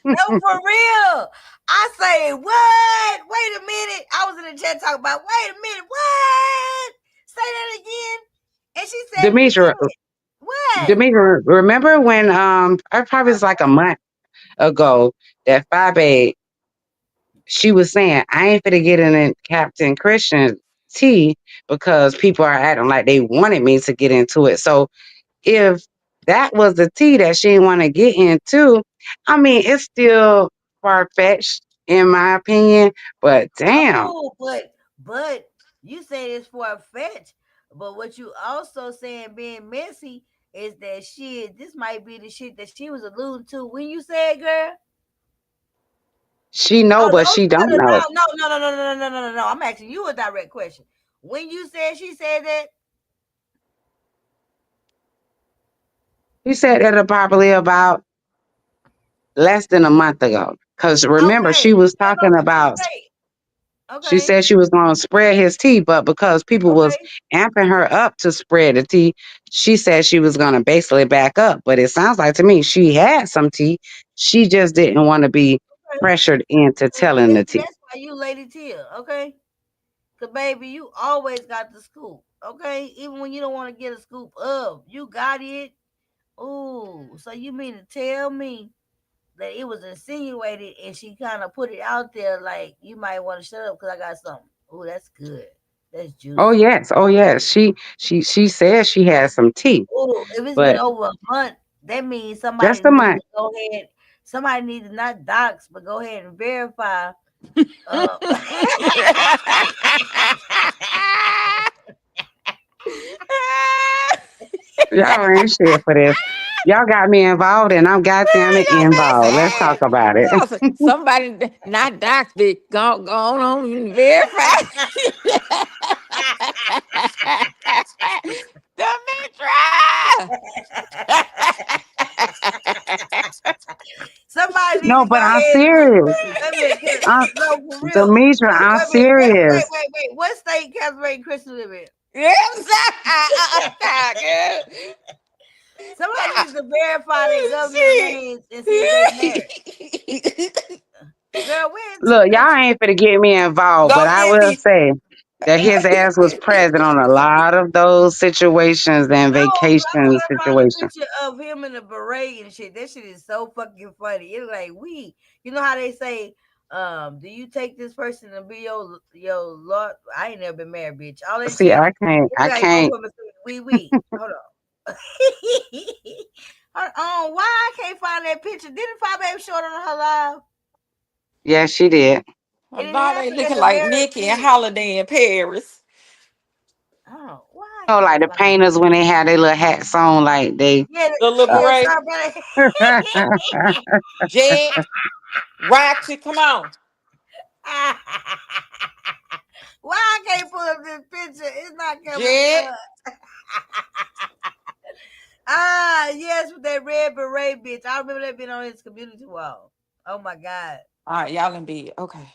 [SPEAKER 1] No, for real. I say, what? Wait a minute. I was in the chat talking about, wait a minute, what? Say that again. And she said it
[SPEAKER 4] Demetra,
[SPEAKER 1] again. What?
[SPEAKER 4] Demetra, remember when it probably was like a month ago that Fabe she was saying I ain't finna get in Captain Christian tea because people are acting like they wanted me to get into it. So if that was the tea that she didn't want to get into, I mean it's still far fetched in my opinion. But damn,
[SPEAKER 1] Oh, but you say it's far fetched. But what you also saying being messy is that shit, this might be the shit that she was alluding to when you said, girl.
[SPEAKER 4] she
[SPEAKER 1] Oh,
[SPEAKER 4] know, but
[SPEAKER 1] don't
[SPEAKER 4] she don't
[SPEAKER 1] no,
[SPEAKER 4] know.
[SPEAKER 1] no, no, no, no, no, no, no, no, no, no. I'm asking you a direct question. When you said she said that,
[SPEAKER 4] She said that probably about less than a month ago. Because remember,
[SPEAKER 1] okay,
[SPEAKER 4] she was
[SPEAKER 1] no, no,
[SPEAKER 4] talking about,
[SPEAKER 1] okay,
[SPEAKER 4] she
[SPEAKER 1] okay,
[SPEAKER 4] said she was going to spread his tea, but because people was
[SPEAKER 1] okay,
[SPEAKER 4] amping her up to spread the tea, she said she was going to basically back up. But it sounds like to me she had some tea. She just didn't want to be
[SPEAKER 1] okay.
[SPEAKER 4] pressured into telling the
[SPEAKER 1] Maybe
[SPEAKER 4] tea.
[SPEAKER 1] that's why you Lady Tia, okay? Cause baby, you always got the scoop, okay? Even when you don't want to get a scoop of, you got it. Ooh, so you mean to tell me that it was insinuated and she kind of put it out there like you might want to shut up because I got something. Ooh, that's good. That's
[SPEAKER 4] Oh
[SPEAKER 1] juicy.
[SPEAKER 4] yes, oh yes. She said she had some tea,
[SPEAKER 1] Oh, if it's been
[SPEAKER 4] but
[SPEAKER 1] over a month, that means somebody
[SPEAKER 4] just a
[SPEAKER 1] needs to
[SPEAKER 4] month.
[SPEAKER 1] go ahead. Somebody needs to not dox, but go ahead and verify. Uh,
[SPEAKER 4] Y'all ain't shit for this. Y'all got me involved and I'm goddamn it
[SPEAKER 3] What
[SPEAKER 4] involved. Let's
[SPEAKER 3] they
[SPEAKER 4] talk
[SPEAKER 3] said?
[SPEAKER 4] about it.
[SPEAKER 3] No, somebody not doctor go on and verify. Demetra!
[SPEAKER 1] somebody needs
[SPEAKER 4] No,
[SPEAKER 1] to
[SPEAKER 4] but
[SPEAKER 1] go
[SPEAKER 4] I'm
[SPEAKER 1] ahead and
[SPEAKER 4] serious.
[SPEAKER 1] wait a minute,
[SPEAKER 4] I'm,
[SPEAKER 1] no, for real.
[SPEAKER 4] Demetra, I'm
[SPEAKER 1] Wait a minute,
[SPEAKER 4] serious.
[SPEAKER 1] What state Catherine Christian live in?
[SPEAKER 3] Yes, stop, girl.
[SPEAKER 1] Somebody
[SPEAKER 3] Stop.
[SPEAKER 1] needs to verify their government
[SPEAKER 3] Shit.
[SPEAKER 1] names and see if they married. Girl, where's
[SPEAKER 4] Look,
[SPEAKER 1] the
[SPEAKER 4] y'all
[SPEAKER 1] picture?
[SPEAKER 4] ain't finna get me involved, but
[SPEAKER 3] Go
[SPEAKER 4] I
[SPEAKER 3] get
[SPEAKER 4] will
[SPEAKER 3] me.
[SPEAKER 4] say, that his ass was present on a lot of those situations and
[SPEAKER 1] No, but I'm
[SPEAKER 4] vacation
[SPEAKER 1] talking about the
[SPEAKER 4] situations.
[SPEAKER 1] picture of him in a beret and shit. That shit is so fucking funny. It's like you know how they say, do you take this person to be your lord? I ain't never been married, bitch. All that
[SPEAKER 4] See,
[SPEAKER 1] shit.
[SPEAKER 4] I can't,
[SPEAKER 1] It's
[SPEAKER 4] I
[SPEAKER 1] like both
[SPEAKER 4] can't.
[SPEAKER 1] of them say we. Hold on. Hold on. Why I can't find that picture? Didn't Five Baby show it on her live?
[SPEAKER 4] Yeah, she did.
[SPEAKER 3] A
[SPEAKER 1] And it
[SPEAKER 3] lot
[SPEAKER 1] had
[SPEAKER 3] they
[SPEAKER 1] me as
[SPEAKER 3] looking
[SPEAKER 1] a
[SPEAKER 3] like
[SPEAKER 1] married
[SPEAKER 3] Nikki and
[SPEAKER 1] bitch.
[SPEAKER 3] Holiday in Paris.
[SPEAKER 1] Oh, why I
[SPEAKER 4] You know,
[SPEAKER 1] can't
[SPEAKER 4] like the
[SPEAKER 1] find it?
[SPEAKER 4] painters when they had their little hats on, like they.
[SPEAKER 1] Yeah,
[SPEAKER 3] The little
[SPEAKER 4] Uh,
[SPEAKER 1] yeah,
[SPEAKER 3] beret.
[SPEAKER 1] sorry about it.
[SPEAKER 3] Jet, Roxy, come on.
[SPEAKER 1] Why I can't pull up this picture? It's not coming
[SPEAKER 3] Jet.
[SPEAKER 1] up. Ah, yes, with that red beret bitch. I remember that being on his community wall. Oh my god.
[SPEAKER 3] All right, y'all in bed. Okay.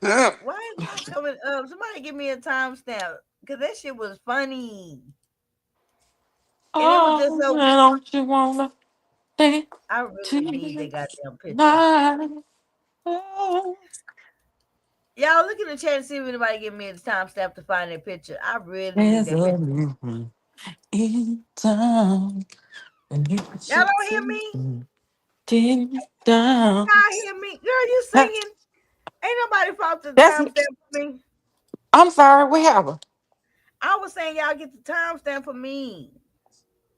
[SPEAKER 3] Oh,
[SPEAKER 1] Why is it not coming up? Somebody give me a timestamp. Cause that shit was funny. And it was just so
[SPEAKER 3] don't you wanna dance
[SPEAKER 1] I really need that goddamn picture.
[SPEAKER 3] tonight? Oh,
[SPEAKER 1] Y'all look in the chat and see if anybody give me a timestamp to find that picture. I really need
[SPEAKER 3] there's
[SPEAKER 1] that
[SPEAKER 3] a
[SPEAKER 1] picture.
[SPEAKER 3] movement in town, and you
[SPEAKER 1] Y'all
[SPEAKER 3] should
[SPEAKER 1] don't hear
[SPEAKER 3] see
[SPEAKER 1] me?
[SPEAKER 3] it down.
[SPEAKER 1] Y'all hear me? Girl, you
[SPEAKER 3] That's,
[SPEAKER 1] singing? Ain't nobody fought the
[SPEAKER 3] that's.
[SPEAKER 1] timestamp for me.
[SPEAKER 3] I'm sorry. What happened?
[SPEAKER 1] I was saying y'all get the timestamp for me.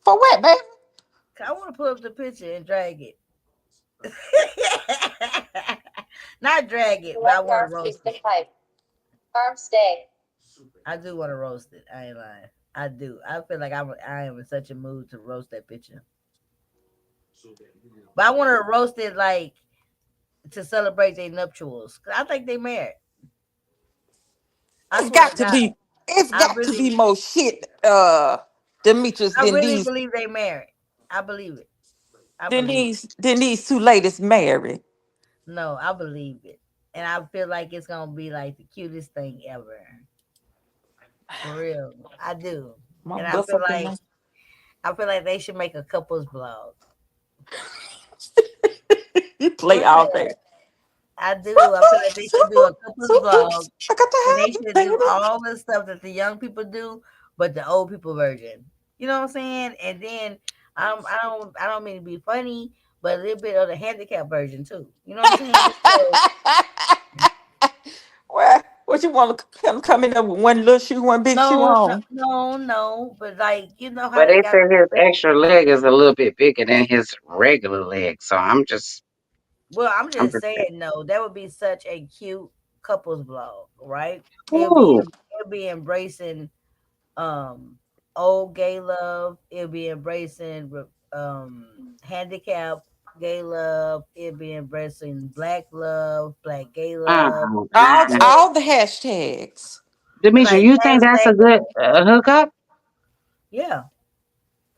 [SPEAKER 3] For what, baby?
[SPEAKER 1] I want to pull up the picture and drag it. Not drag it, but I want to roast it.
[SPEAKER 5] Arm stay.
[SPEAKER 1] I do want to roast it. I ain't lying. I do. I feel like I am in such a mood to roast that picture. But I want to roast it like to celebrate their nuptials. 'Cause I think they married. I
[SPEAKER 3] It's
[SPEAKER 1] swear to
[SPEAKER 3] got to
[SPEAKER 1] God.
[SPEAKER 3] be. It's
[SPEAKER 1] I
[SPEAKER 3] got to
[SPEAKER 1] really
[SPEAKER 3] be more shit, Demetrius,
[SPEAKER 1] I really believe they married. I believe it. I believe it.
[SPEAKER 3] than these two ladies married.
[SPEAKER 1] No, I believe it. And I feel like it's gonna be like the cutest thing ever. For real. I do.
[SPEAKER 3] My
[SPEAKER 1] And
[SPEAKER 3] bust up in
[SPEAKER 1] I feel like they should make a couples blog.
[SPEAKER 3] you play
[SPEAKER 1] For
[SPEAKER 3] all
[SPEAKER 1] real.
[SPEAKER 3] day.
[SPEAKER 1] I do. I feel like they should do a couples blog
[SPEAKER 3] I got
[SPEAKER 1] and
[SPEAKER 3] to
[SPEAKER 1] they
[SPEAKER 3] have you,
[SPEAKER 1] should do
[SPEAKER 3] baby.
[SPEAKER 1] all the stuff that the young people do, but the old people version. You know what I'm saying? And then I don't mean to be funny, but a little bit of the handicap version too. You know what I'm saying? So
[SPEAKER 3] Well, what you want to come in there with one little shoe, one big shoe on?
[SPEAKER 1] no. But like you know how
[SPEAKER 4] but
[SPEAKER 1] they
[SPEAKER 4] they
[SPEAKER 1] got
[SPEAKER 4] say his extra leg is a little bit bigger than his regular leg, so
[SPEAKER 1] well, I'm
[SPEAKER 4] I'm
[SPEAKER 1] just
[SPEAKER 4] just saying.
[SPEAKER 1] saying no, that would be such a cute couples vlog, right?
[SPEAKER 4] Ooh,
[SPEAKER 1] It'll be embracing um old gay love, it'll be embracing handicap gay love, it'll be embracing black love, black gay love.
[SPEAKER 3] All the hashtags.
[SPEAKER 4] Demetri,
[SPEAKER 1] Like
[SPEAKER 4] you think that's a
[SPEAKER 1] hashtag
[SPEAKER 4] good hookup?
[SPEAKER 1] yeah,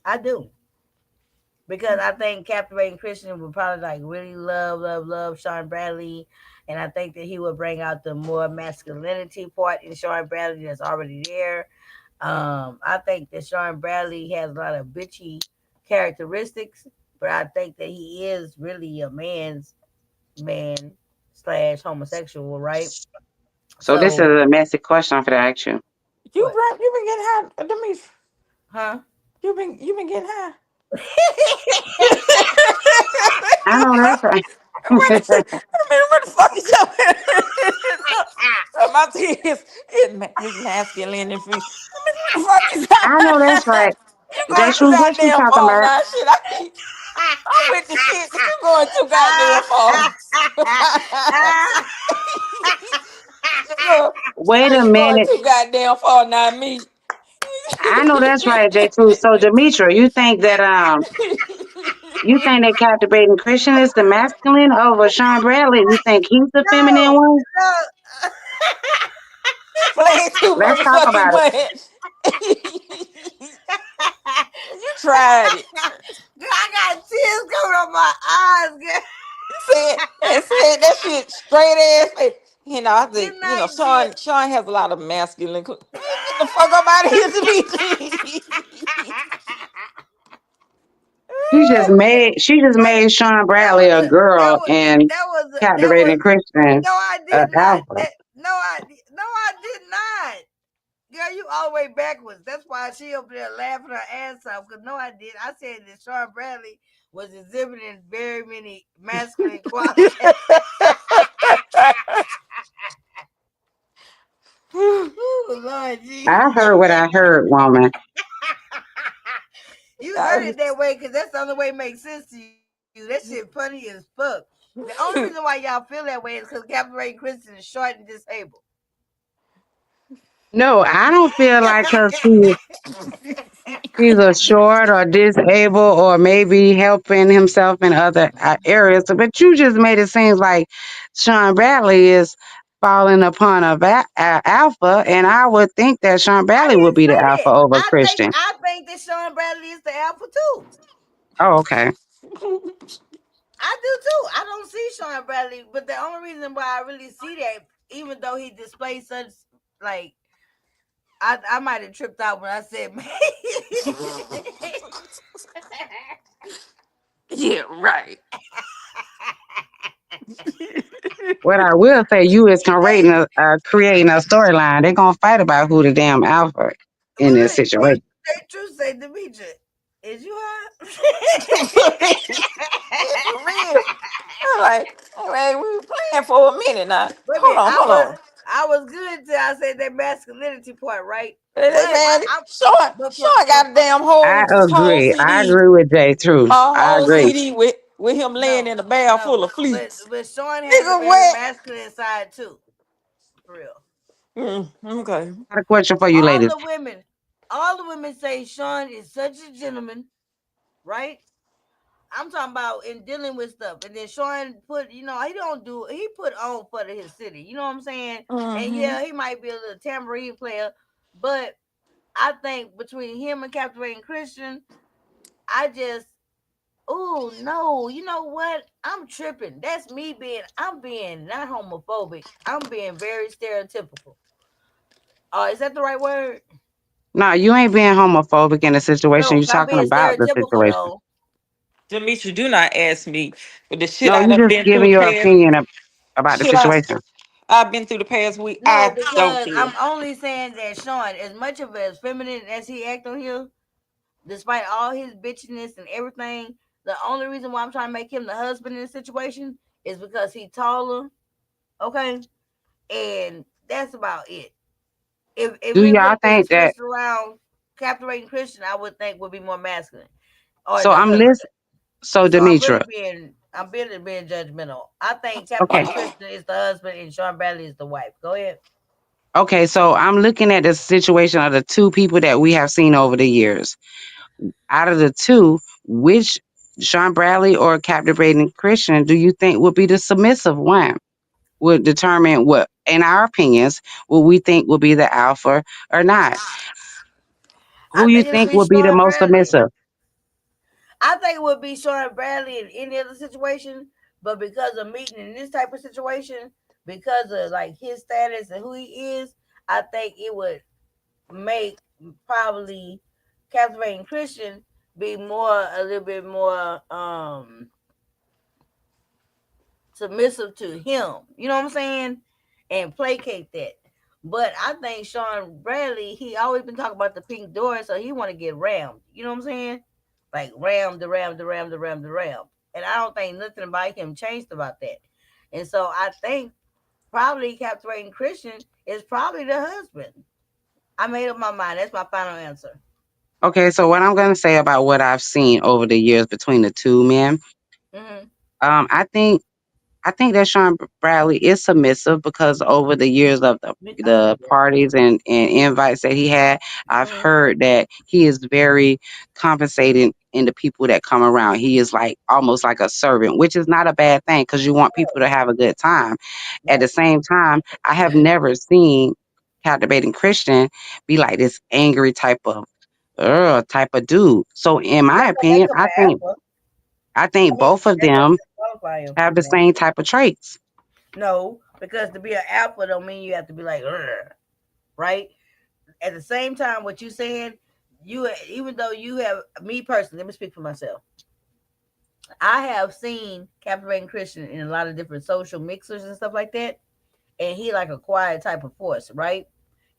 [SPEAKER 1] I do. Because I think Captivating Christian would probably like really love Sean Bradley. And I think that he would bring out the more masculinity part in Sean Bradley that's already there. I think that Sean Bradley has a lot of bitchy characteristics, but I think that he is really a man's man slash homosexual, right?
[SPEAKER 4] So this is
[SPEAKER 1] So
[SPEAKER 4] a messy question for to ask you.
[SPEAKER 3] You
[SPEAKER 1] what?
[SPEAKER 3] right? You been getting high, Demetrius?
[SPEAKER 1] Huh?
[SPEAKER 3] You been getting high?
[SPEAKER 4] I know that's right.
[SPEAKER 3] What the fuck is up? So my tears is masculine and free. What the fuck is
[SPEAKER 4] I know that's
[SPEAKER 3] that?
[SPEAKER 4] right.
[SPEAKER 3] You
[SPEAKER 4] J.
[SPEAKER 3] going too
[SPEAKER 4] Truth, what you
[SPEAKER 3] goddamn
[SPEAKER 4] talking
[SPEAKER 3] far
[SPEAKER 4] about?
[SPEAKER 3] now. Shit, I'm with the shit, but you going too goddamn far.
[SPEAKER 4] Wait a
[SPEAKER 3] You going
[SPEAKER 4] minute.
[SPEAKER 3] too goddamn far now, me.
[SPEAKER 4] I know that's right, J. Truth. So Demetri, you think that captivating Christian is the masculine over Sean Bradley? You think he's the feminine
[SPEAKER 1] no,
[SPEAKER 4] one?
[SPEAKER 1] no.
[SPEAKER 3] Playing too
[SPEAKER 4] Let's talk
[SPEAKER 3] motherfucking
[SPEAKER 4] about it.
[SPEAKER 3] much. You tried it.
[SPEAKER 1] Girl, I got tears coming out my eyes, girl.
[SPEAKER 3] Said that shit straight ass. I
[SPEAKER 1] Good
[SPEAKER 3] think
[SPEAKER 1] night, Jen.
[SPEAKER 3] Sean has a lot of masculine. Get the fuck up out of here, to
[SPEAKER 4] She just
[SPEAKER 1] I,
[SPEAKER 4] made Sean
[SPEAKER 1] that
[SPEAKER 4] Bradley
[SPEAKER 1] was
[SPEAKER 4] a
[SPEAKER 1] a, that
[SPEAKER 4] girl
[SPEAKER 1] was
[SPEAKER 4] and
[SPEAKER 1] that was that was
[SPEAKER 4] captivating Christian
[SPEAKER 1] no, I did not.
[SPEAKER 4] alpha.
[SPEAKER 1] No, I did not. Girl, you all the way backwards. That's why she up there laughing her ass off. Cause no, I did. I said that Sean Bradley was exhibiting very many masculine qualities. Ooh, Lord
[SPEAKER 4] I
[SPEAKER 1] Jesus.
[SPEAKER 4] heard what I heard, woman.
[SPEAKER 1] You heard it that way because that's the only way it makes sense to you. That shit funny as fuck. The only reason why y'all feel that way is because Captain Ray Christian is short and disabled.
[SPEAKER 4] No, I don't feel like because he's a short or disabled or maybe helping himself in other areas. But you just made it seem like Sean Bradley is falling upon a alpha, and I would think that Sean
[SPEAKER 1] I
[SPEAKER 4] Bradley would
[SPEAKER 1] didn't
[SPEAKER 4] be the
[SPEAKER 1] say
[SPEAKER 4] alpha
[SPEAKER 1] that.
[SPEAKER 4] over
[SPEAKER 1] I
[SPEAKER 4] Christian.
[SPEAKER 1] think that Sean Bradley is the alpha too.
[SPEAKER 4] Oh, okay.
[SPEAKER 1] I do too. I don't see Sean Bradley, but the only reason why I really see that, even though he displays such like I might have tripped out when I said
[SPEAKER 3] Yeah, right.
[SPEAKER 4] What I will say, you is creating a storyline. They're gonna fight about who the damn alpha in
[SPEAKER 1] well,
[SPEAKER 4] this situation.
[SPEAKER 1] they true say Demetria, is you high?
[SPEAKER 3] Yeah, for real. I'm like, we were playing for a minute now.
[SPEAKER 1] Wait a
[SPEAKER 3] Hold
[SPEAKER 1] minute,
[SPEAKER 3] on, hold on.
[SPEAKER 1] I was good till I said that masculinity part, right? But
[SPEAKER 3] Man,
[SPEAKER 1] I
[SPEAKER 3] Sean,
[SPEAKER 1] but
[SPEAKER 3] Sean
[SPEAKER 1] from
[SPEAKER 3] got a damn
[SPEAKER 4] I
[SPEAKER 3] whole
[SPEAKER 4] agree. I
[SPEAKER 3] CD,
[SPEAKER 4] agree with Jay Truth.
[SPEAKER 3] a
[SPEAKER 4] I
[SPEAKER 3] whole
[SPEAKER 4] agree.
[SPEAKER 3] CD with him laying in
[SPEAKER 1] no
[SPEAKER 3] a barrel full
[SPEAKER 1] no,
[SPEAKER 3] of fleas.
[SPEAKER 1] but Sean has a
[SPEAKER 3] Nigga,
[SPEAKER 1] very
[SPEAKER 3] what?
[SPEAKER 1] masculine side too, for real.
[SPEAKER 3] Okay.
[SPEAKER 4] I got a question for you,
[SPEAKER 1] All
[SPEAKER 4] ladies.
[SPEAKER 1] the women, all the women say Sean is such a gentleman, right? I'm talking about in dealing with stuff. And then Sean put, he don't do he put on for his city. You know what I'm saying? And
[SPEAKER 3] Mm-hmm.
[SPEAKER 1] yeah, he might be a little tambourine player, but I think between him and Captivating Christian, I just oh no, you know what? I'm tripping. That's me I'm being not homophobic. I'm being very stereotypical. Is that the right word?
[SPEAKER 4] No, you ain't being homophobic in the situation.
[SPEAKER 1] No,
[SPEAKER 4] You're
[SPEAKER 1] because I'm
[SPEAKER 4] talking
[SPEAKER 1] being
[SPEAKER 4] about the
[SPEAKER 1] stereotypical
[SPEAKER 4] situation.
[SPEAKER 1] though.
[SPEAKER 3] Demetri, do not ask me. But the shit
[SPEAKER 4] No,
[SPEAKER 3] I
[SPEAKER 4] you
[SPEAKER 3] done
[SPEAKER 4] just
[SPEAKER 3] been through
[SPEAKER 4] giving
[SPEAKER 3] the
[SPEAKER 4] your
[SPEAKER 3] past
[SPEAKER 4] opinion about the
[SPEAKER 3] shit I
[SPEAKER 4] situation.
[SPEAKER 3] I've been through the past week,
[SPEAKER 1] No,
[SPEAKER 3] I don't
[SPEAKER 1] because
[SPEAKER 3] care.
[SPEAKER 1] I'm only saying that Sean, as much of as feminine as he act on here, despite all his bitchiness and everything, the only reason why I'm trying to make him the husband in this situation is because he taller, okay? And that's about it. If
[SPEAKER 4] Do
[SPEAKER 1] it would
[SPEAKER 4] y'all
[SPEAKER 1] have been
[SPEAKER 4] think that?
[SPEAKER 1] switched around, Captivating Christian, I would think would be more masculine or
[SPEAKER 4] So
[SPEAKER 1] the
[SPEAKER 4] I'm
[SPEAKER 1] husband.
[SPEAKER 4] listening. So
[SPEAKER 1] So
[SPEAKER 4] Demetra,
[SPEAKER 1] I'm really being judgmental. I think
[SPEAKER 4] okay,
[SPEAKER 1] Captivating Christian is the husband and Sean Bradley is the wife. Go ahead.
[SPEAKER 4] okay. So I'm looking at the situation of the two people that we have seen over the years. Out of the two, which Sean Bradley or Captivating Christian do you think would be the submissive one? Would determine what, in our opinions, what we think will be the alpha or not.
[SPEAKER 1] I
[SPEAKER 4] Who you
[SPEAKER 1] think it'll
[SPEAKER 4] think
[SPEAKER 1] be
[SPEAKER 4] will be the
[SPEAKER 1] Sean
[SPEAKER 4] most
[SPEAKER 1] Bradley.
[SPEAKER 4] submissive?
[SPEAKER 1] I think it would be Sean Bradley in any other situation, but because of meeting in this type of situation, because of like his status and who he is, I think it would make probably Captivating Christian be a little bit more submissive to him. You know what I'm saying? And placate that. But I think Sean Bradley, he always been talking about the pink door, so he want to get rammed. You know what I'm saying? Like ram, the ram, the ram, the ram, the ram. And I don't think nothing about him changed about that. And so I think probably Captivating Christian is probably the husband. I made up my mind. That's my final answer.
[SPEAKER 4] Okay, so what I'm gonna say about what I've seen over the years between the two men,
[SPEAKER 1] Mm-hmm.
[SPEAKER 4] um, I think I think that Sean Bradley is submissive because over the years of
[SPEAKER 1] I
[SPEAKER 4] the
[SPEAKER 1] feel that.
[SPEAKER 4] parties and invites that he had, I've
[SPEAKER 1] Mm-hmm.
[SPEAKER 4] heard that he is very compensating in the people that come around. He is like almost like a servant, which is not a bad thing because you want people to have a good time. At the
[SPEAKER 1] Right.
[SPEAKER 4] same time, I have never seen Captivating Christian be like this angry type of dude. So in
[SPEAKER 1] Well,
[SPEAKER 4] my
[SPEAKER 1] that don't
[SPEAKER 4] opinion,
[SPEAKER 1] make him an alpha.
[SPEAKER 4] I
[SPEAKER 1] I
[SPEAKER 4] think
[SPEAKER 1] mean,
[SPEAKER 4] both of
[SPEAKER 1] that don't
[SPEAKER 4] them
[SPEAKER 1] qualify him
[SPEAKER 4] have
[SPEAKER 1] as
[SPEAKER 4] the
[SPEAKER 1] an alpha.
[SPEAKER 4] same type of traits.
[SPEAKER 1] No, because to be an alpha don't mean you have to be like, "Ugh," right? At the same time, what you saying, you even though you have me personally, let me speak for myself. I have seen Captivating Christian in a lot of different social mixers and stuff like that, and he like a quiet type of force, right?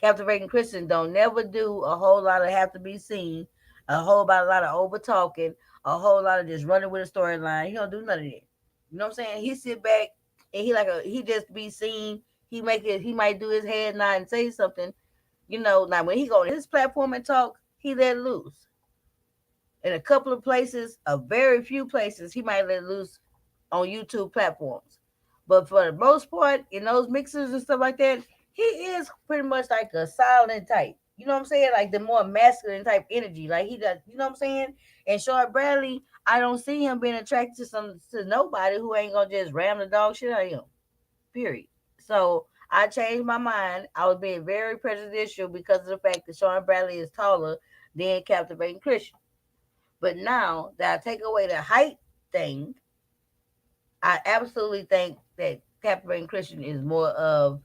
[SPEAKER 1] Captivating Christian don't never do a whole lot of have to be seen, a lot of over talking, a whole lot of just running with a storyline. He don't do none of that. You know what I'm saying? He sit back and he just be seen. He might do his head nod and say something. Now when he go on his platform and talk, he let loose. In a couple of places, a very few places, he might let loose on YouTube platforms. But for the most part, in those mixers and stuff like that, he is pretty much like a silent type. You know what I'm saying? Like the more masculine type energy. Like he does, you know what I'm saying? And Sean Bradley, I don't see him being attracted to nobody who ain't gonna just ram the dog shit out of him. Period. So I changed my mind. I was being very prejudicial because of the fact that Sean Bradley is taller than Captivating Christian. But now that I take away the height thing, I absolutely think that Captivating Christian is more of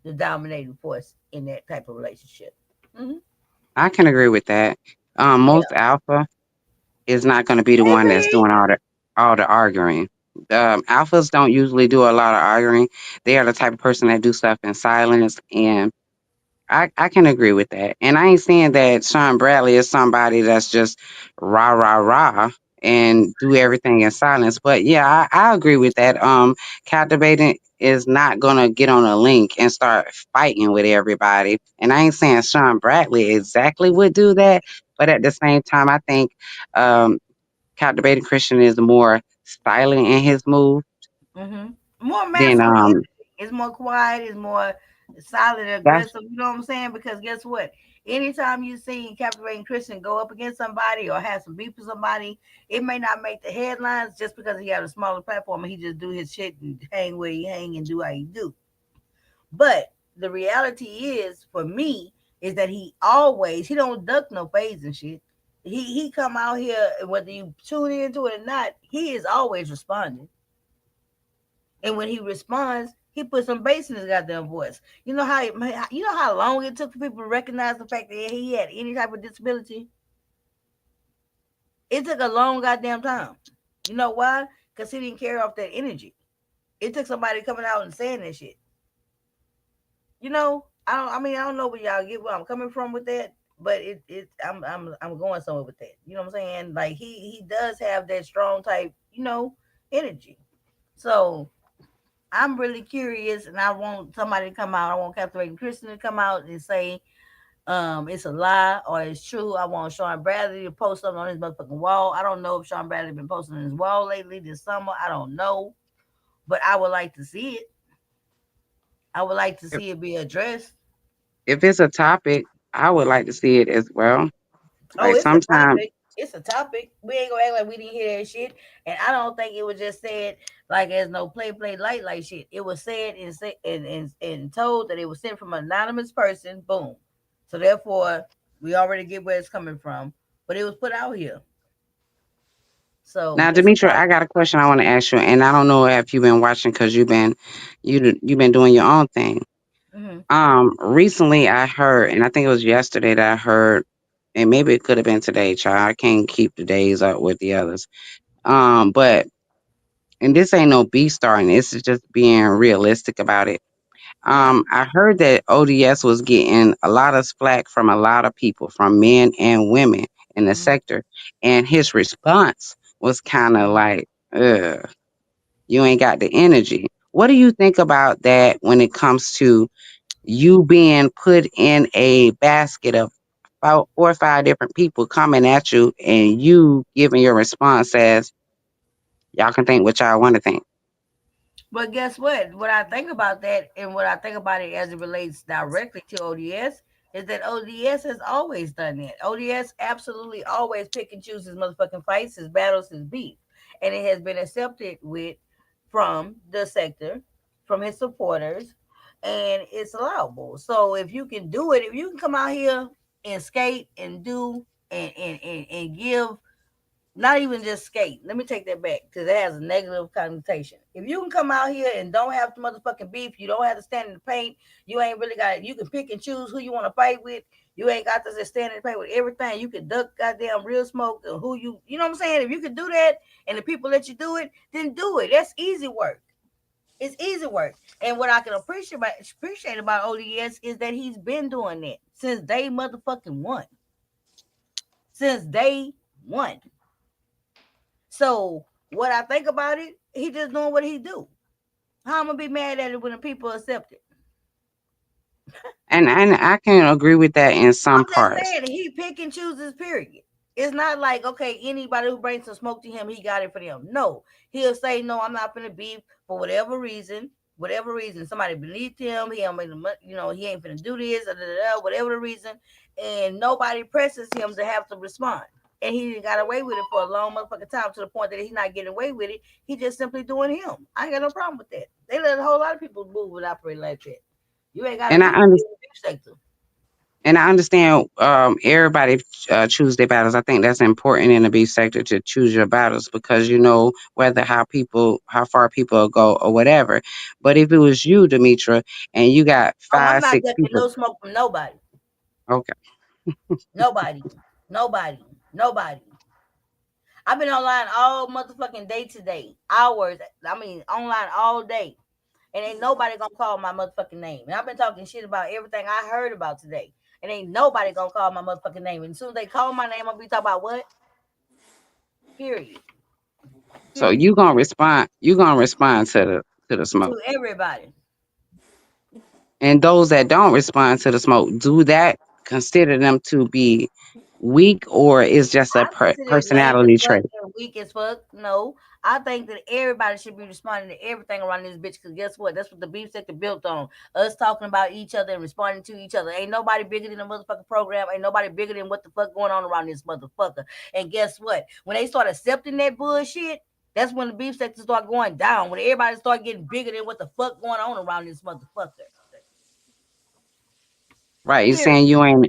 [SPEAKER 1] the dominating force in that type of relationship. Hmm.
[SPEAKER 4] I can agree with that.
[SPEAKER 1] Yeah,
[SPEAKER 4] Most alpha is not going to be the one that's
[SPEAKER 1] baby.
[SPEAKER 4] doing all the arguing. Alphas don't usually do a lot of arguing. They are the type of person that do stuff in silence, and I can agree with that. And I ain't saying that Sean Bradley is somebody that's just rah rah rah and do everything in silence. But yeah, I agree with that. Captivating is not gonna get on a link and start fighting with everybody. And I ain't saying Sean Bradley exactly would do that, but at the same time, I think um Captivating Christian is more silent in his move
[SPEAKER 1] Hmm. More
[SPEAKER 4] than
[SPEAKER 1] masculine energy. It's more quiet. It's more silent,
[SPEAKER 4] that's
[SPEAKER 1] aggressive. You know what I'm saying? Because guess what? Anytime you see Captivating Christian go up against somebody or have some beef with somebody, it may not make the headlines just because he got a smaller platform and he just do his shit and hang where he hang and do how he do. But the reality is, for me, is that he don't duck no fades and shit. He come out here, and whether you tune into it or not, he is always responding. And when he responds, he puts some bass in his goddamn voice. You know how long it took for people to recognize the fact that he had any type of disability. It took a long goddamn time. You know why? Because he didn't carry off that energy. It took somebody coming out and saying that shit. I don't. I mean, I don't know where y'all get where I'm coming from with that, but I'm going somewhere with that. You know what I'm saying? Like he does have that strong type, energy. So I'm really curious, and I want somebody to come out. I want Captivating Christian to come out and say, it's a lie or it's true. I want Sean Bradley to post something on his motherfucking wall. I don't know if Sean Bradley been posting on his wall lately this summer. I don't know, but I would like to see it. I would like to see it be addressed.
[SPEAKER 4] if it's a topic, I would like to see it as well.
[SPEAKER 1] Oh,
[SPEAKER 4] Like
[SPEAKER 1] it's a
[SPEAKER 4] sometimes
[SPEAKER 1] topic. It's a topic. We ain't gonna act like we didn't hear that shit. And I don't think it was just said like as no play light shit. It was said and told that it was sent from an anonymous person. Boom. So therefore, we already get where it's coming from. But it was put out here. So
[SPEAKER 4] now,
[SPEAKER 1] it's a
[SPEAKER 4] Demetra, I got a question I want to ask you, and I don't know if you've been watching because you've been doing your own thing.
[SPEAKER 1] topic.
[SPEAKER 4] Recently I heard, and I think it was yesterday that I heard, and maybe it could have been today, child. I can't keep the days up with the others. But and this ain't no B starting. This is just being realistic about it.
[SPEAKER 1] Okay.
[SPEAKER 4] I heard that ODS was getting a lot of flack from a lot of people, from men and women in the
[SPEAKER 1] Hmm.
[SPEAKER 4] sector, and his response was kind of like, "Ugh, you ain't got the energy." What do you think about that when it comes to you being put in a basket of about 4 or 5 different people coming at you and you giving your response as y'all can think what y'all want to think?
[SPEAKER 1] But guess what? What I think about that and what I think about it as it relates directly to ODS is that ODS has always done that. ODS absolutely always pick and choose his motherfucking fights, his battles, his beef. And it has been accepted with from the sector, from his supporters, and it's allowable. So if you can do it, if you can come out here and skate and do and give, not even just skate. Let me take that back because it has a negative connotation. If you can come out here and don't have the motherfucking beef, you don't have to stand in the paint. You ain't really got it. You can pick and choose who you want to fight with. You ain't got to just stand in the paint with everything. You can duck goddamn real smoke and who you know what I'm saying. If you can do that and the people let you do it, then do it. That's easy work. It's easy work. And what I can appreciate about ODS is that he's been doing that since day motherfucking one. Since day one. So what I think about it, he just doing what he do. How I'm gonna be mad at it when the people accept it?
[SPEAKER 4] And I can agree with that in some
[SPEAKER 1] I'm just
[SPEAKER 4] parts.
[SPEAKER 1] saying he pick and chooses. Period. It's not like okay, anybody who brings some smoke to him, he got it for them. No, he'll say no. I'm not gonna beef for whatever reason. Whatever reason, somebody believed him. He don't make the money. He ain't gonna do this. Whatever the reason, and nobody presses him to have to respond. And he got away with it for a long motherfucking time to the point that he's not getting away with it. He just simply doing him. I ain't got no problem with that. They let a whole lot of people move and operate like that. You ain't gotta
[SPEAKER 4] And
[SPEAKER 1] be
[SPEAKER 4] I
[SPEAKER 1] in
[SPEAKER 4] under,
[SPEAKER 1] the beef sector.
[SPEAKER 4] and I understand everybody choose their battles. I think that's important in the beef sector to choose your battles because you know whether how far people will go or whatever. But if it was you, Demetra, and you got
[SPEAKER 1] Oh, I'm
[SPEAKER 4] five,
[SPEAKER 1] not
[SPEAKER 4] six
[SPEAKER 1] ducking
[SPEAKER 4] people,
[SPEAKER 1] no smoke from nobody.
[SPEAKER 4] okay.
[SPEAKER 1] Nobody. Nobody. Nobody. I've been online all motherfucking day today. Hours. I mean, online all day. And ain't nobody gonna call my motherfucking name. And I've been talking shit about everything I heard about today. And ain't nobody gonna call my motherfucking name. And as soon as they call my name, I'll be talking about what? Period.
[SPEAKER 4] So
[SPEAKER 1] Period.
[SPEAKER 4] you gonna respond to the smoke.
[SPEAKER 1] To everybody.
[SPEAKER 4] And those that don't respond to the smoke, do that consider them to be weak or is just a
[SPEAKER 1] I consider it lame as
[SPEAKER 4] personality
[SPEAKER 1] fuck
[SPEAKER 4] trait?
[SPEAKER 1] and weak as fuck. No, I think that everybody should be responding to everything around this bitch. Because guess what? That's what the beef sector built on. Us talking about each other and responding to each other. Ain't nobody bigger than the motherfucking program. Ain't nobody bigger than what the fuck going on around this motherfucker. And guess what? When they start accepting that bullshit, that's when the beef sector start going down. When everybody start getting bigger than what the fuck going on around this motherfucker.
[SPEAKER 4] Right. You
[SPEAKER 1] Period.
[SPEAKER 4] saying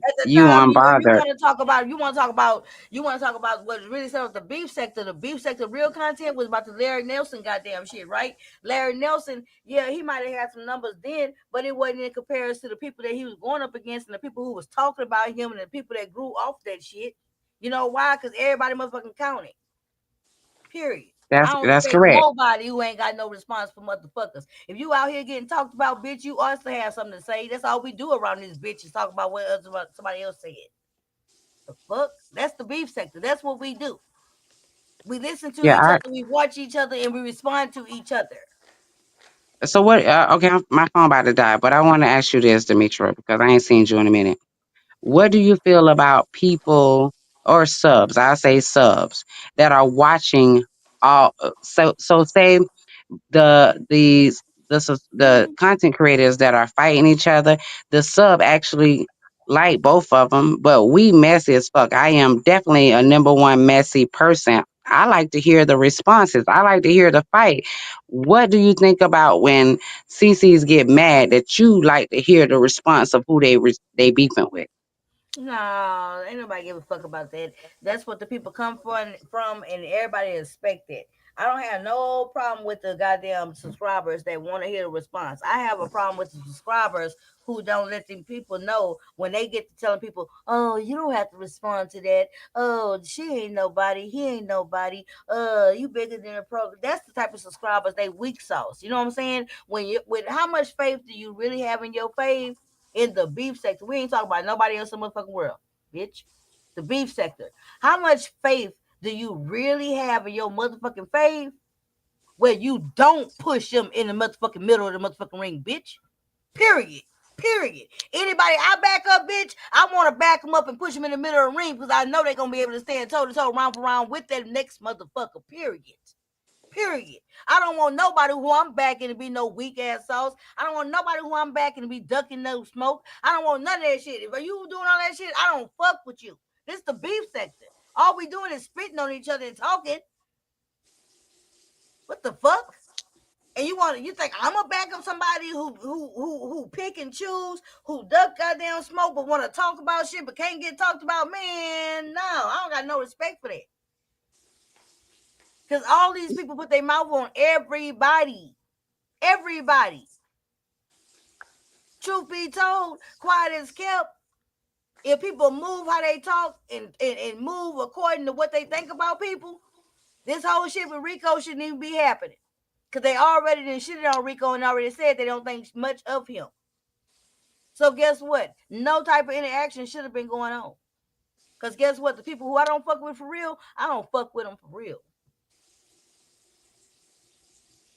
[SPEAKER 1] At the
[SPEAKER 4] you
[SPEAKER 1] time, you if you
[SPEAKER 4] unbothered.
[SPEAKER 1] want to talk about, what really sells the beef sector. The beef sector real content was about the Larry Nelson goddamn shit, right? Larry Nelson, yeah, he might have had some numbers then, but it wasn't in comparison to the people that he was going up against and the people who was talking about him and the people that grew off that shit. You know why? Because everybody motherfucking counted. Period. I don't
[SPEAKER 4] That's
[SPEAKER 1] respect
[SPEAKER 4] correct.
[SPEAKER 1] nobody who ain't got no response for motherfuckers. If you out here getting talked about, bitch, you also have something to say. That's all we do around this bitch is talk about what somebody else said. The fuck? That's the beef sector. That's what we do. We listen to each
[SPEAKER 4] Yeah.
[SPEAKER 1] other, we watch each other, and we respond to each other.
[SPEAKER 4] So what? Okay, my phone about to die, but I want to ask you this, Demetra, because I ain't seen you in a minute. What do you feel about people or subs? I say subs that are watching all. So say the content creators that are fighting each other, the sub actually like both of them, but we messy as fuck. I am definitely a number one messy person. I like to hear the responses. I like to hear the fight. What do you think about when CCs get mad that you like to hear the response of who they beefing with?
[SPEAKER 1] No, ain't nobody give a fuck about that. That's what the people come from, and everybody expect it. I don't have no problem with the goddamn subscribers that want to hear the response. I have a problem with the subscribers who don't let them people know when they get to telling people, "Oh, you don't have to respond to that. Oh, she ain't nobody. He ain't nobody. You bigger than a program." That's the type of subscribers they weak sauce. You know what I'm saying? With how much faith do you really have in your faith? In the beef sector. We ain't talking about nobody else in the motherfucking world, bitch. The beef sector. How much faith do you really have in your motherfucking faith where you don't push them in the motherfucking middle of the motherfucking ring, bitch? Period. Period. Anybody I back up, bitch, I want to back them up and push them in the middle of the ring because I know they're going to be able to stand toe to toe, round for round with that next motherfucker, period. Period. I don't want nobody who I'm backing to be no weak ass sauce. I don't want nobody who I'm backing to be ducking no smoke. I don't want none of that shit. If you doing all that shit, I don't fuck with you. This is the beef sector. All we doing is spitting on each other and talking. What the fuck? And you think I'm gonna back up somebody who pick and choose, who duck goddamn smoke but want to talk about shit but can't get talked about? Man, no, I don't got no respect for that. Because all these people put their mouth on everybody. Everybody. Truth be told, quiet is kept. If people move how they talk and move according to what they think about people, this whole shit with Rico shouldn't even be happening. Because they already done shitted on Rico and already said they don't think much of him. So guess what? No type of interaction should have been going on. Because guess what? The people who I don't fuck with for real, I don't fuck with them for real.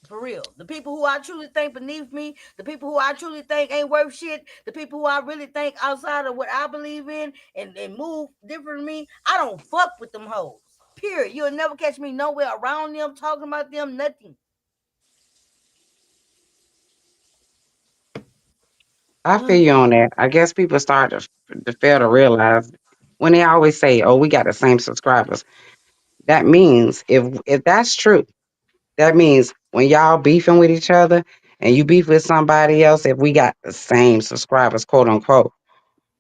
[SPEAKER 1] For real. The people who I truly think beneath me, the people who I truly think ain't worth shit, the people who I really think outside of what I believe in and move different than me, I don't fuck with them hoes. Period. You'll never catch me nowhere around them, talking about them, nothing.
[SPEAKER 4] I feel
[SPEAKER 1] Mm.
[SPEAKER 4] you on that. I guess people start to fail to realize when they always say, "Oh, we got the same subscribers." That means if that's true, that means when y'all beefing with each other and you beef with somebody else, if we got the same subscribers, quote unquote,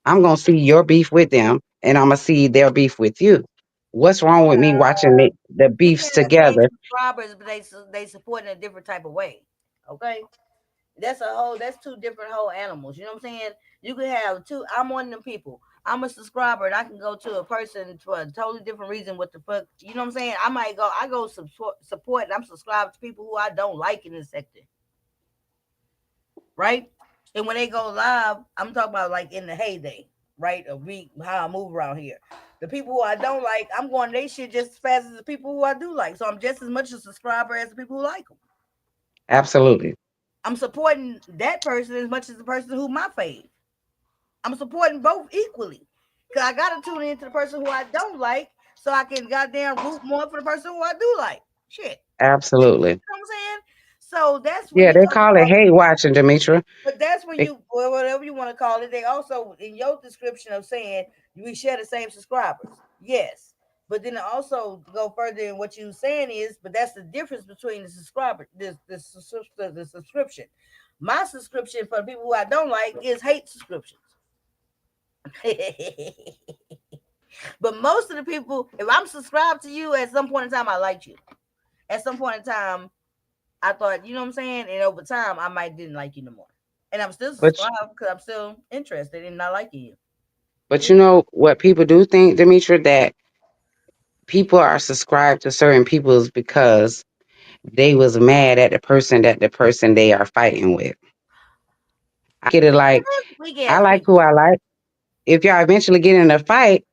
[SPEAKER 4] I'm gonna see your beef with them and I'm gonna see their beef with you. What's wrong with me watching the
[SPEAKER 1] You can
[SPEAKER 4] beefs
[SPEAKER 1] have the same
[SPEAKER 4] together?
[SPEAKER 1] subscribers, but they support in a different type of way. Okay? That's two different whole animals. You know what I'm saying? You could have two. I'm one of them people. I'm a subscriber and I can go to a person for a totally different reason. What the fuck? You know what I'm saying? I go support and I'm subscribed to people who I don't like in this sector. Right? And when they go live, I'm talking about like in the heyday, right? Of me how I move around here. The people who I don't like, I'm going they shit just as fast as the people who I do like. So I'm just as much a subscriber as the people who like them.
[SPEAKER 4] Absolutely.
[SPEAKER 1] I'm supporting that person as much as the person who my fave. I'm supporting both equally. Cause I gotta tune into the person who I don't like so I can goddamn root more for the person who I do like. Shit.
[SPEAKER 4] Absolutely.
[SPEAKER 1] You know what I'm saying? So that's when
[SPEAKER 4] Yeah,
[SPEAKER 1] you
[SPEAKER 4] they
[SPEAKER 1] talk
[SPEAKER 4] call it
[SPEAKER 1] about
[SPEAKER 4] hate watching, Demetra.
[SPEAKER 1] but that's when
[SPEAKER 4] They,
[SPEAKER 1] you or whatever you want to call it, they also in your description of saying we share the same subscribers. Yes. But then also to go further in what you're saying is, but that's the difference between the subscriber, the subscription. My subscription for the people who I don't like is hate subscriptions. But most of the people, if I'm subscribed to you, at some point in time, I liked you. At some point in time, I thought, you know what I'm saying? And over time, I might didn't like you no more. And I'm still
[SPEAKER 4] but
[SPEAKER 1] subscribed because I'm still interested in not liking you.
[SPEAKER 4] but you know what people do think, Demetra, that people are subscribed to certain peoples because they was mad at the person they are fighting with. I get it like
[SPEAKER 1] Weak
[SPEAKER 4] I
[SPEAKER 1] ass
[SPEAKER 4] like who
[SPEAKER 1] people.
[SPEAKER 4] I like. If y'all eventually get in a fight,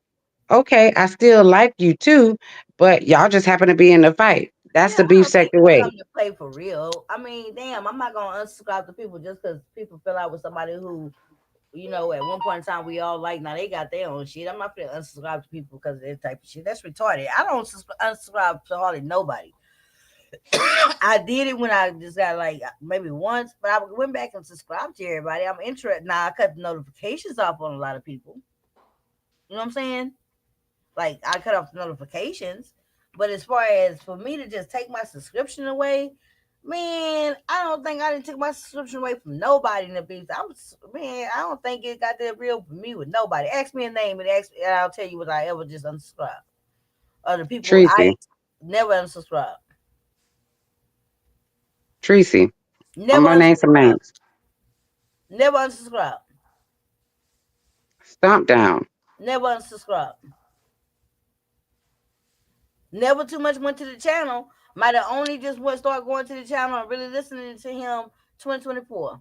[SPEAKER 4] okay, I still like you too, but y'all just happen to be in the fight.
[SPEAKER 1] Yeah,
[SPEAKER 4] That's the
[SPEAKER 1] I
[SPEAKER 4] beef
[SPEAKER 1] don't think
[SPEAKER 4] sector
[SPEAKER 1] we
[SPEAKER 4] way.
[SPEAKER 1] come to play for real. I mean, damn, I'm not gonna unsubscribe to people just because people fell out with somebody who, at one point in time we all like. Now they got their own shit. I'm not gonna unsubscribe to people because of that type of shit. That's retarded. I don't unsubscribe to hardly nobody. I did it when I just got like maybe once, but I went back and subscribed to everybody. I'm interested now. I cut the notifications off on a lot of people. You know what I'm saying? Like I cut off the notifications. But as far as for me to just take my subscription away, man, I don't think I didn't take my subscription away from nobody in the beef. Man, I don't think it got that real for me with nobody. Ask me a name and I'll tell you what I ever just unsubscribed. Other people I
[SPEAKER 4] Tracy,
[SPEAKER 1] never unsubscribed.
[SPEAKER 4] Tracy, I'm
[SPEAKER 1] Never
[SPEAKER 4] gonna name some
[SPEAKER 1] unsubscribed.
[SPEAKER 4] names.
[SPEAKER 1] Never unsubscribed.
[SPEAKER 4] Stomp down.
[SPEAKER 1] Never unsubscribed. Never too much went to the channel. Might have only just went start going to the channel and really listening to him 2024.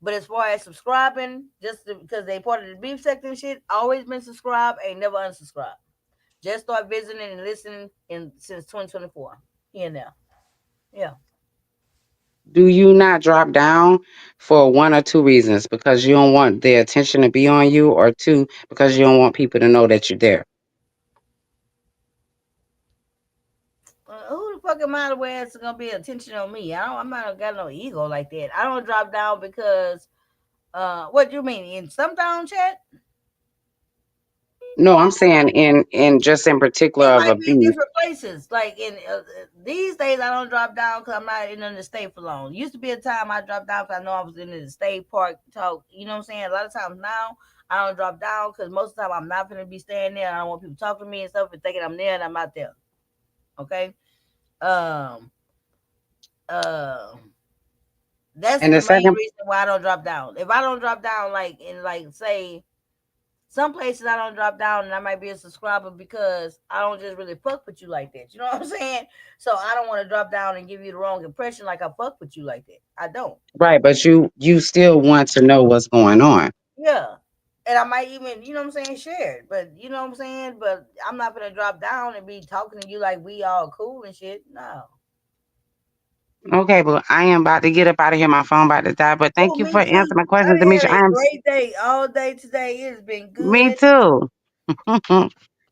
[SPEAKER 1] But as far as subscribing, because they part of the beef sector and shit, always been subscribed, ain't never unsubscribed. Just start visiting and listening since 2024. Here and there. Yeah.
[SPEAKER 4] Do you not drop down for one or two reasons? Because you don't want the attention to be on you, or two, because you don't want people to know that you're there?
[SPEAKER 1] Who the fuck am I to where it's gonna be attention on me? I'm not got no ego like that. I don't drop down because what do you mean? In some down chat?
[SPEAKER 4] No, I'm saying in just in particular
[SPEAKER 1] It
[SPEAKER 4] of a
[SPEAKER 1] might be in
[SPEAKER 4] beef.
[SPEAKER 1] different places. Like in these days, I don't drop down because I'm not in the state for long. Used to be a time I dropped down because I know I was in the state park talk. You know what I'm saying? A lot of times now I don't drop down because most of the time I'm not going to be staying there. I don't want people talking to me and stuff and thinking I'm there and I'm not there. Okay. Um. Uh. That's
[SPEAKER 4] And
[SPEAKER 1] the
[SPEAKER 4] the
[SPEAKER 1] main
[SPEAKER 4] second,
[SPEAKER 1] reason why I don't drop down. If I don't drop down, like in like say Some places I don't drop down and I might be a subscriber because I don't just really fuck with you like that. You know what I'm saying? So I don't want to drop down and give you the wrong impression like I fuck with you like that. I don't.
[SPEAKER 4] Right, but you still want to know what's going on.
[SPEAKER 1] Yeah. And I might even, you know what I'm saying, share it. But you know what I'm saying? But I'm not gonna drop down and be talking to you like we all cool and shit. No.
[SPEAKER 4] Okay, but I am about to get up out of here. My phone about to die. But
[SPEAKER 1] Oh,
[SPEAKER 4] thank you for
[SPEAKER 1] me too.
[SPEAKER 4] answering my
[SPEAKER 1] I
[SPEAKER 4] question,
[SPEAKER 1] had
[SPEAKER 4] Demetria. I
[SPEAKER 1] a
[SPEAKER 4] am
[SPEAKER 1] great day all day today. It has been
[SPEAKER 4] me
[SPEAKER 1] good.
[SPEAKER 4] too.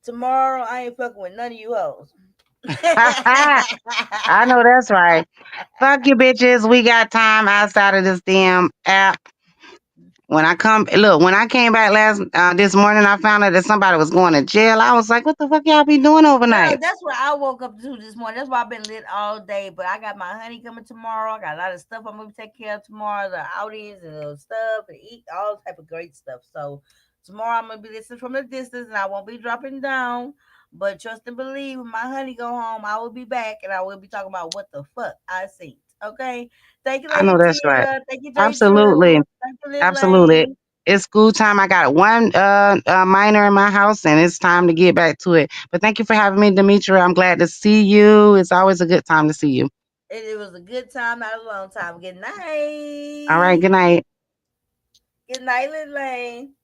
[SPEAKER 1] Tomorrow I ain't fucking with none of you hoes.
[SPEAKER 4] I know that's right. Fuck you, bitches. We got time outside of this damn app. When I came back this morning, I found out that somebody was going to jail. I was like, what the fuck y'all be doing
[SPEAKER 1] Girl,
[SPEAKER 4] overnight?
[SPEAKER 1] that's what I woke up to this morning. That's why I've been lit all day. But I got my honey coming tomorrow. I got a lot of stuff I'm gonna take care of tomorrow, the outings and the stuff and eat all type of great stuff. So tomorrow I'm gonna be listening from the distance and I won't be dropping down. But trust and believe when my honey go home, I will be back and I will be talking about what the fuck I see. Okay. Thank you,
[SPEAKER 4] I know
[SPEAKER 1] Lady
[SPEAKER 4] that's right.
[SPEAKER 1] Tia. Thank you, J.
[SPEAKER 4] Absolutely.
[SPEAKER 1] Drew. Thank you, Lil
[SPEAKER 4] Absolutely.
[SPEAKER 1] Lane.
[SPEAKER 4] It's school time. I got one minor in my house, and it's time to get back to it. But thank you for having me, Demetria. I'm glad to see you. It's always a good time to see you.
[SPEAKER 1] It was a good time, not a long time. Good
[SPEAKER 4] All right.
[SPEAKER 1] night.
[SPEAKER 4] Good night.
[SPEAKER 1] Good night, Lil Lane.